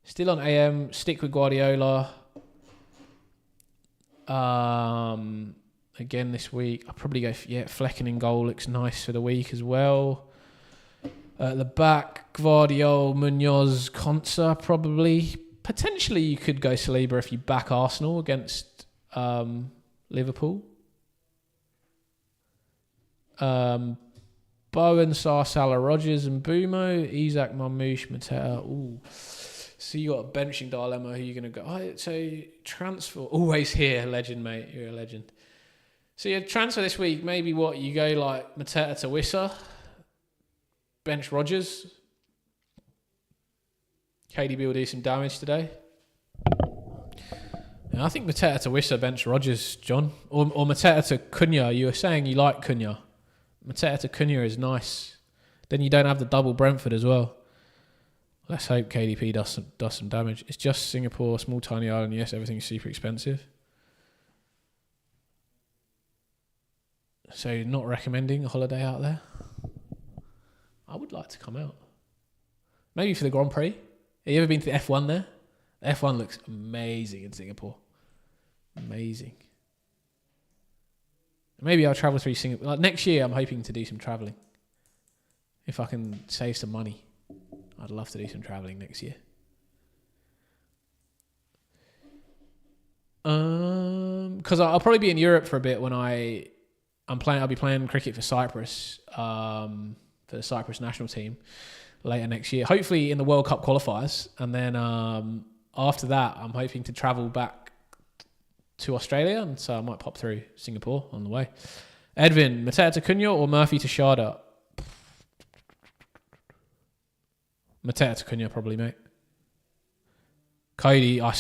Still on AM. Stick with Guardiola. Again this week, I'll probably go Flecken in goal looks nice for the week as well. At the back, Gvardiol, Munoz, Konsa probably. Potentially you could go Saliba if you back Arsenal against Liverpool. Bowen, Sarr, Salah, Rogers and Bumo, Isak, Marmoush, Mateta. Ooh. So you got a benching dilemma. Who you're going to go? So transfer. Always here, legend, mate. You're a legend. So your transfer this week, maybe what? You go like Mateta to Wissa. Bench Rogers. KDB will do some damage today. And I think Mateta to Wissa, bench Rogers, John. Or Mateta to Cunha. You were saying you like Cunha. Mateta to Cunha is nice. Then you don't have the double Brentford as well. Let's hope KDP does some damage. It's just Singapore, small tiny island. Yes, everything's super expensive. So not recommending a holiday out there. I would like to come out. Maybe for the Grand Prix. Have you ever been to the F1 there? The F1 looks amazing in Singapore. Amazing. Maybe I'll travel through Singapore. Like next year, I'm hoping to do some travelling. If I can save some money. I'd love to do some travelling next year. Because I'll probably be in Europe for a bit when I'll be playing cricket for Cyprus, for the Cyprus national team later next year. Hopefully in the World Cup qualifiers, and then after that, I'm hoping to travel back to Australia, and so I might pop through Singapore on the way. Edvin, Mateta to Cunha or Murphy to Sharda? Mateta to Cunha probably, mate. Cody, I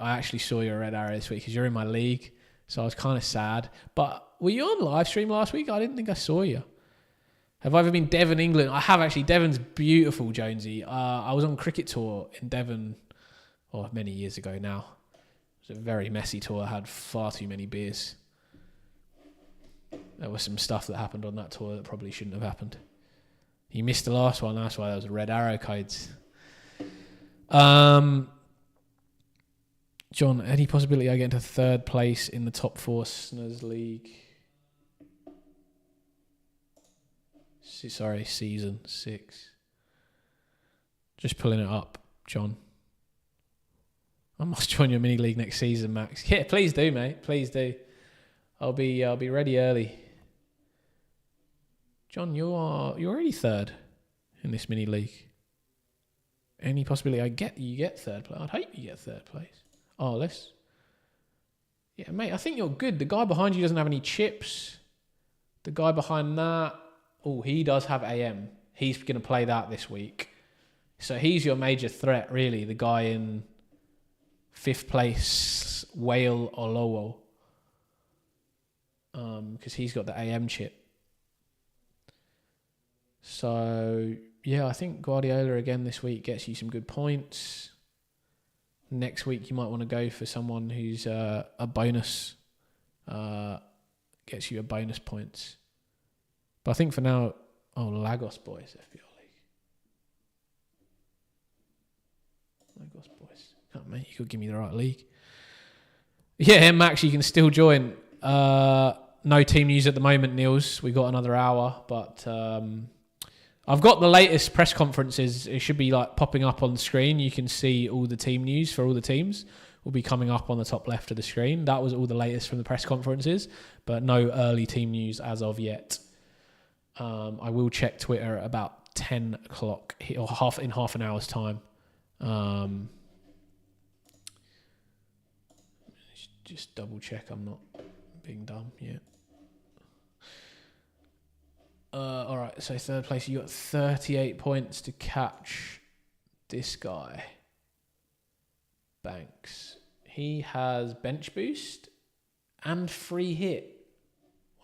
actually saw your red arrow this week because you're in my league, so I was kind of sad. But were you on live stream last week? I didn't think I saw you. Have I ever been Devon, England? I have actually. Devon's beautiful, Jonesy. I was on cricket tour in Devon, many years ago now. It was a very messy tour. I had far too many beers. There was some stuff that happened on that tour that probably shouldn't have happened. You missed the last one. That's why there was a red arrow codes. John, any possibility I get into third place in the top 4 Snuz League? Season 6. Just pulling it up, John. I must join your mini league next season, Max. Yeah, please do, mate. Please do. I'll be ready early. John, you're already third in this mini league. Any possibility you get third place? I'd hope you get third place. Yeah, mate, I think you're good. The guy behind you doesn't have any chips. The guy behind that, he does have AM. He's going to play that this week. So he's your major threat, really. The guy in 5th place, Whale or Lowell. Because he's got the AM chip. So, yeah, I think Guardiola again this week gets you some good points. Next week, you might want to go for someone who's a bonus gets you a bonus points. But I think for now, Lagos Boys, FPL League. Lagos Boys. Oh, mate, you could give me the right league. Yeah, Max, you can still join. No team news at the moment, Niels. We got another hour, but I've got the latest press conferences. It should be like popping up on the screen. You can see all the team news for all the teams. Will be coming up on the top left of the screen. That was all the latest from the press conferences, but no early team news as of yet. I will check Twitter at about 10 o'clock or in half an hour's time. Just double check I'm not being dumb yet. All right, so third place, you got 38 points to catch this guy. Banks. He has bench boost and free hit.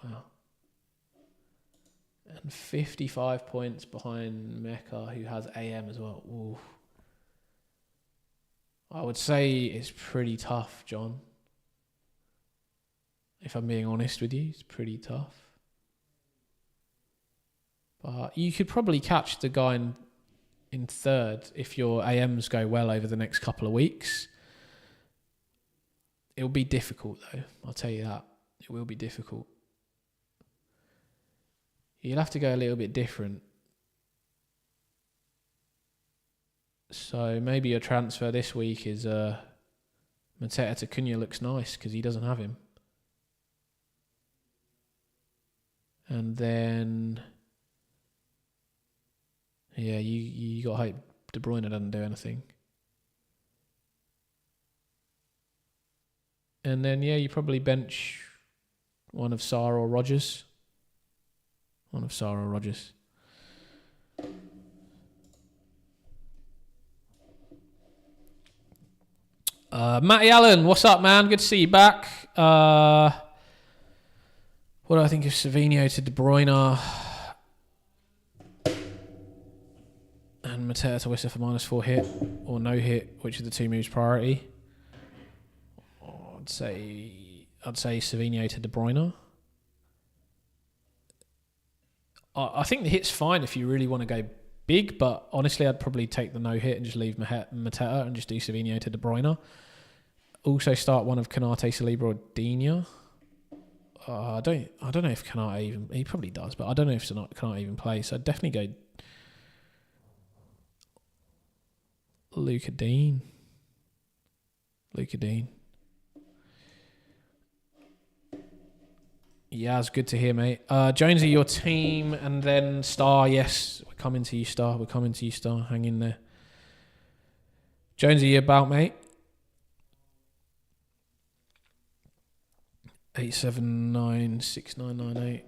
Wow. And 55 points behind Mecca, who has AM as well. Ooh. I would say it's pretty tough, John. If I'm being honest with you, it's pretty tough. But you could probably catch the guy in third if your AMs go well over the next couple of weeks. It'll be difficult, though. I'll tell you that. It will be difficult. You'll have to go a little bit different. So maybe your transfer this week is Mateta to Cunha looks nice because he doesn't have him. And then, yeah, you got to hope De Bruyne doesn't do anything. And then, yeah, you probably bench one of Sarr or Rodgers. One of Sarr or Rodgers. Matty Allen, what's up, man? Good to see you back. What do I think of Savinho to De Bruyne and Mateta to Wissa for -4 hit or no hit? Which of the two moves priority? I'd say Savinho to De Bruyne. I think the hit's fine if you really want to go big, but honestly, I'd probably take the no hit and just leave Mateta and just do Savinho to De Bruyne. Also, start one of Kanate, Saliba, or Digne. I don't know if Kanate he probably does, but I don't know if Kanate even plays. So I'd definitely go Luca Dean. Yeah, it's good to hear, mate. Jonesy, your team, and then Star. Yes, we're coming to you, Star. Hang in there. Jonesy, you about, mate? 8796998.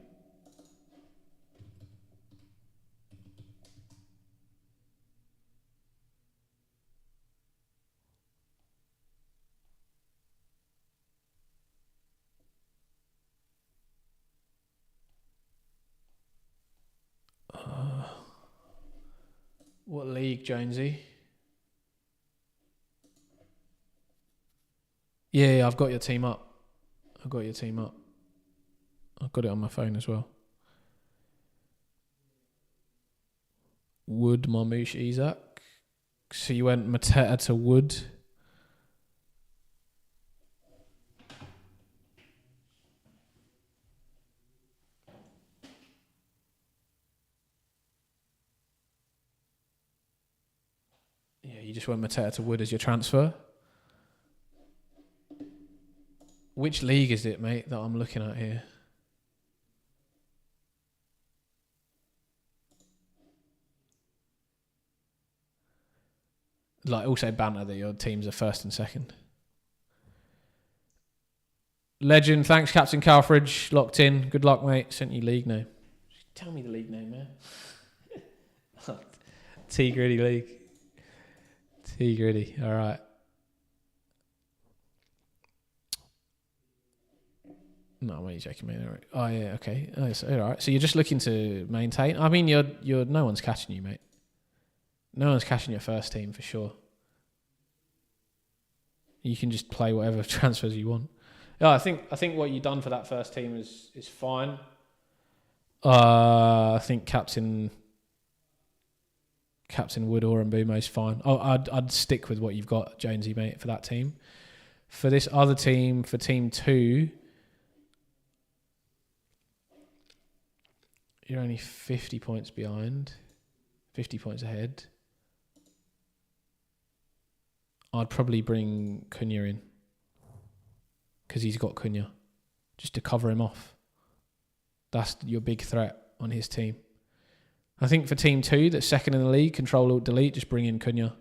What league, Jonesy? Yeah, I've got your team up. I've got it on my phone as well. Wood, Marmouche, Isaac. So you went Mateta to Wood. Yeah, you just went Mateta to Wood as your transfer. Which league is it, mate, that I'm looking at here? Like, also banter that your teams are first and second. Legend, thanks, Captain Calfridge. Locked in. Good luck, mate. Sent you league name. Tell me the league name, man. T Gritty League. T Gritty. All right. No, I'm only joking, mate. All right. Oh, yeah, okay. Oh, so, all right. So you're just looking to maintain. I mean, you're no one's catching you, mate. No one's catching your first team for sure. You can just play whatever transfers you want. Yeah, I think what you've done for that first team is fine. I think Captain Woodor and Bumo's fine. Oh, I'd stick with what you've got, Jonesy, mate, for that team. For this other team, for team 2, you're only 50 points behind, 50 points ahead. I'd probably bring Cunha in because he's got Cunha, just to cover him off. That's your big threat on his team. I think for team 2, that's second in the league, Control Alt Delete, just bring in Cunha.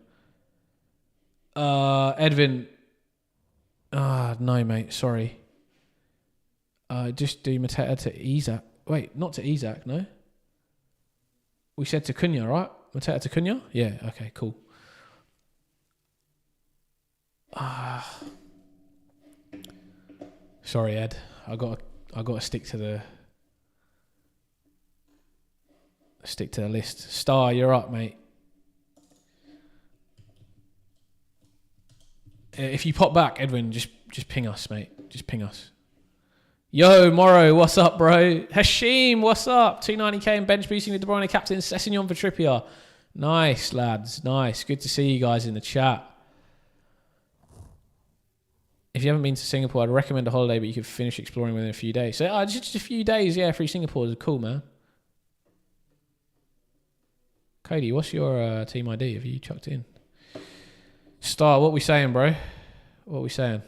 Edwin, no, mate, sorry. Just do Mateta to Isaac. Wait, not to Isaac, no? We said to Cunha, right? Mateta to Cunha? Yeah, okay, cool. Sorry, Ed. I got to stick to the list. Star, you're up, mate. If you pop back, Edwin, just ping us, mate. Just ping us. Yo, Morrow, what's up, bro? Hashim, what's up? 290k and bench boosting with De Bruyne, captain Sessegnon for Trippier. Nice, lads. Nice. Good to see you guys in the chat. If you haven't been to Singapore, I'd recommend a holiday, but you could finish exploring within a few days. So just a few days, yeah, free Singapore is cool, man. Cody, what's your team ID? Have you chucked in? Star, what we saying, bro? What we saying?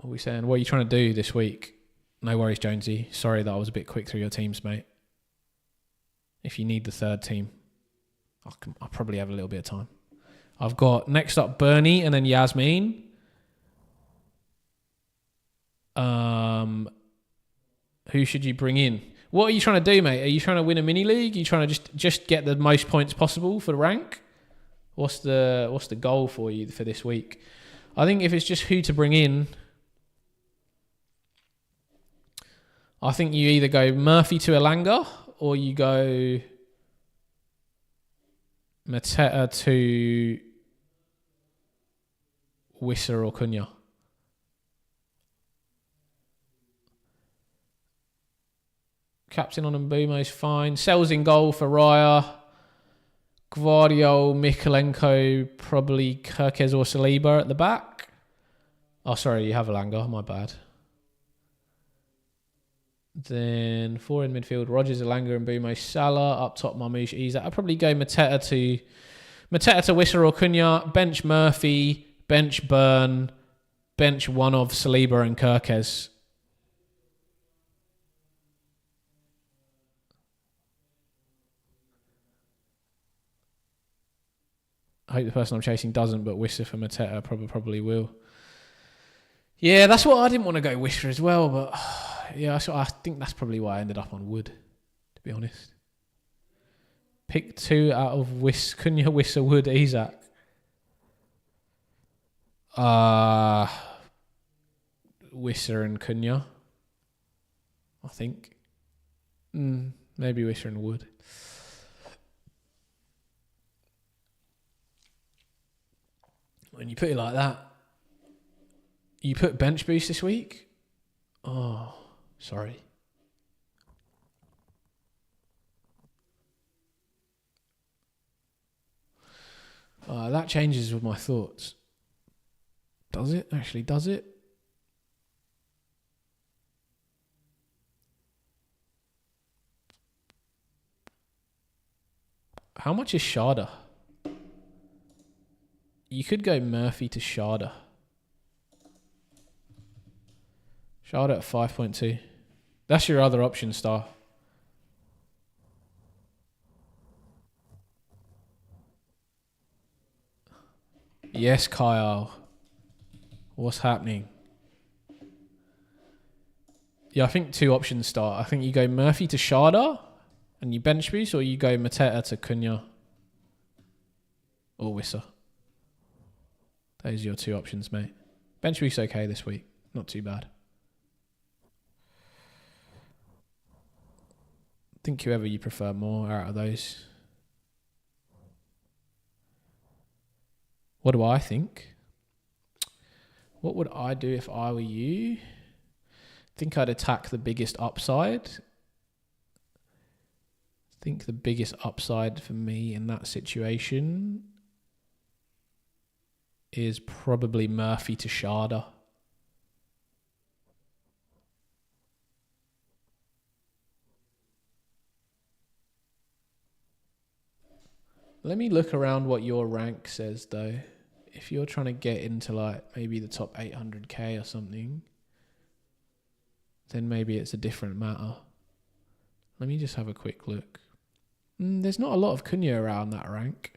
What are you trying to do this week? No worries, Jonesy. Sorry that I was a bit quick through your teams, mate. If you need the third team, I'll probably have a little bit of time. I've got next up Bernie and then Yasmin. Who should you bring in? What are you trying to do, mate? Are you trying to win a mini league? Are you trying to just get the most points possible for the rank? What's the goal for you for this week? I think if it's just who to bring in, I think you either go Murphy to Elanga or you go Mateta to Wissa or Cunha. Captain on Mbumo's fine. Sells in goal for Raya. Gvardiol, Mikalenko, probably Kirkez or Saliba at the back. Oh, sorry, you have Elanga. My bad. Then 4 in midfield. Rogers, Elanga and Mbumo. Salah. Up top, Marmoush, Isak. I'd probably go Mateta to Wissa or Cunha. Bench Murphy. Bench Burn. Bench one of Saliba and Kirkez. I hope the person I'm chasing doesn't, but Wissa for Mateta probably will. Yeah, that's what I didn't want to go Wissa as well, but yeah, I think that's probably why I ended up on Wood, to be honest. Pick 2 out of Cunha, Wissa, Wood, Isak. Wissa and Cunha, I think. Maybe Wissa and Wood. When you put it like that, you put bench boost this week? Oh, sorry. That changes with my thoughts. Does it? Actually, does it? How much is Sharda? You could go Murphy to Sharda. Sharda at 5.2. That's your other option, Star. Yes, Kyle. What's happening? Yeah, I think 2 options, Star. I think you go Murphy to Sharda and you bench boost, or you go Mateta to Cunha or Wissa. Those are your 2 options, mate. Bench boost's okay this week. Not too bad. Think whoever you prefer more out of those. What do I think? What would I do if I were you? I think I'd attack the biggest upside. I think the biggest upside for me in that situation is probably Murphy to Sharda. Let me look around what your rank says though. If you're trying to get into like maybe the top 800k or something, then maybe it's a different matter. Let me just have a quick look. There's not a lot of Cunha around that rank.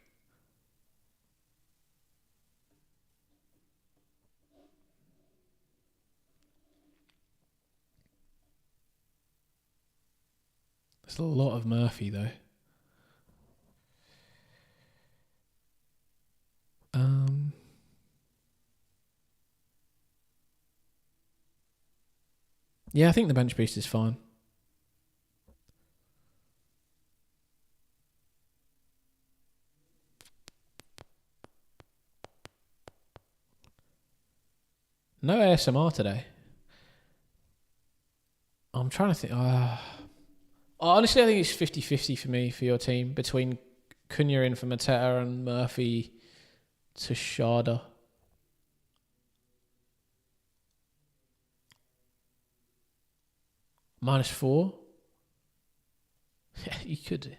There's a lot of Murphy though. Yeah, I think the bench boost is fine. No ASMR today. I'm trying to think. Honestly, I think it's 50-50 for me, for your team, between Cunha in for Mateta and Murphy to Sharda. -4? Yeah, you could.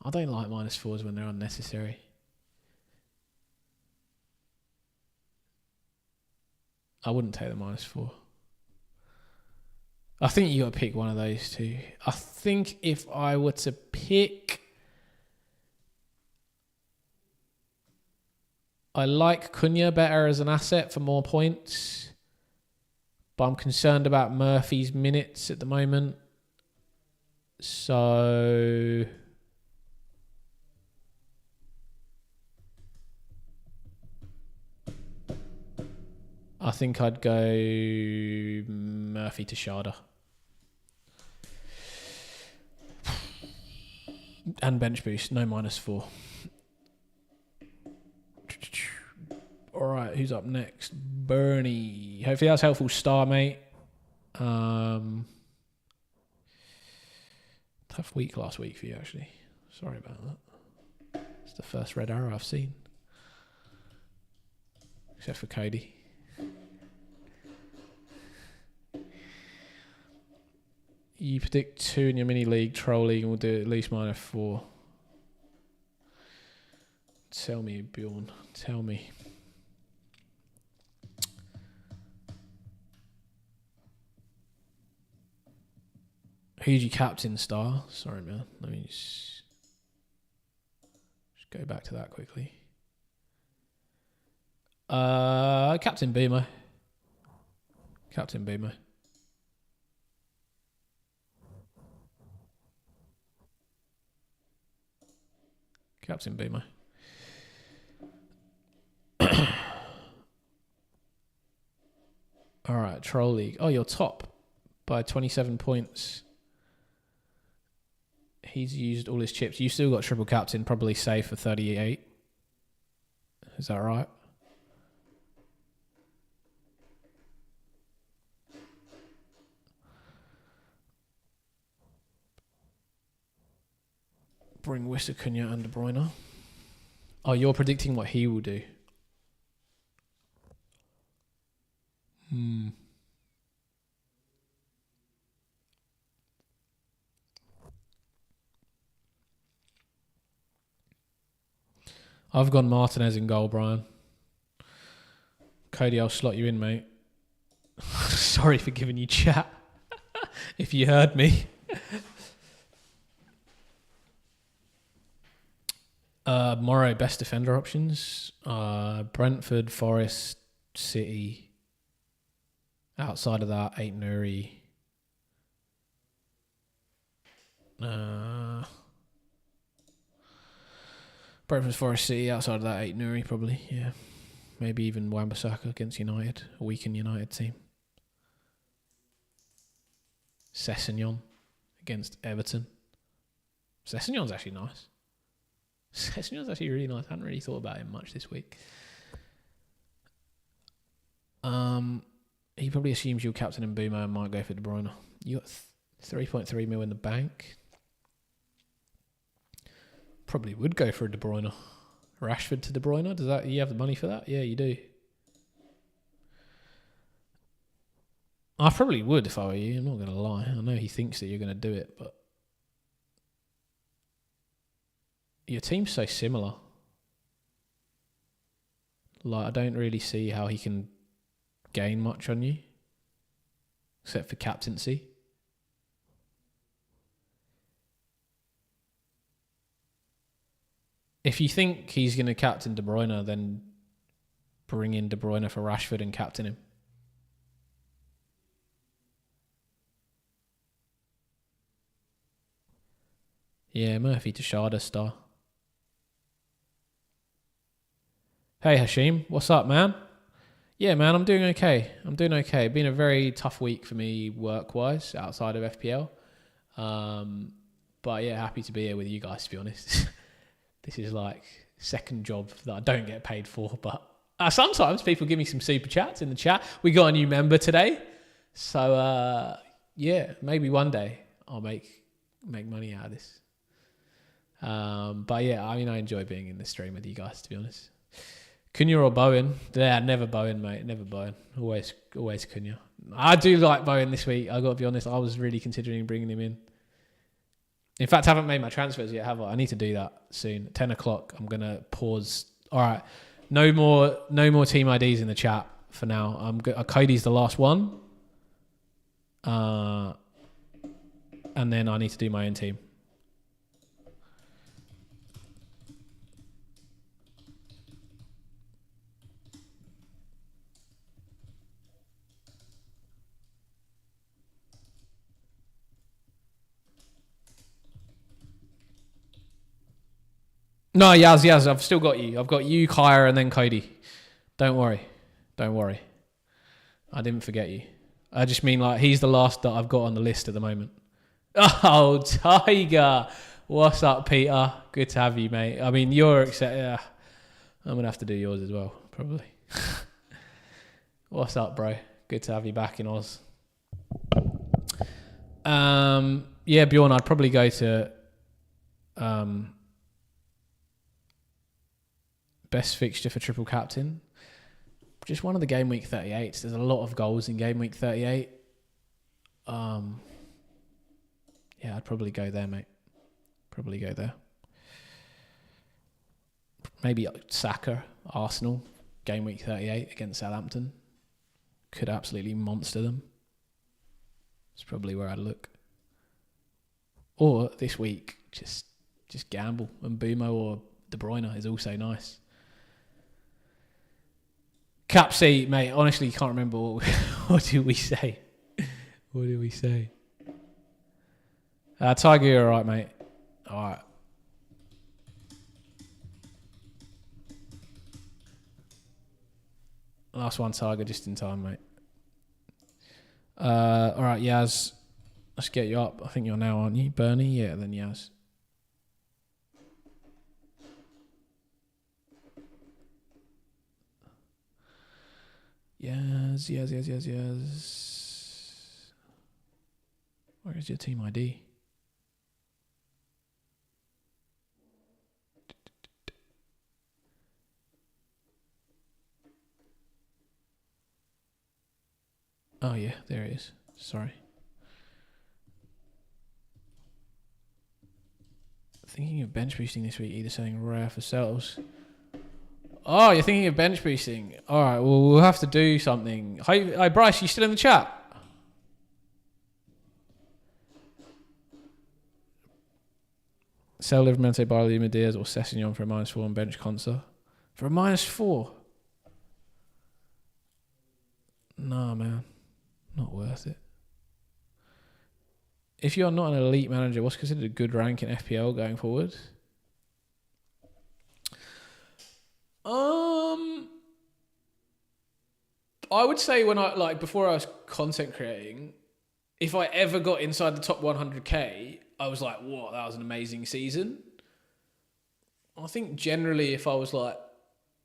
I don't like -4s when they're unnecessary. I wouldn't take the -4. I think you got to pick one of those two. I think if I were to pick, I like Cunha better as an asset for more points, but I'm concerned about Murphy's minutes at the moment. So I think I'd go Murphy to Sharda. And bench boost, no -4. Alright, who's up next? Bernie. Hopefully that's helpful. Star, mate. Tough week last week for you, actually. Sorry about that. It's the first red arrow I've seen. Except for Cody. You predict 2 in your mini league, troll league, and we'll do at least -4. Tell me, Bjorn. Tell me. Who's your captain, Star? Sorry, man. Let me just go back to that quickly. Captain Beamer. Captain Beamer. Captain Beamer. All right, Troll League. Oh, you're top by 27 points. He's used all his chips. You still got triple captain, probably safe for 38. Is that right? Bring Wissa, Cunha and De Bruyne. Oh, you're predicting what he will do. I've gone Martinez in goal, Brian. Cody, I'll slot you in, mate. Sorry for giving you chat. If you heard me. Morrow, best defender options. Brentford, Forest, City. Outside of that, 8 Nuri. Brentford, Forest, City. Outside of that, 8 Nuri, probably. Yeah. Maybe even Wan-Bissaka against United. A weakened United team. Sessegnon against Everton. Sessegnon's actually nice. Sessegnon's actually really nice. I hadn't really thought about him much this week. He probably assumes you'll captain in Boomer and might go for De Bruyne. You got 3.3 mil in the bank. Probably would go for a De Bruyne. Rashford to De Bruyne. Does that? You have the money for that? Yeah, you do. I probably would if I were you. I'm not going to lie. I know he thinks that you're going to do it, but your team's so similar. Like, I don't really see how he can gain much on you, except for captaincy. If you think he's going to captain De Bruyne, then bring in De Bruyne for Rashford and captain him. Yeah, Murphy to Sharda star. Hey Hashim, what's up, man? Yeah, man, I'm doing okay. Been a very tough week for me work-wise outside of FPL. But yeah, happy to be here with you guys, to be honest. This is like second job that I don't get paid for, but sometimes people give me some super chats in the chat. We got a new member today. So yeah, maybe one day I'll make money out of this. But yeah, I mean, I enjoy being in the stream with you guys, to be honest. Cunha or Bowen? Yeah, never Bowen, mate. Never Bowen. Always Cunha. I do like Bowen this week. I got to be honest. I was really considering bringing him in. In fact, I haven't made my transfers yet, have I? I need to do that soon. At 10 o'clock, I'm going to pause. All right. No more team IDs in the chat for now. Cody's the last one. And then I need to do my own team. No, Yaz, I've still got you. I've got you, Kaya, and then Cody. Don't worry. I didn't forget you. I just mean, like, he's the last that I've got on the list at the moment. Oh, Tiger. What's up, Peter? Good to have you, mate. I mean, I'm going to have to do yours as well, probably. What's up, bro? Good to have you back in Oz. Yeah, Bjorn, I'd probably go to... best fixture for triple captain. Just one of the game week 38s. There's a lot of goals in game week 38. Yeah, I'd probably go there, mate. Probably go there. Maybe Saka, Arsenal, game week 38 against Southampton. Could absolutely monster them. It's probably where I'd look. Or this week, just gamble. And Bumo or De Bruyne is also nice. Captaincy, mate, honestly, can't remember what did we say? What did we say? Tiger, you're all right, mate. All right. Last one, Tiger, just in time, mate. All right, Yaz. Let's get you up. I think you're now, aren't you? Bernie? Yeah, then Yaz. Yes. Where is your team ID? Oh yeah, there it is. Sorry. Thinking of bench boosting this week, either selling rare for sales. Oh, you're thinking of bench boosting. All right, well, we'll have to do something. Hi, Bryce, you still in the chat? Sell Livramento, Barley, Diaz, or Sessignon for a -4 and bench Consa. For a -4? Nah, man. Not worth it. If you're not an elite manager, what's considered a good rank in FPL going forward? I would say before I was content creating, if I ever got inside the top 100k, I was like, whoa, that was an amazing season. I think generally if I was like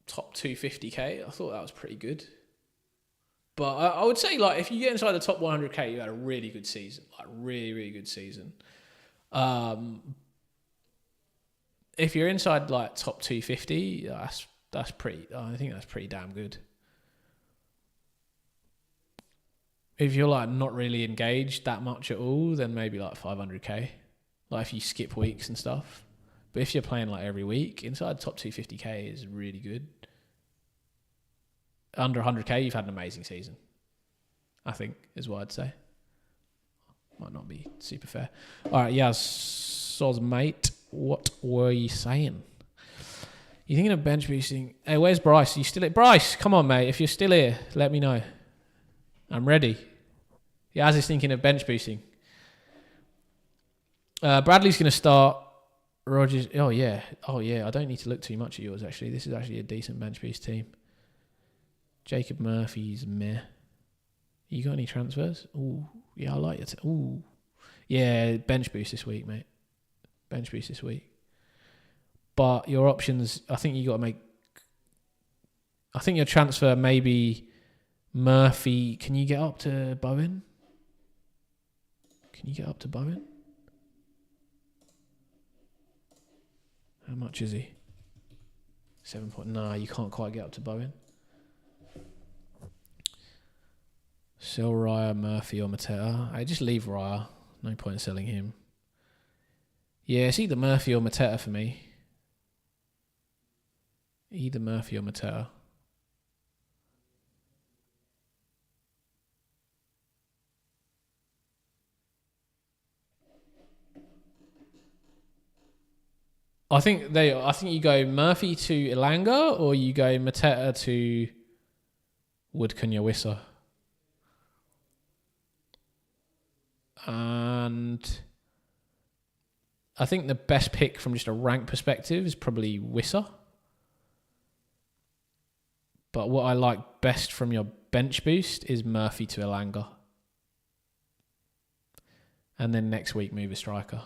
top 250k, I thought that was pretty good. But I would say, like, if you get inside the top 100k, you had a really good season. Like, really, really good season. If you're inside, like, top 250, that's pretty... I think that's pretty damn good. If you're, like, not really engaged that much at all, then maybe, like, 500k. Like, if you skip weeks and stuff. But if you're playing, like, every week, inside top 250k is really good. Under 100k, you've had an amazing season, I think, is what I'd say. Might not be super fair. All right, yeah, Soz, mate, what were you saying? You thinking of bench boosting? Hey, where's Bryce? Are you still here? Bryce, come on, mate. If you're still here, let me know. I'm ready. Yaz is thinking of bench boosting. Bradley's going to start. Rogers. Oh, yeah. I don't need to look too much at yours, actually. This is actually a decent bench boost team. Jacob Murphy's meh. You got any transfers? Ooh, yeah, I like it. Ooh, yeah, bench boost this week, mate. Bench boost this week. But your options, I think you got to make. I think your transfer maybe Murphy. Can you get up to Bowen? Can you get up to Bowen? How much is he? 7 point. Nah, you can't quite get up to Bowen. Sell Raya, Murphy or Mateta. I just leave Raya. No point in selling him. Yeah, it's either Murphy or Mateta for me. Either Murphy or Mateta. I think you go Murphy to Elanga or you go Mateta to Wood-Cunha-Wissa. And I think the best pick from just a rank perspective is probably Wissa. But what I like best from your bench boost is Murphy to Elanga. And then next week move a striker.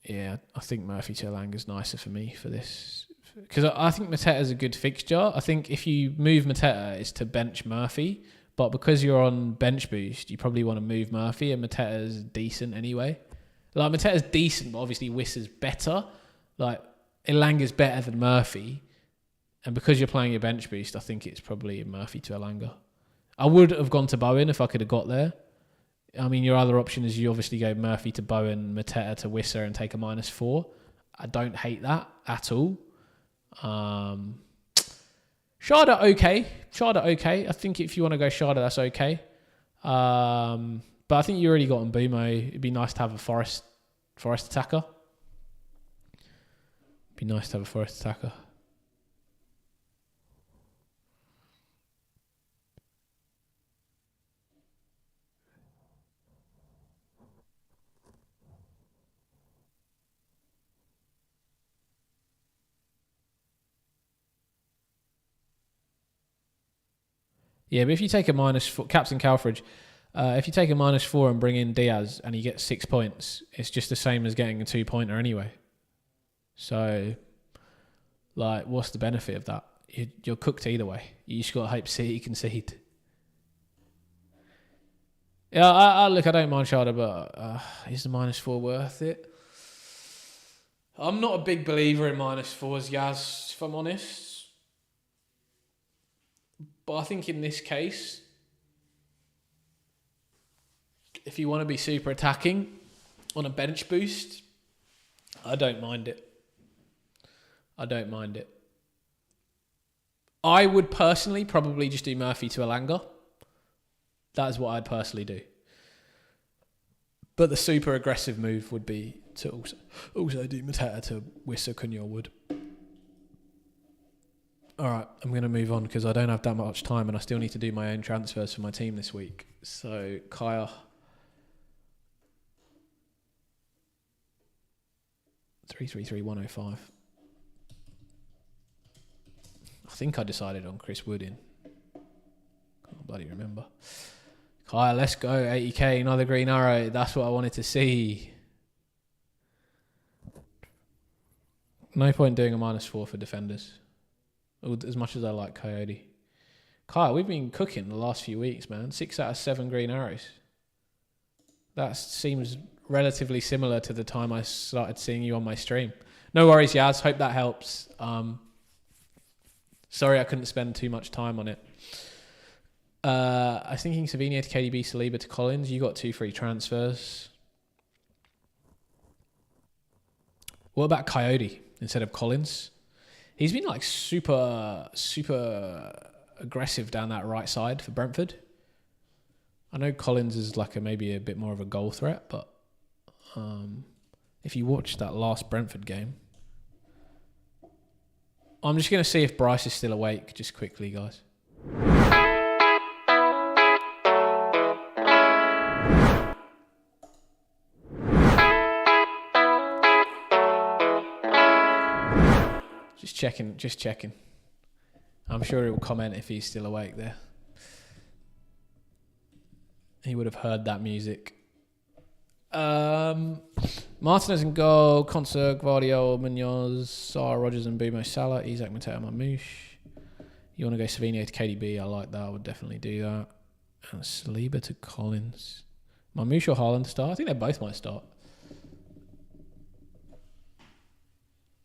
Yeah, I think Murphy to Elanga is nicer for me for this. Because I think Mateta is a good fixture. I think if you move Mateta, it's to bench Murphy. But because you're on bench boost, you probably want to move Murphy, and Mateta is decent anyway. Like, Mateta's decent, but obviously Wissa's better. Like, Elanga's better than Murphy. And because you're playing your bench boost, I think it's probably Murphy to Elanga. I would have gone to Bowen if I could have got there. I mean, your other option is you obviously go Murphy to Bowen, Mateta to Wissa and take a -4. I don't hate that at all. Sharda, okay. I think if you want to go Sharda, that's okay. But I think you already got on Mbumo. It'd be nice to have a Forest attacker. Yeah, but if you take a -4, Captain Calfridge, if you take a -4 and bring in Diaz and you get 6 points, it's just the same as getting a 2-pointer anyway. So, like, what's the benefit of that? You're cooked either way. You just got to hope City concede. Yeah, I don't mind Sharda, but is the -4 worth it? I'm not a big believer in -4s, Yaz, if I'm honest. But I think in this case, if you want to be super attacking on a bench boost, I don't mind it. I would personally probably just do Murphy to Elanga. That is what I'd personally do. But the super aggressive move would be to also do Mateta to Wissa, Cunha, Wood. All right, I'm going to move on because I don't have that much time and I still need to do my own transfers for my team this week. So, Kaya. 333-105. I think I decided on Chris Wood in. Can't bloody remember. Kaya, let's go. 80k, another green arrow. That's what I wanted to see. No point doing a -4 for defenders. as much as I like Coyote. Kyle, we've been cooking the last few weeks, man. 6 out of 7 green arrows. That seems relatively similar to the time I started seeing you on my stream. No worries, Yaz. Hope that helps. Sorry I couldn't spend too much time on it. I was thinking Savigno to KDB, Saliba to Collins. You got 2 free transfers. What about Coyote instead of Collins? He's been like super aggressive down that right side for Brentford. I know Collins is like maybe a bit more of a goal threat, but if you watch that last Brentford game, I'm just going to see if Bryce is still awake just quickly, guys. Just checking. I'm sure he will comment if he's still awake there. He would have heard that music. Martinez and goal, Konsa, Gvardiol, Munoz, Sarr, Rogers and Bumo Salah, Isaac, Mateo, Mamouche. You want to go Savigno to KDB? I like that. I would definitely do that. And Saliba to Collins. Mamouche or Haaland to start? I think they both might start.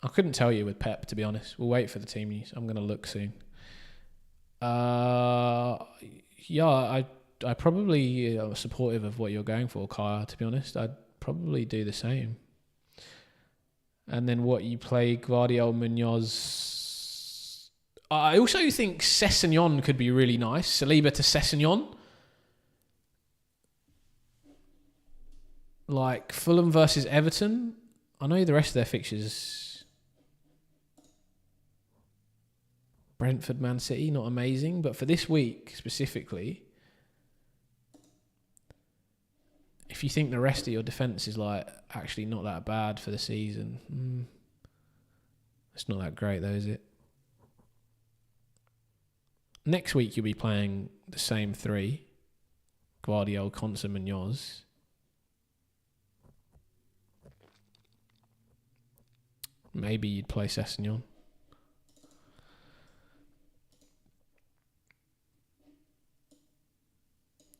I couldn't tell you with Pep, to be honest. We'll wait for the team news. I'm going to look soon. Yeah, I probably am supportive of what you're going for, Kaya, to be honest. I'd probably do the same. And then what you play, Gvardiol, Munoz. I also think Sessegnon could be really nice. Saliba to Sessegnon. Like Fulham versus Everton. I know the rest of their fixtures. Brentford, Man City, not amazing. But for this week specifically, if you think the rest of your defence is like actually not that bad for the season, it's not that great though, is it? Next week you'll be playing the same 3. Gvardiol, Konsa, Munoz. Maybe you'd play Sessegnon.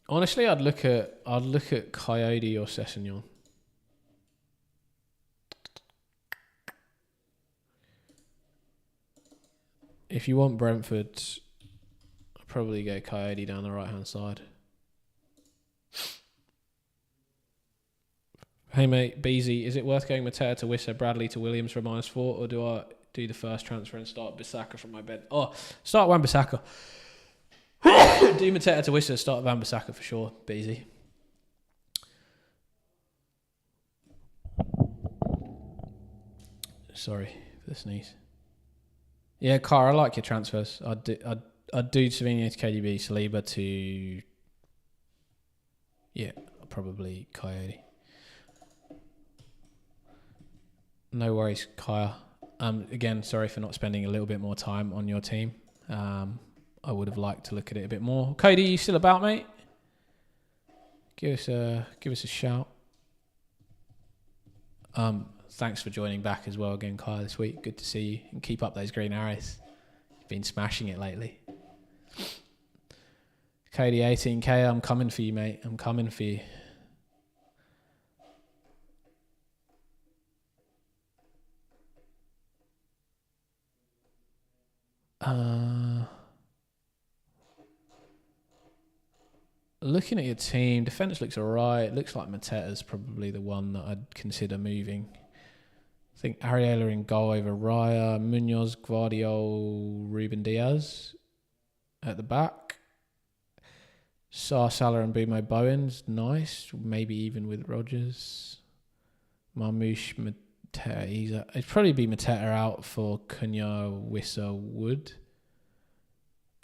Honestly, I'd look at Coyote or Sessegnon. If you want Brentford, I'd probably go Coyote down the right hand side. Hey mate, Beezy, is it worth going Mateta to Wissa, Bradley to Williams for -4, or do I do the first transfer and start Bissaka from my bed? Oh, start Wan-Bissaka. Do Mateta to Wissa, start Wan-Bissaka for sure, Beezy. Sorry for the sneeze. Yeah, Car, I like your transfers. I'd do Savigno to KDB, Saliba to... Yeah, probably Coyote. No worries, Kaya. Again, sorry for not spending a little bit more time on your team. I would have liked to look at it a bit more. Cody, you still about, mate? Give us a shout. Thanks for joining back as well again, Kaya, this week. Good to see you. And keep up those green arrows. You've been smashing it lately. Cody, 18k, I'm coming for you, mate. I'm coming for you. Looking at your team, defence looks alright. Looks like Mateta's probably the one that I'd consider moving. I think Ariella in goal over Raya, Munoz, Gvardiol, Ruben Diaz at the back. Salah and Bumo Bowens, nice. Maybe even with Rogers. Mamouche, Mateta. It'd probably be Mateta out for Cunha, Wissa, Wood.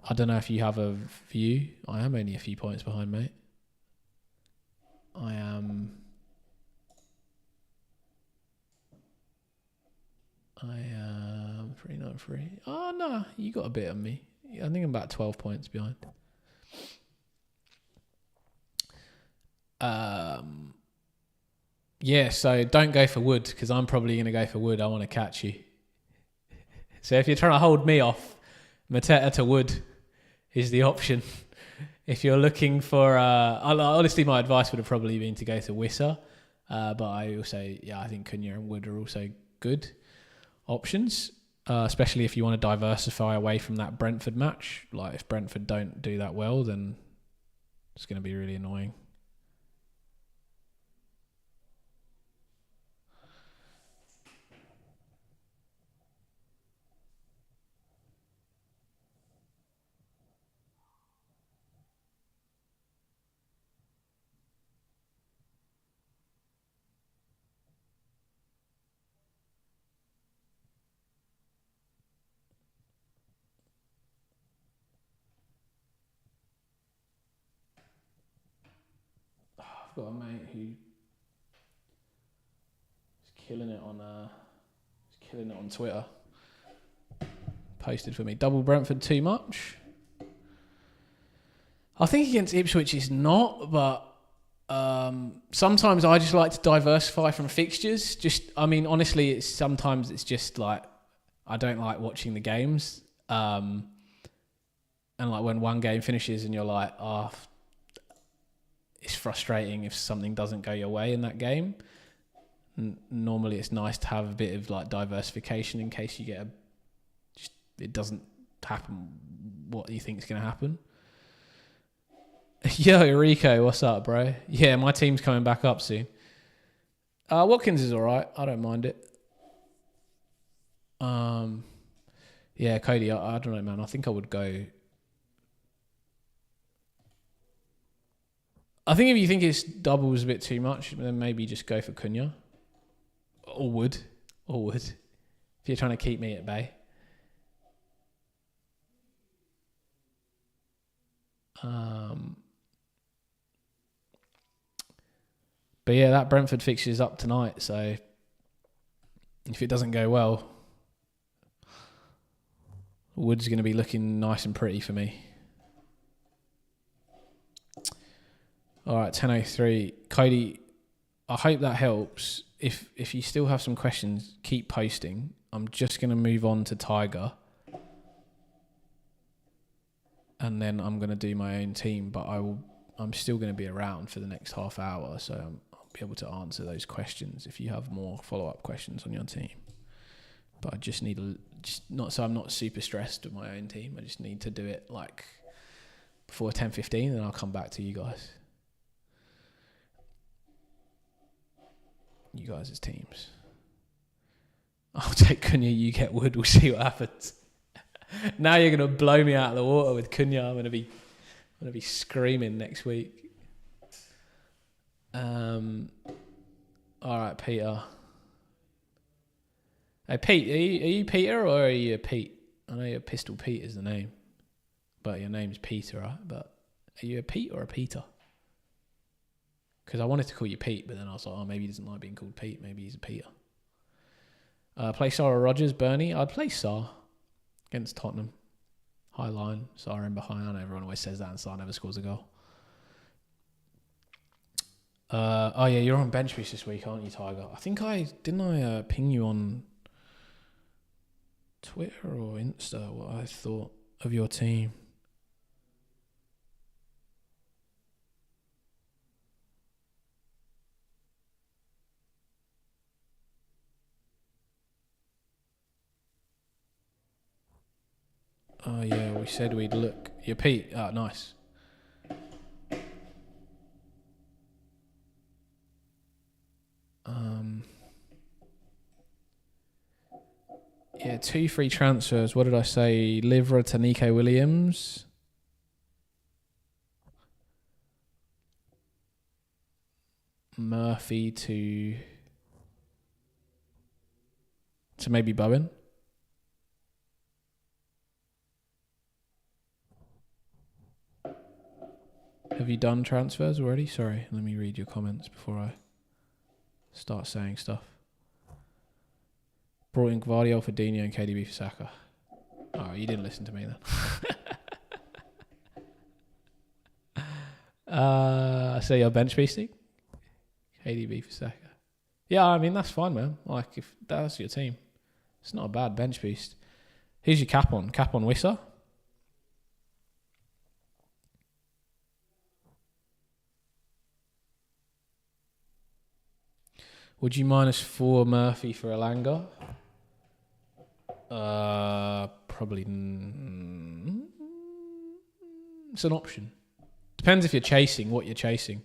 I don't know if you have a view. I am only a few points behind, mate. I am 393. Oh, no. You got a bit on me. I think I'm about 12 points behind. Yeah, so don't go for Wood because I'm probably going to go for Wood. I want to catch you. So if you're trying to hold me off, Mateta to Wood is the option. If you're looking for... honestly, my advice would have probably been to go to Wissa. But I also... Yeah, I think Cunha and Wood are also good options. Especially if you want to diversify away from that Brentford match. Like, if Brentford don't do that well, then it's going to be really annoying. I've got a mate who is killing it on Twitter. Posted for me. Double Brentford too much? I think against Ipswich is not, but sometimes I just like to diversify from fixtures. Honestly, sometimes it's just like I don't like watching the games. And like when one game finishes and you're like, oh, it's frustrating if something doesn't go your way in that game. Normally it's nice to have a bit of like diversification in case you get it doesn't happen what you think is going to happen. Yo, Rico, what's up, bro? Yeah, my team's coming back up soon. Watkins is all right. I don't mind it. Yeah, Cody, I don't know, man. I think I would go... I think if you think it's doubles a bit too much, then maybe just go for Cunha. Or Wood. If you're trying to keep me at bay. But yeah, that Brentford fixture is up tonight, so if it doesn't go well, Wood's going to be looking nice and pretty for me. All right, 10:03. Cody, I hope that helps. If you still have some questions, keep posting. I'm just going to move on to Tiger. And then I'm going to do my own team, but I'm still going to be around for the next half hour, so I'll be able to answer those questions if you have more follow-up questions on your team. But I just need I'm not super stressed with my own team. I just need to do it like before 10:15, and I'll come back to you guys. You guys as teams. I'll take Cunha, you get Wood, we'll see what happens. Now you're going to blow me out of the water with Cunha. I'm going to be screaming next week. All right, Peter. Hey, Pete, are you Peter or are you a Pete? I know your Pistol Pete is the name, but your name's Peter, right? But are you a Pete or a Peter? Because I wanted to call you Pete, but then I was like, oh, maybe he doesn't like being called Pete. Maybe he's a Peter. Play Sarah Rogers, Bernie. I'd play Sar against Tottenham. High line, Sar in behind. I know everyone always says that and Sar never scores a goal. Oh yeah, you're on bench boost this week, aren't you, Tiger? I think I ping you on Twitter or Insta what I thought of your team. Oh yeah, we said we'd look. Yeah, Pete. Oh, nice. Yeah, 2 free transfers. What did I say? Livra to Nico Williams. Murphy to maybe Bowen. Have you done transfers already? Sorry, let me read your comments before I start saying stuff. Brought in Gvardiol for Dino and KDB for Saka. Oh, you didn't listen to me then. So you're bench beasting? KDB for Saka. Yeah, I mean, that's fine, man. Like, if that's your team, it's not a bad bench beast. Who's your cap on? Cap on Wissa? Would you -4 Murphy for Elanga? Probably. It's an option. Depends if you're chasing, what you're chasing.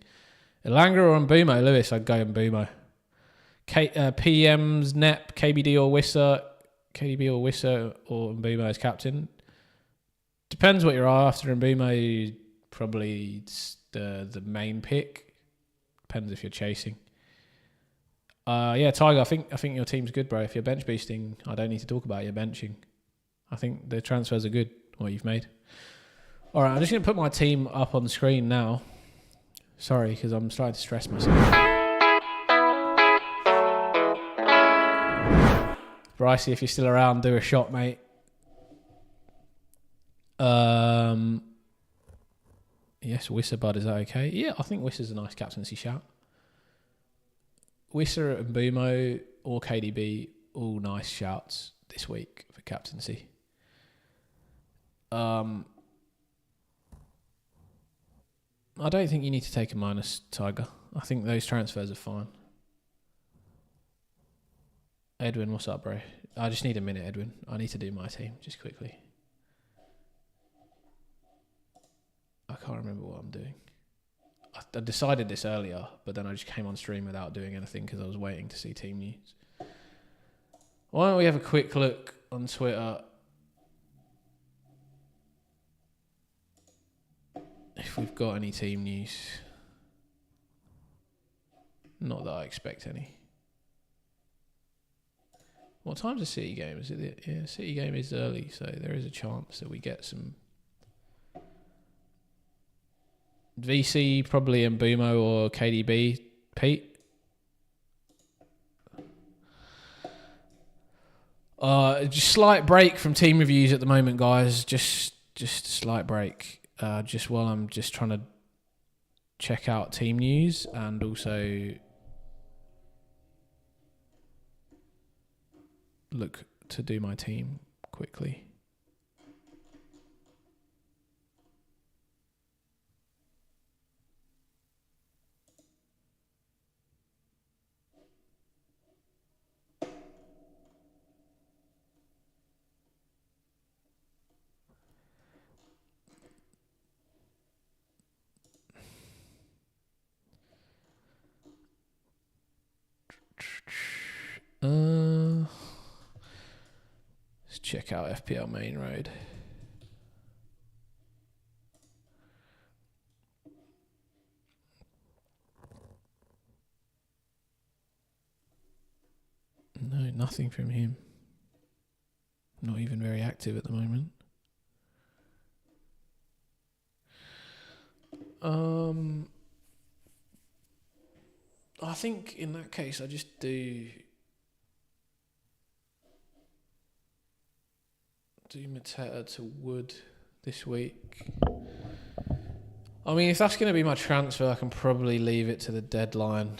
Elanga or Mbumo? Lewis, I'd go Mbumo. PM's Nep, KBD or Wissa. KDB or Wissa or Mbumo as captain. Depends what you're after. Mbumo probably the main pick. Depends if you're chasing. Yeah, Tiger, I think your team's good, bro. If you're bench boosting, I don't need to talk about your benching. I think the transfers are good, what you've made. All right, I'm just going to put my team up on the screen now. Sorry, because I'm starting to stress myself. Brycey, if you're still around, do a shot, mate. Yes, Wissa Bud, is that okay? Yeah, I think Wissa's a nice captaincy shout. Wissa and Mbumo or KDB, all nice shouts this week for captaincy. I don't think you need to take a minus, Tiger. I think those transfers are fine. Edwin, what's up, bro? I just need a minute, Edwin. I need to do my team, just quickly. I can't remember what I'm doing. I decided this earlier, but then I just came on stream without doing anything because I was waiting to see team news. Why don't we have a quick look on Twitter if we've got any team news. Not that I expect any. What time's the City game? Is it? Yeah, City game is early, so there is a chance that we get some. VC, probably Mbumo or KDB. Pete? Just slight break from team reviews at the moment, guys. Just a slight break. Just while I'm just trying to check out team news and also look to do my team quickly. Let's check out FPL Main Road. No, nothing from him. Not even very active at the moment. I think in that case I just do Mateta to Wood this week. I mean, if that's going to be my transfer, I can probably leave it to the deadline.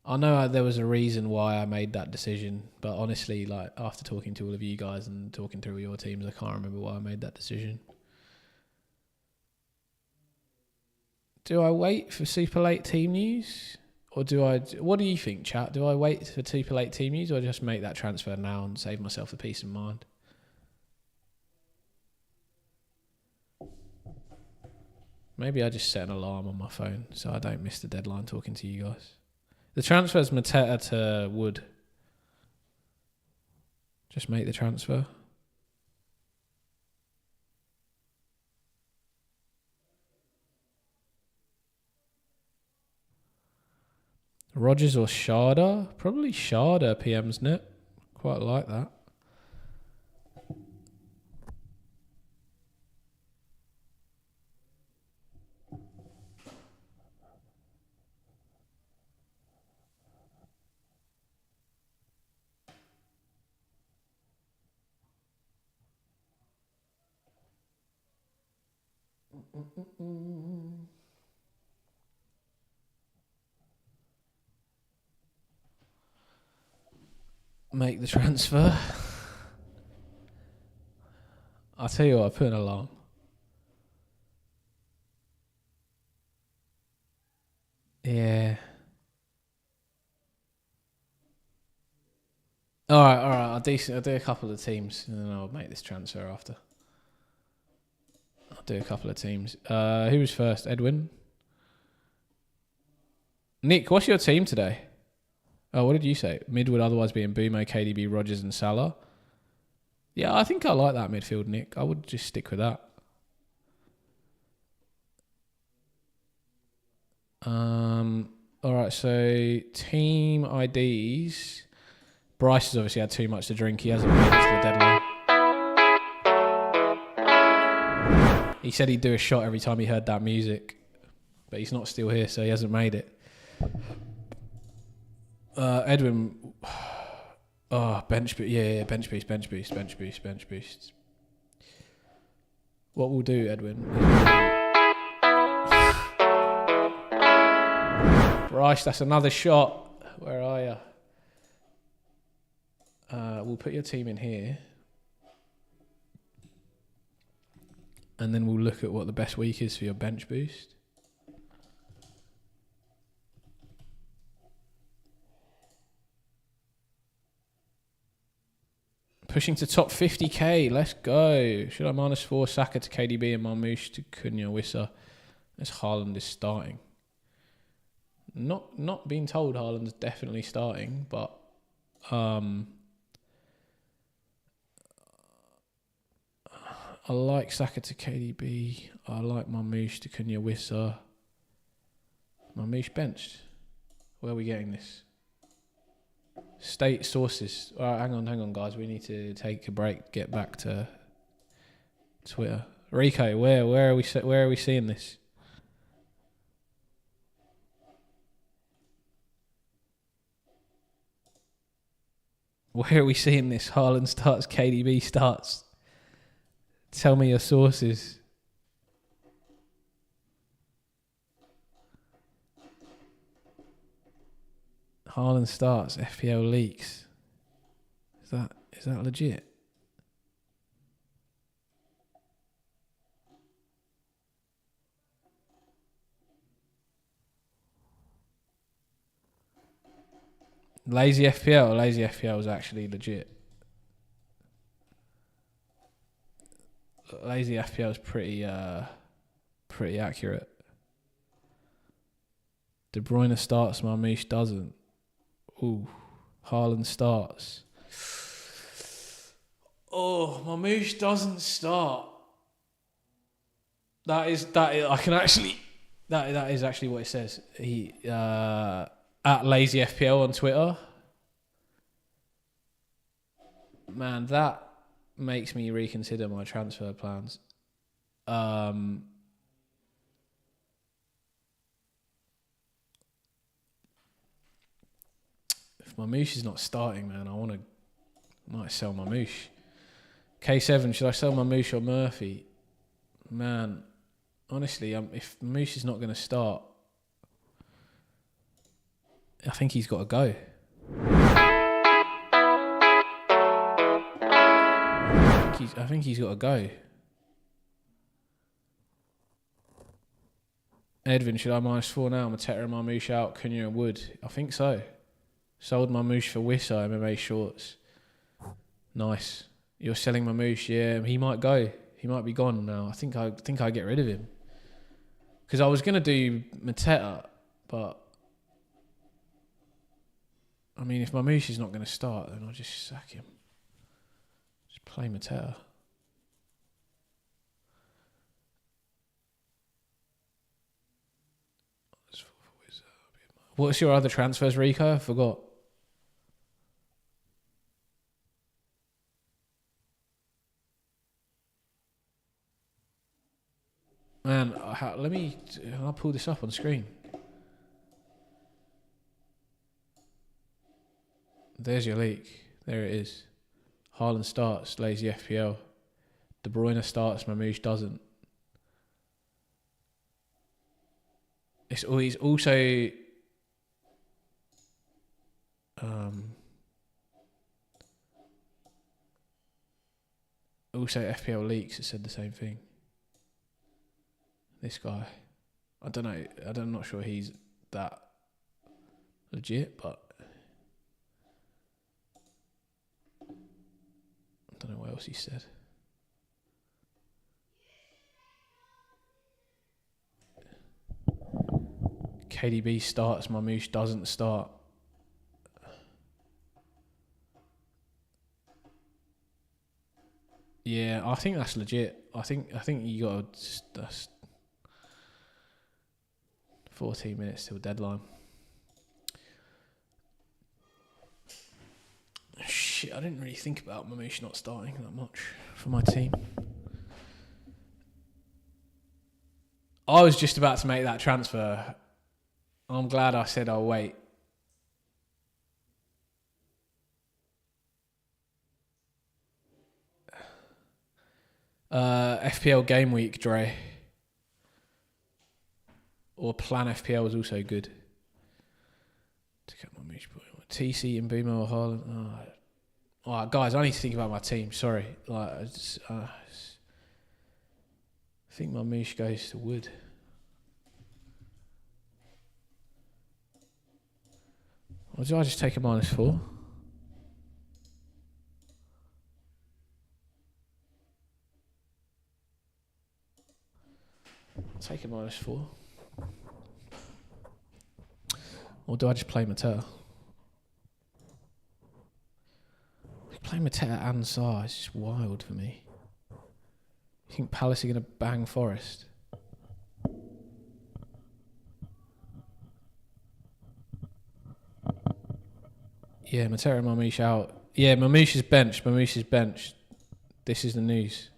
I know there was a reason why I made that decision, but honestly, like after talking to all of you guys and talking through your teams, I can't remember why I made that decision. Do I wait for super late team news? Or what do you think, chat? Do I wait for super late team news or just make that transfer now and save myself the peace of mind? Maybe I just set an alarm on my phone so I don't miss the deadline talking to you guys. The transfer is Mateta to Wood. Just make the transfer. Rodgers or Sharda? Probably Sharda, PM's net. Quite like that. Make the transfer. I'll tell you what, I put an alarm. Yeah. All right. I'll do a couple of teams, and then I'll make this transfer after. I'll do a couple of teams. Who was first? Edwin. Nick, what's your team today? Oh, what did you say? Mid would otherwise be in Mbumo, KDB, Rodgers, and Salah. Yeah, I think I like that midfield, Nick. I would just stick with that. All right, so team IDs. Bryce has obviously had too much to drink. He hasn't made it to the deadline. He said he'd do a shot every time he heard that music, but he's not still here, so he hasn't made it. Edwin, bench boost. Yeah, bench boost. What we'll do, Edwin. Bryce, that's another shot. Where are you? We'll put your team in here. And then we'll look at what the best week is for your bench boost. Pushing to top 50k. Let's go. Should I -4 Saka to KDB and Marmoush to Cunha Wissa as Haaland is starting? Not being told Haaland's definitely starting, but I like Saka to KDB. I like Marmoush to Cunha Wissa. Marmoush benched. Where are we getting this? State sources. All right, hang on, guys. We need to take a break. Get back to Twitter. Rico, where are we seeing this? Where are we seeing this? Haaland starts, KDB starts. Tell me your sources. Haaland starts, FPL leaks. Is that legit? Lazy FPL is actually legit. Lazy FPL is pretty accurate. De Bruyne starts, Marmoush doesn't. Ooh, Haaland starts. Oh, Marmoush doesn't start. That is actually what it says. He at Lazy FPL on Twitter. Man, that makes me reconsider my transfer plans. If Marmoush is not starting, man, I might sell Marmoush. K7, should I sell Marmoush or Murphy? Man, honestly, if Marmoush is not going to start, I think he's got to go. I think he's got to go. Edwin, should I -4 now? Mateta and Marmoush out, Cunha and Wood. I think so. Sold Marmoush for Wissa, MMA shorts. Nice. You're selling Marmoush, yeah. He might go. He might be gone now. I think I get rid of him. Because I was going to do Mateta, but I mean, if Marmoush is not going to start, then I'll just sack him. Just play Mateta. What's your other transfers, Rico? I forgot. Man, I'll pull this up on screen. There's your leak. There it is. Haaland starts, Lazy FPL. De Bruyne starts, Marmoush doesn't. He's also FPL leaks has said the same thing. This guy, I don't know. I'm not sure he's that legit, but else he said. KDB starts, Mamouche doesn't start. Yeah, I think that's legit. I think you got that's 14 minutes till deadline. Shit, I didn't really think about Mamouche not starting that much for my team. I was just about to make that transfer. I'm glad I said I'll wait. FPL Gameweek, Dre. Or Plan FPL is also good. To get my mooch point. TC and Boomer or Haaland. Oh. Alright, guys, I need to think about my team. Sorry. I think my mooch goes to Wood. Or do I just take a -4? Take a -4. Or do I just play Mateta? Play Mateta and Sarr is just wild for me. You think Palace are going to bang Forest? Yeah, Mateta and Mamouche out. Yeah, Mamouche is benched. Mamouche is benched. This is the news.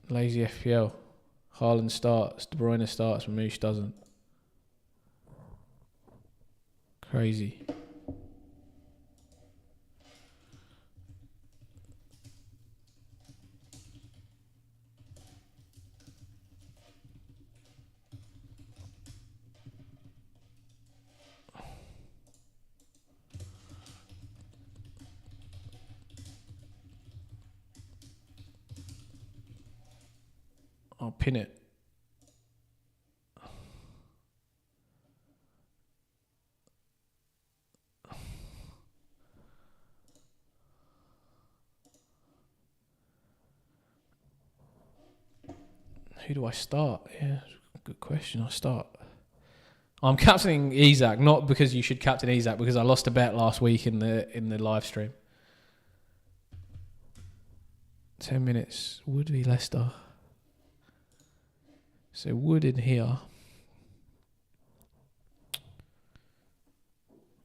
Lazy FPL. Haaland starts. De Bruyne starts. Mamouche doesn't. Crazy. I'll pin it. Who do I start? Yeah, good question. I'll start. I'm captaining Isak, not because you should captain Isak, because I lost a bet last week in the live stream. 10 minutes. Wood v Leicester. So Wood in here.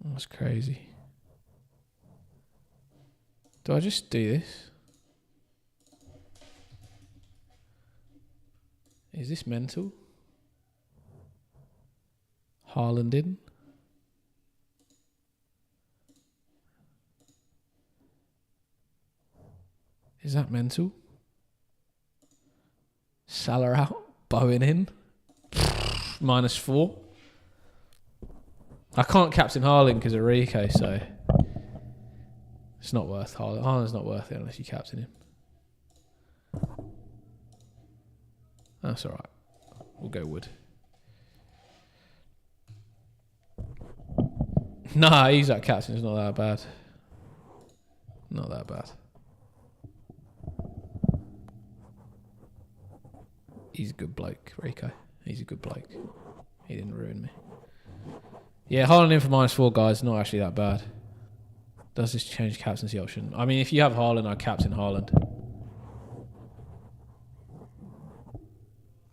That's crazy. Do I just do this? Is this mental? Haaland in. Is that mental? Salah out. Bowen in. -4. I can't captain Haaland because of Rico, so it's not worth Haaland. Haaland's not worth it unless you captain him. That's alright. We'll go Wood. Nah, he's that captain. It's not that bad. Not that bad. He's a good bloke, Rico. He's a good bloke. He didn't ruin me. Yeah, Haaland in for -4, guys. Not actually that bad. Does this change captaincy option? I mean, if you have Haaland, I'd captain Haaland.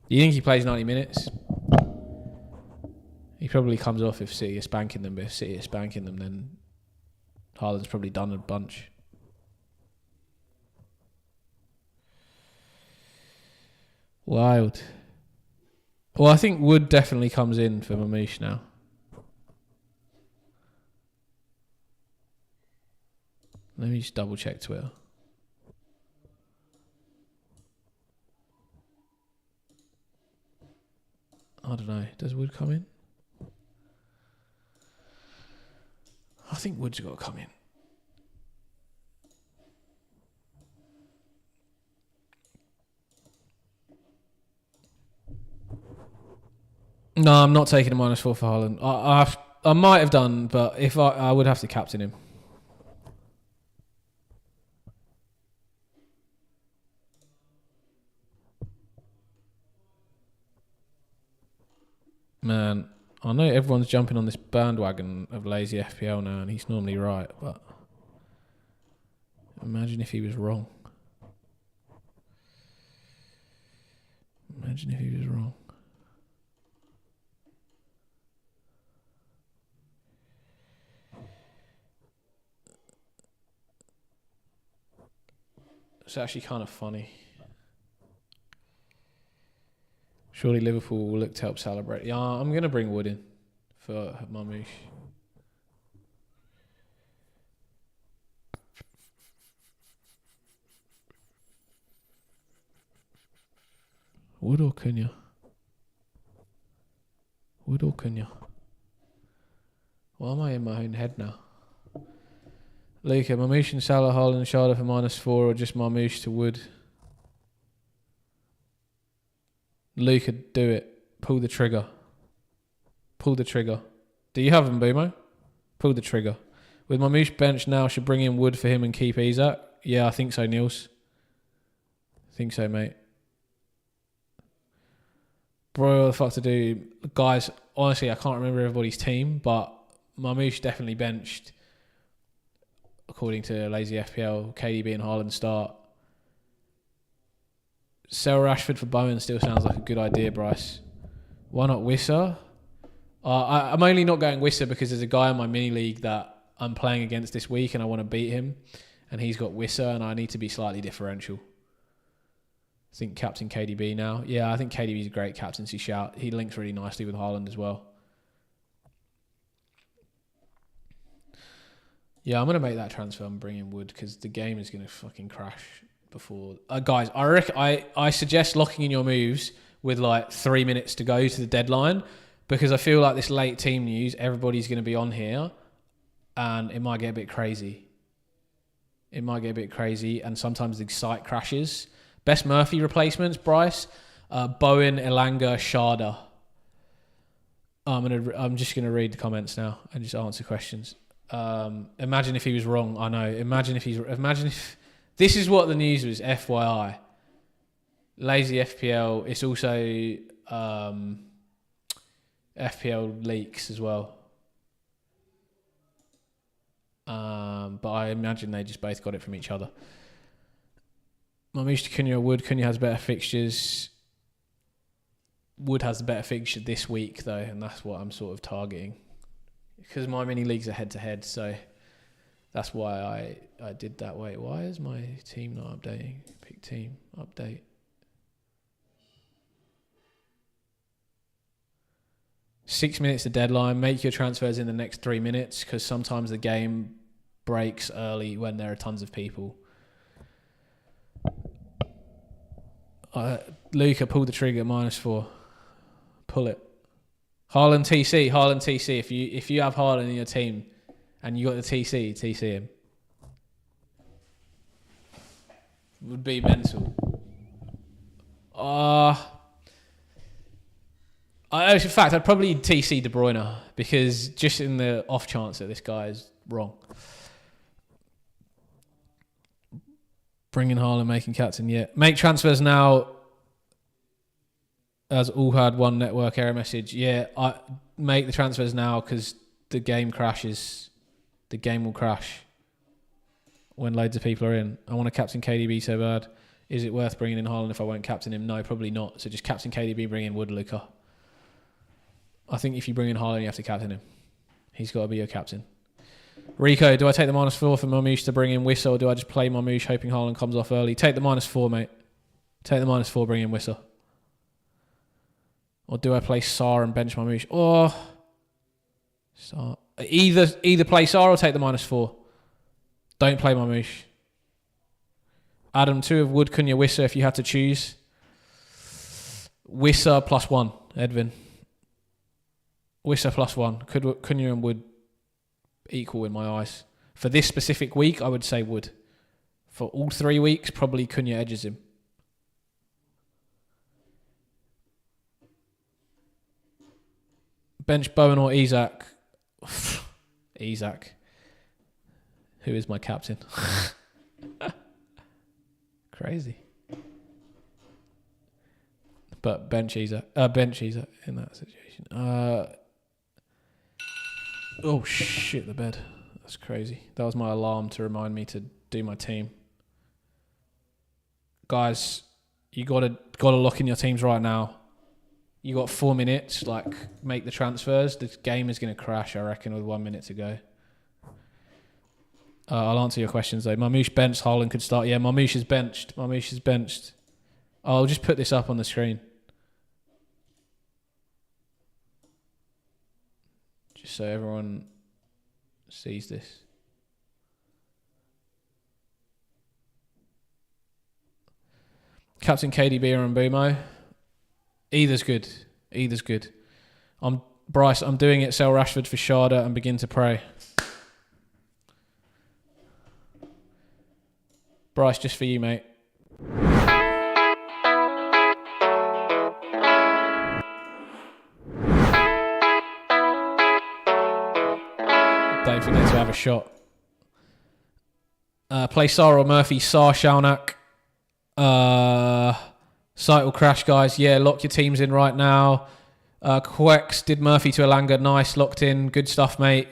Do you think he plays 90 minutes? He probably comes off if City are spanking them, but if City are spanking them, then Haaland's probably done a bunch. Wild. Well, I think Wood definitely comes in for Mamouche now. Let me just double check Twitter. I don't know. Does Wood come in? I think Wood's got to come in. No, I'm not taking a -4 for Haaland. I might have done, but if I would have to captain him. Man, I know everyone's jumping on this bandwagon of lazy FPL now, and he's normally right, but imagine if he was wrong. Imagine if he was wrong. It's actually kind of funny. Surely Liverpool will look to help celebrate. Yeah, I'm going to bring Wood in for Marmoush. Wood or Cunha? Wood or Cunha? Why am I in my own head now? Luka, Marmoush and Salah, Haaland and Sharda for -4, or just Marmoush to Wood? Luka, do it. Pull the trigger. Pull the trigger. Do you have him, Boomo? Pull the trigger. With Marmoush bench now, should bring in Wood for him and keep Isak? Yeah, I think so, Niels. I think so, mate. Bro, what the fuck to do? Guys, honestly, I can't remember everybody's team, but Marmoush definitely benched, according to Lazy FPL. KDB and Haaland start. Sell Rashford for Bowen still sounds like a good idea, Bryce. Why not Wissa? I'm only not going Wissa because there's a guy in my mini league that I'm playing against this week and I want to beat him. And he's got Wissa and I need to be slightly differential. I think captain KDB now. Yeah, I think KDB's a great captaincy shout. He links really nicely with Haaland as well. Yeah, I'm going to make that transfer and bring in Wood because the game is going to fucking crash before. Guys, I suggest locking in your moves with like 3 minutes to go to the deadline because I feel like this late team news, everybody's going to be on here and it might get a bit crazy. It might get a bit crazy and sometimes the site crashes. Best Murphy replacements, Bryce. Bowen, Elanga, Sharda. I'm just gonna read the comments now and just answer questions. Imagine if he was wrong. I know. Imagine if this is what the news was. FYI. Lazy FPL. It's also FPL leaks as well. But I imagine they just both got it from each other. Marmoush to Cunha, Wood. Cunha has better fixtures. Wood has the better fixture this week, though, and that's what I'm sort of targeting. Because my mini leagues are head-to-head, so that's why I did that. Wait, why is my team not updating? Pick team, update. Six minutes to deadline. Make your transfers in the next 3 minutes, because sometimes the game breaks early when there are tons of people. Luca, pull the trigger, -4. Pull it. Haaland TC. If you have Haaland in your team and you got the TC him. Would be mental. In fact, I'd probably TC De Bruyne because just in the off chance that this guy is wrong. Bringing Haaland, making captain, yeah. Make transfers now. As all had one network error message. Yeah, I make the transfers now because the game crashes. The game will crash when loads of people are in. I want to captain KDB so bad. Is it worth bringing in Haaland if I won't captain him? No, probably not. So just captain KDB, bring in Wood, Luca. I think if you bring in Haaland, you have to captain him. He's got to be your captain. Rico, do I take the -4 for Marmoush to bring in Wissa, or do I just play Marmoush hoping Haaland comes off early? Take the -4, mate. Take the -4, bring in Wissa. Or do I play Sar and bench Marmoush? Or Sar. Either play Sar or take the -4. Don't play Marmoush. Adam, 2 of Wood, Cunha, Wissa if you had to choose. Wissa +1, Edvin. Wissa +1. Could Cunha and Wood equal in my eyes? For this specific week, I would say Wood. For all 3 weeks, probably Cunha edges him. Bench Bowen or Isak? Isak. Who is my captain? Crazy. but bench Isak in that situation. Oh shit, the bed. That's crazy. That was my alarm to remind me to do my team. Guys, you gotta lock in your teams right now. You got 4 minutes. Like, make the transfers. This game is gonna crash, I reckon, with 1 minute to go. I'll answer your questions though. Marmoush benched. Haaland could start. Yeah, Marmoush is benched. I'll just put this up on the screen. Just so everyone sees this. Captain KDB or Mbumo. Either's good. Bryce, I'm doing it. Sell Rashford for Sharda and begin to pray. Bryce, just for you, mate. Don't forget to have a shot. Play Sar or Murphy. Sar, Shalnak. Site will crash, guys. Yeah, lock your teams in right now. Quex did Murphy to Elanga. Nice, locked in. Good stuff, mate.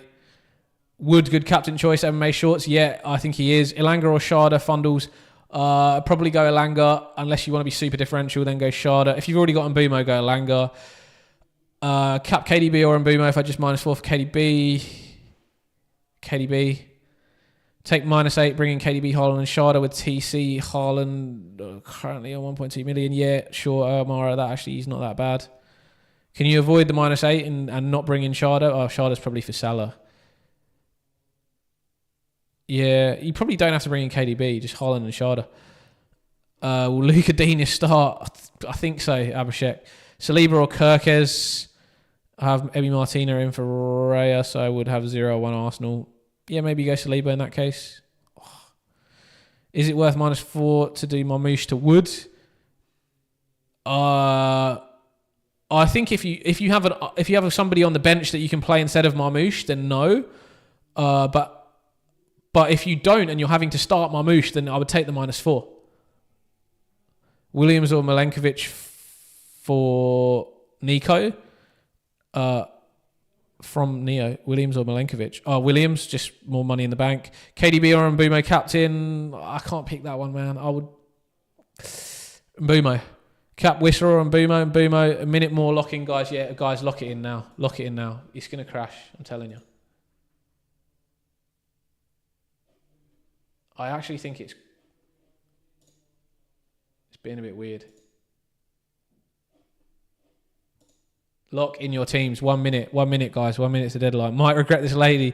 Wood, good captain choice. MMA Shorts. Yeah, I think he is. Elanga or Sharda. Fundles. Probably go Elanga. Unless you want to be super differential, then go Sharda. If you've already got Mbumo, go Elanga. Cap KDB or Mbumo if I just -4 for KDB. Take -8, bring in KDB, Haaland and Sharda with TC. Haaland currently on 1.2 million. Yeah, sure, Mara, that actually he's not that bad. Can you avoid the -8 and not bring in Sharda? Oh, Sharda's probably for Salah. Yeah, you probably don't have to bring in KDB, just Haaland and Sharda. Will Luka Digne start? I think so, Abhishek. Saliba or Kirkes? I have Ebi Martina in for Raya, so I would have 0-1 Arsenal. Yeah, maybe go Saliba in that case. Oh. Is it worth -4 to do Marmoush to Wood? I think if you have somebody on the bench that you can play instead of Marmoush, then no. But if you don't and you're having to start Marmoush, then I would take the -4. Williams or Milenkovic for Nico. From Neo, Williams or Milenkovic? Oh, Williams, just more money in the bank. KDB or Mbumo captain? I can't pick that one, man. I would Mbumo. Cap Whistler or Mbumo. A minute more, lock in, guys. Yeah, guys, lock it in now. It's gonna crash. I'm telling you. I actually think it's being a bit weird. Lock in your teams. 1 minute. 1 minute, guys. 1 minute's the deadline. Might regret this later.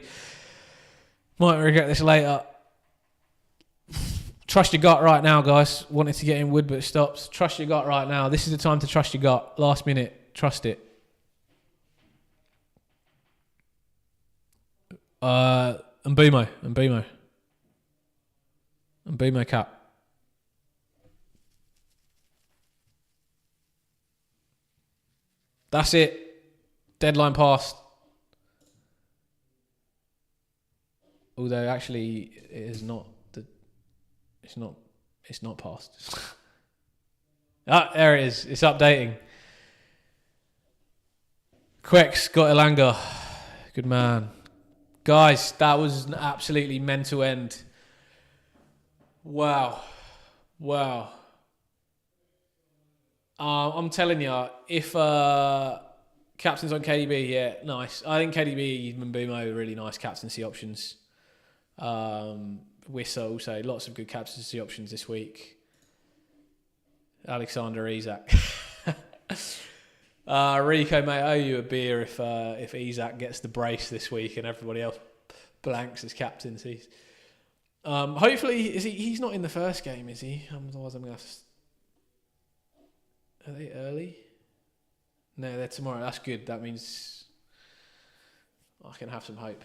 Trust your gut right now, guys. Wanted to get in Wood, but it stops. Trust your gut right now. This is the time to trust your gut. Last minute. Trust it. Mbumo cap. That's it. Deadline passed. Although actually it is not. It's not passed. There it is. It's updating. Quex got Elanga. Good man. Guys, that was an absolutely mental end. Wow. I'm telling you, if captain's on KDB, yeah, nice. I think KDB and Mbumo are really nice captaincy options. Wissa also, lots of good captaincy options this week. Alexander Isak. Rico, mate, I owe you a beer if Isak gets the brace this week and everybody else blanks as captaincies. Hopefully, he's not in the first game, is he? Otherwise, I'm going to have to... Are they early? No, they're tomorrow. That's good. That means I can have some hope.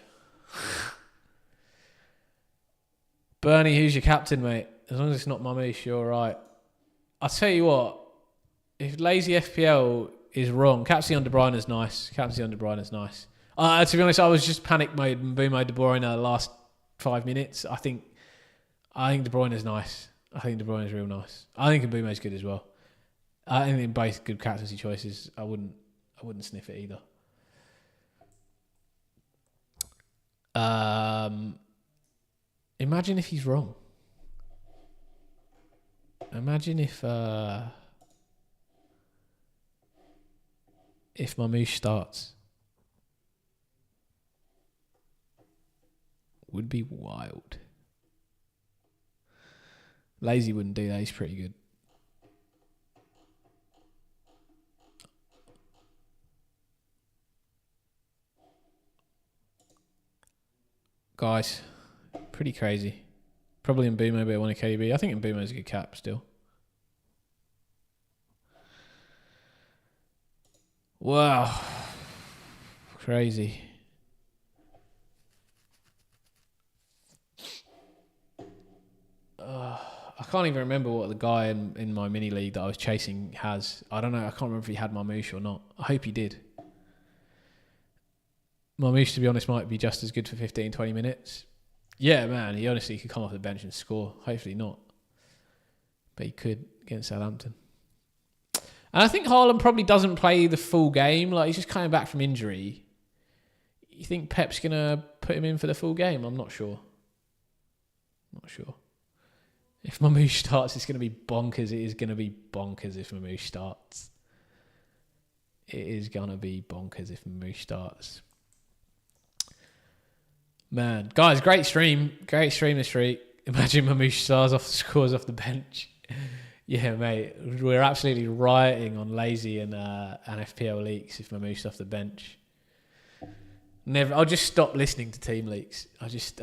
Bernie, who's your captain, mate? As long as it's not Marmoush, you're all right. I'll tell you what. If Lazy FPL is wrong, Captaincy on De Bruyne is nice. To be honest, I was just panic mode and Mbumo De Bruyne the last 5 minutes. I think De Bruyne is nice. I think De Bruyne is real nice. I think Mbumo is good as well. I think they're both good captaincy choices. I wouldn't sniff it either. Imagine if he's wrong. Imagine if Mamouche starts. Would be wild. Lazy wouldn't do that. He's pretty good. Guys, pretty crazy. Probably Mbumo, but I want a KDB. I think Mbumo's a good cap still. Wow. Crazy. I can't even remember what the guy in my mini league that I was chasing has. I don't know. I can't remember if he had Mamouche or not. I hope he did. Mamouche, to be honest, might be just as good for 15, 20 minutes. Yeah, man. He honestly could come off the bench and score. Hopefully not. But he could against Southampton. And I think Haaland probably doesn't play the full game. Like, he's just coming back from injury. You think Pep's going to put him in for the full game? I'm not sure. If Mamouche starts, it's going to be bonkers. It is going to be bonkers if Mamouche starts. It is going to be bonkers if Mamouche starts. Man, guys, great stream. Great stream this week. Imagine Mamouche scores off the bench. Yeah, mate. We're absolutely rioting on Lazy and FPL leaks if Mamouche's off the bench. Never. I'll just stop listening to team leaks. I'll just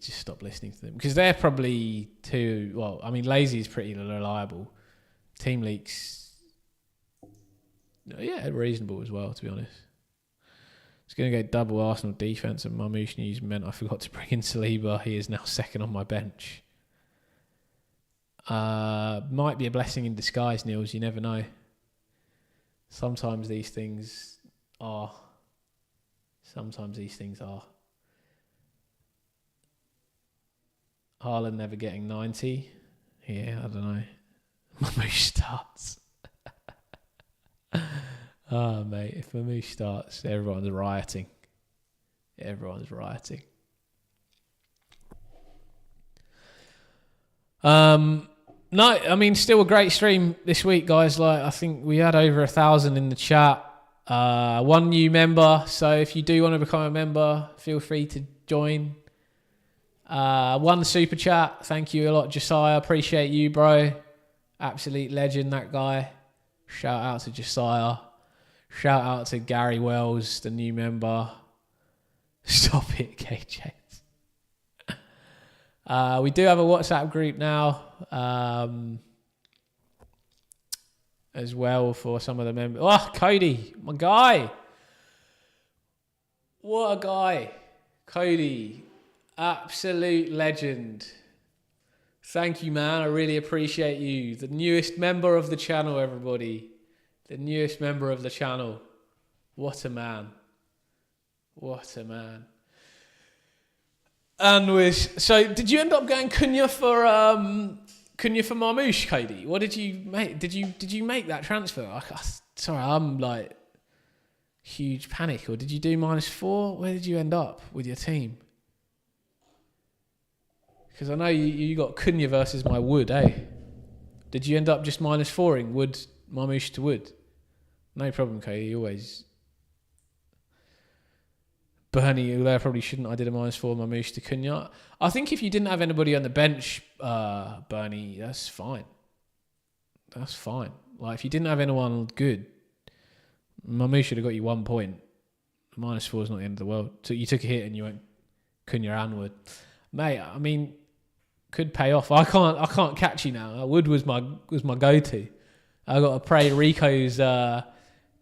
stop listening to them because they're probably too. Well, I mean, Lazy is pretty reliable. Team leaks, yeah, reasonable as well. To be honest, it's going to go double Arsenal defense and Mamouche news meant I forgot to bring in Saliba. He is now second on my bench. Might be a blessing in disguise, Niels. You never know. Sometimes these things are. Haaland never getting 90. Yeah, I don't know. Mamouche starts. Oh, mate. If Mamouche starts, everyone's rioting. No, I mean, still a great stream this week, guys. Like, I think we had over 1,000 in the chat. One new member, so if you do want to become a member, feel free to join. One super chat, thank you a lot, Josiah. Appreciate you, bro. Absolute legend, that guy. Shout out to Josiah. Shout out to Gary Wells, the new member. Stop it, KJ. We do have a WhatsApp group now. As well for some of the members. Oh, Cody, my guy. What a guy. Cody, absolute legend. Thank you, man. I really appreciate you. The newest member of the channel, everybody. The newest member of the channel. What a man. And so did you end up going Cunha for Mamouche, Cody? What did you make? Did you make that transfer? Sorry, I'm like huge panic. Or did you do -4? Where did you end up with your team? Because I know you got Cunha versus my Wood, eh? Did you end up just -4ing Wood, Mamouche to Wood? No problem, Cody. You always. Bernie, although I probably shouldn't, I did a -4 Mamouche to Cunha. I think if you didn't have anybody on the bench, Bernie, that's fine. Like, if you didn't have anyone good, Mamouche should have got you 1 point. -4 is not the end of the world. So you took a hit and you went Cunha and Wood. Mate, I mean, could pay off. I can't catch you now. Wood was my go-to. I got to pray Rico's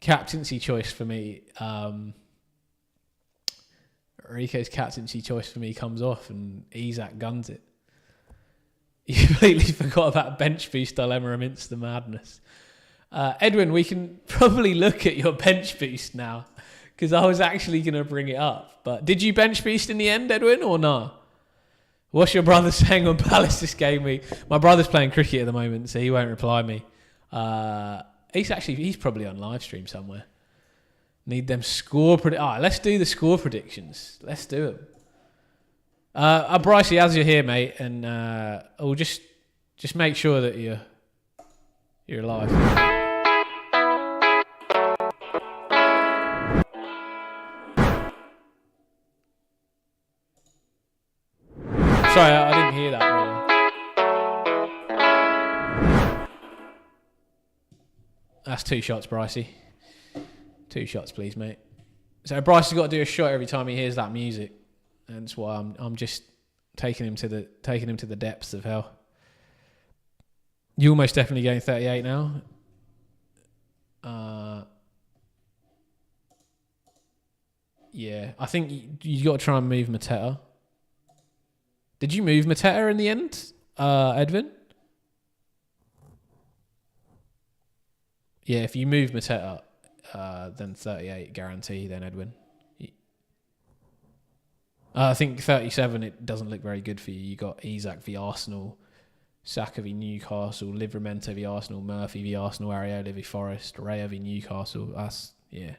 captaincy choice for me. Rico's captaincy choice for me comes off and Isak guns it. You completely forgot about bench boost dilemma amidst the madness. Edwin, we can probably look at your bench boost now because I was actually going to bring it up. But did you bench boost in the end, Edwin, or no? What's your brother saying on Palace this game week? My brother's playing cricket at the moment, so he won't reply me. He's probably on live stream somewhere. Need them score let's do the score predictions. Let's do them. Brycey, as you're here, mate, and we'll just make sure that you're alive. Sorry, I didn't hear that really. That's 2 shots, Brycey. 2 shots, please, mate. So Bryce has got to do a shot every time he hears that music, and that's why I'm just taking him to the depths of hell. You're almost definitely getting 38 now. Yeah, I think you got to try and move Mateta. Did you move Mateta in the end, Edwin? Yeah, if you move Mateta, then 38 guarantee, then Edwin. I think 37, it doesn't look very good for you. You got Isak v Arsenal, Saka v Newcastle, Livramento v Arsenal, Murphy v Arsenal, Areola v Forest, Raya v Newcastle. That's, yeah.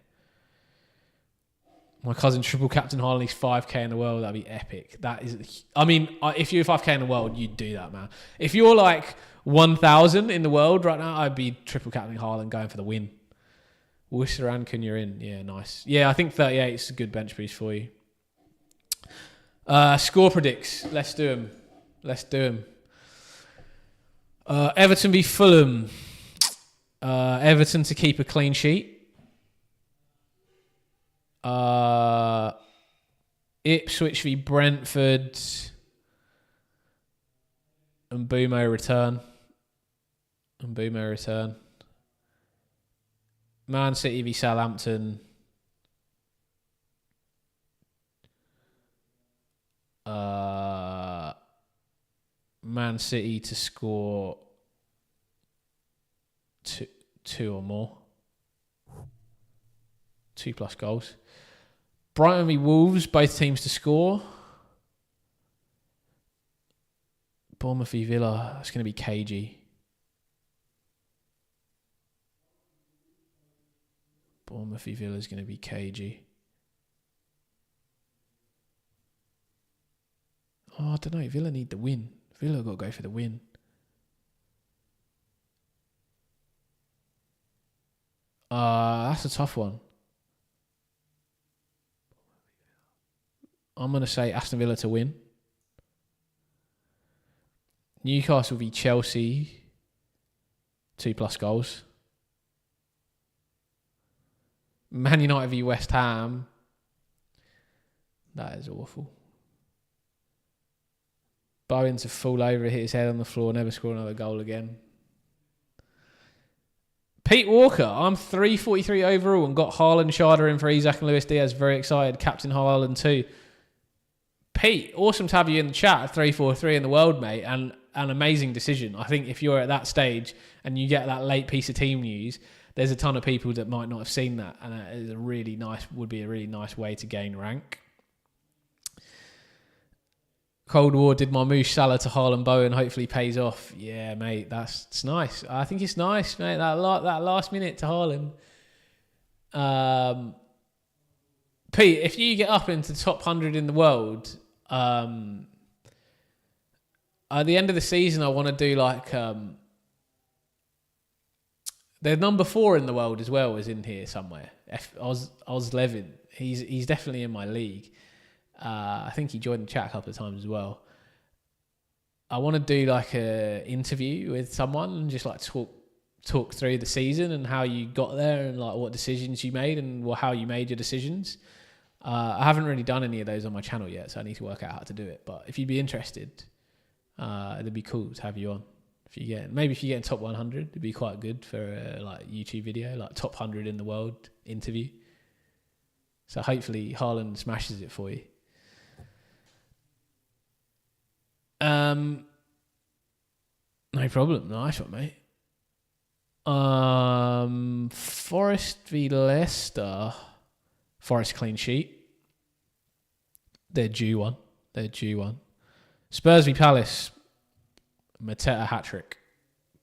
My cousin triple captain Haaland, he's 5k in the world. That'd be epic. That is, I mean, if you're 5k in the world, you'd do that, man. If you're like 1,000 in the world right now, I'd be triple captain Haaland going for the win. Worcester and Cunha in. Yeah, nice. Yeah, I think 38 is a good bench boost for you. Score predicts. Let's do them. Everton v Fulham. Everton to keep a clean sheet. Ipswich v Brentford. And Mbumo return. Man City v Southampton. Man City to score two or more. 2+ goals. Brighton v Wolves, both teams to score. Bournemouth v Villa, that's going to be cagey. Bournemouth v Villa is going to be cagey. Oh, I don't know. Villa need the win. Villa got to go for the win. That's a tough one. I'm going to say Aston Villa to win. Newcastle v Chelsea. 2+ goals. Man United v West Ham. That is awful. Bowen to fall over, hit his head on the floor, never score another goal again. Pete Walker, I'm 343 overall and got Haaland, Sharder in for Isak and Luis Diaz. Very excited. Captain Haaland too. Pete, awesome to have you in the chat at 343 in the world, mate, and an amazing decision. I think if you're at that stage and you get that late piece of team news, there's a ton of people that might not have seen that, and that is would be a really nice way to gain rank. Cold War did Marmoush Salah to Haaland Bowen, hopefully pays off. Yeah, mate, it's nice. I think it's nice, mate, that last minute to Haaland. Pete, if you get up into the top 100 in the world, at the end of the season, I want to do like... the number 4 in the world as well is in here somewhere. Oz Levin. He's definitely in my league. I think he joined the chat a couple of times as well. I want to do like a interview with someone and just like talk through the season and how you got there and like what decisions you made and how you made your decisions. I haven't really done any of those on my channel yet, so I need to work out how to do it. But if you'd be interested, it'd be cool to have you on. If you get in top 100, it'd be quite good for a like YouTube video, like top 100 in the world interview. So hopefully Haaland smashes it for you. No problem. Nice one, mate. Forest v Leicester. Forest clean sheet. They're due one. Spurs v Palace. Mateta hat-trick.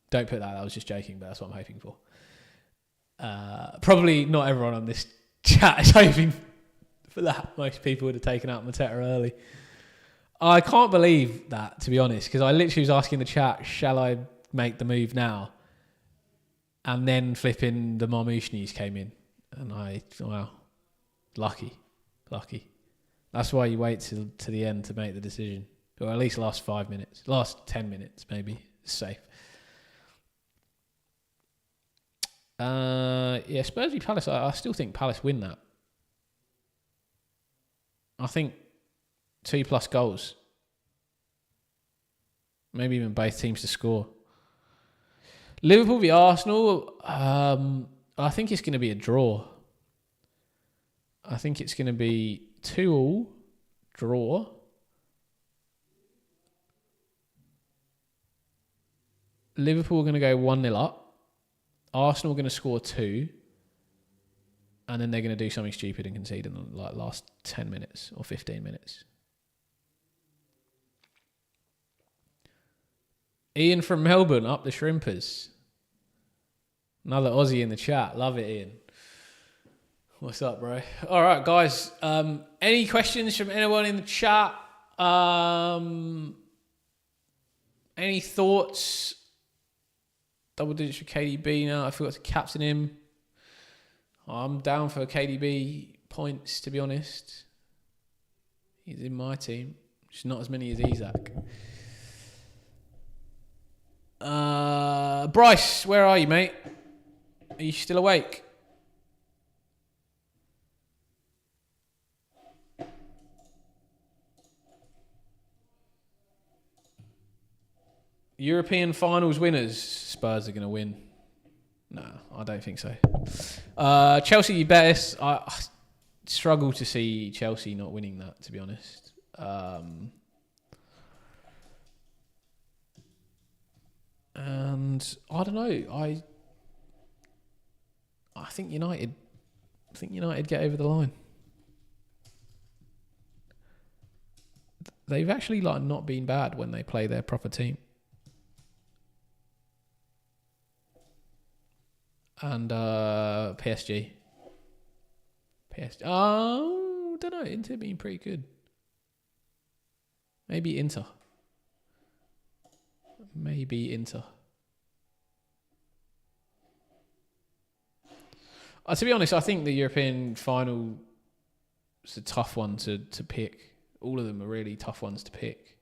Don't put that. I was just joking, but that's what I'm hoping for. Probably not everyone on this chat is hoping for that. Most people would have taken out Mateta early. I can't believe that, to be honest, because I literally was asking the chat, shall I make the move now? And then flipping the Marmoush news came in. And wow, lucky. That's why you wait to the end to make the decision. Or at least last 5 minutes. Last 10 minutes, maybe. It's safe. Yeah, Spurs v Palace. I still think Palace win that. I think 2+ goals. Maybe even both teams to score. Liverpool v Arsenal. I think it's going to be a draw. I think it's going to be 2-2 draw. Liverpool are going to go 1-0 up. Arsenal are going to score 2. And then they're going to do something stupid and concede in the last 10 minutes or 15 minutes. Ian from Melbourne, up the Shrimpers. Another Aussie in the chat. Love it, Ian. What's up, bro? All right, guys. Any questions from anyone in the chat? Any thoughts? Double digits for KDB now. I forgot to captain him. I'm down for KDB points, to be honest. He's in my team. Just not as many as Isaac. Bryce, where are you, mate? Are you still awake? European finals winners. Spurs are going to win. No, I don't think so. Chelsea, Betis. I struggle to see Chelsea not winning that, to be honest. And I don't know. I think United. Get over the line. They've actually not been bad when they play their proper team. And PSG. Oh, don't know. Inter being pretty good. Maybe Inter. To be honest, I think the European final is a tough one to pick. All of them are really tough ones to pick.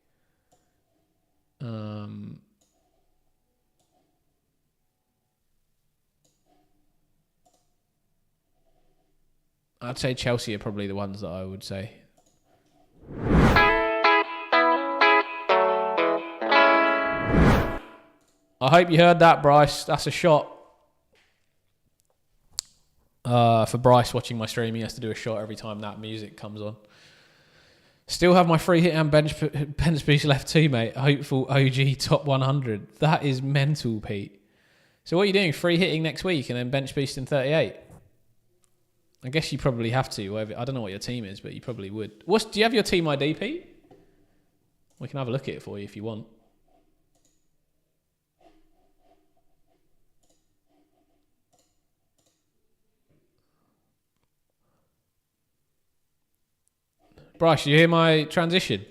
I'd say Chelsea are probably the ones that I would say. I hope you heard that, Bryce. That's a shot. For Bryce watching my stream, he has to do a shot every time that music comes on. Still have my free hit and bench boost left too, mate. Hopeful OG top 100. That is mental, Pete. So what are you doing? Free hitting next week and then bench boosting 38? I guess you probably have to. I don't know what your team is, but you probably would. Do you have your team ID, Pete? We can have a look at it for you if you want. Bryce, you hear my transition?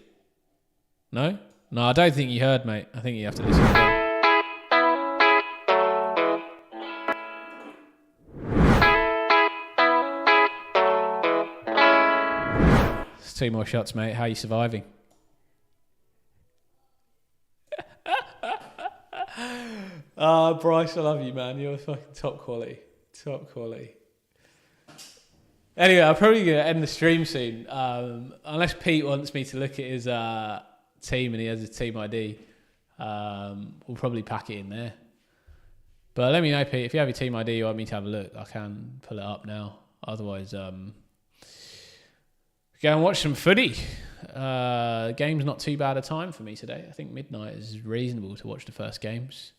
No? No, I don't think you heard, mate. I think you have to listen again. It's 2 more shots, mate. How are you surviving? Bryce, I love you, man. You're fucking top quality. Top quality. Anyway, I'm probably going to end the stream soon. Unless Pete wants me to look at his team and he has his team ID, we'll probably pack it in there. But let me know, Pete, if you have your team ID, you want me to have a look, I can pull it up now. Otherwise, go and watch some footy. Game's not too bad a time for me today. I think midnight is reasonable to watch the first games.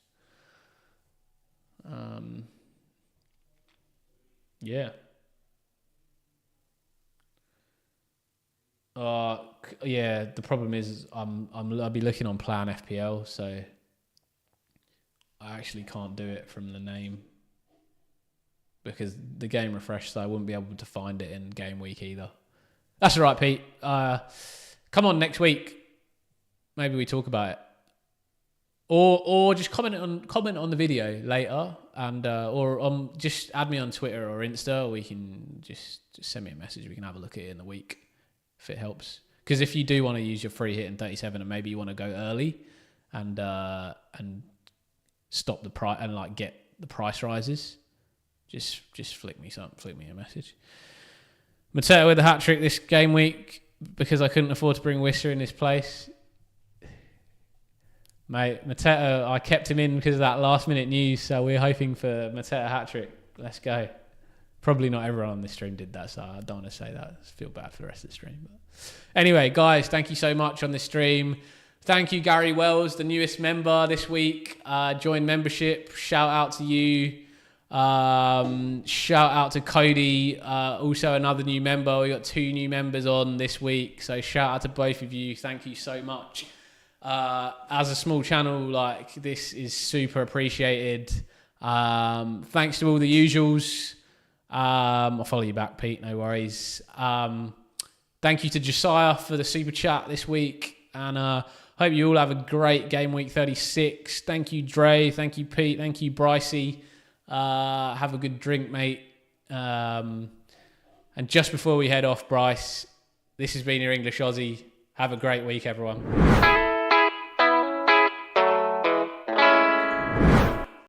Yeah. Yeah, the problem is I'll be looking on Plan FPL, so I actually can't do it from the name because the game refreshed, so I wouldn't be able to find it in game week either. That's all right, Pete. Come on next week. Maybe we talk about it. Or just comment on the video later, and or just add me on Twitter or Insta, or we can just send me a message. We can have a look at it in the week if it helps. Because if you do want to use your free hit in 37, and maybe you want to go early and stop the price and like get the price rises, just flick me a message. Mateta with the hat trick this game week because I couldn't afford to bring Wissa in this place. Mate, Mateta, I kept him in because of that last minute news, so we're hoping for Mateta hat-trick. Let's go. Probably not everyone on this stream did that, so I don't want to say that. I feel bad for the rest of the stream. But anyway, guys, thank you so much on this stream. Thank you, Gary Wells, the newest member this week. Join membership. Shout out to you. Shout out to Cody, also another new member. We got 2 new members on this week, so shout out to both of you. Thank you so much. As a small channel, like, this is super appreciated. Thanks to all the usuals. I'll follow you back, Pete, no worries. Thank you to Josiah for the super chat this week, and hope you all have a great game week 36. Thank you, Dre. Thank you, Pete. Thank you, Brycey. Have a good drink, mate. And just before we head off, Bryce, this has been your English Aussie. Have a great week, everyone.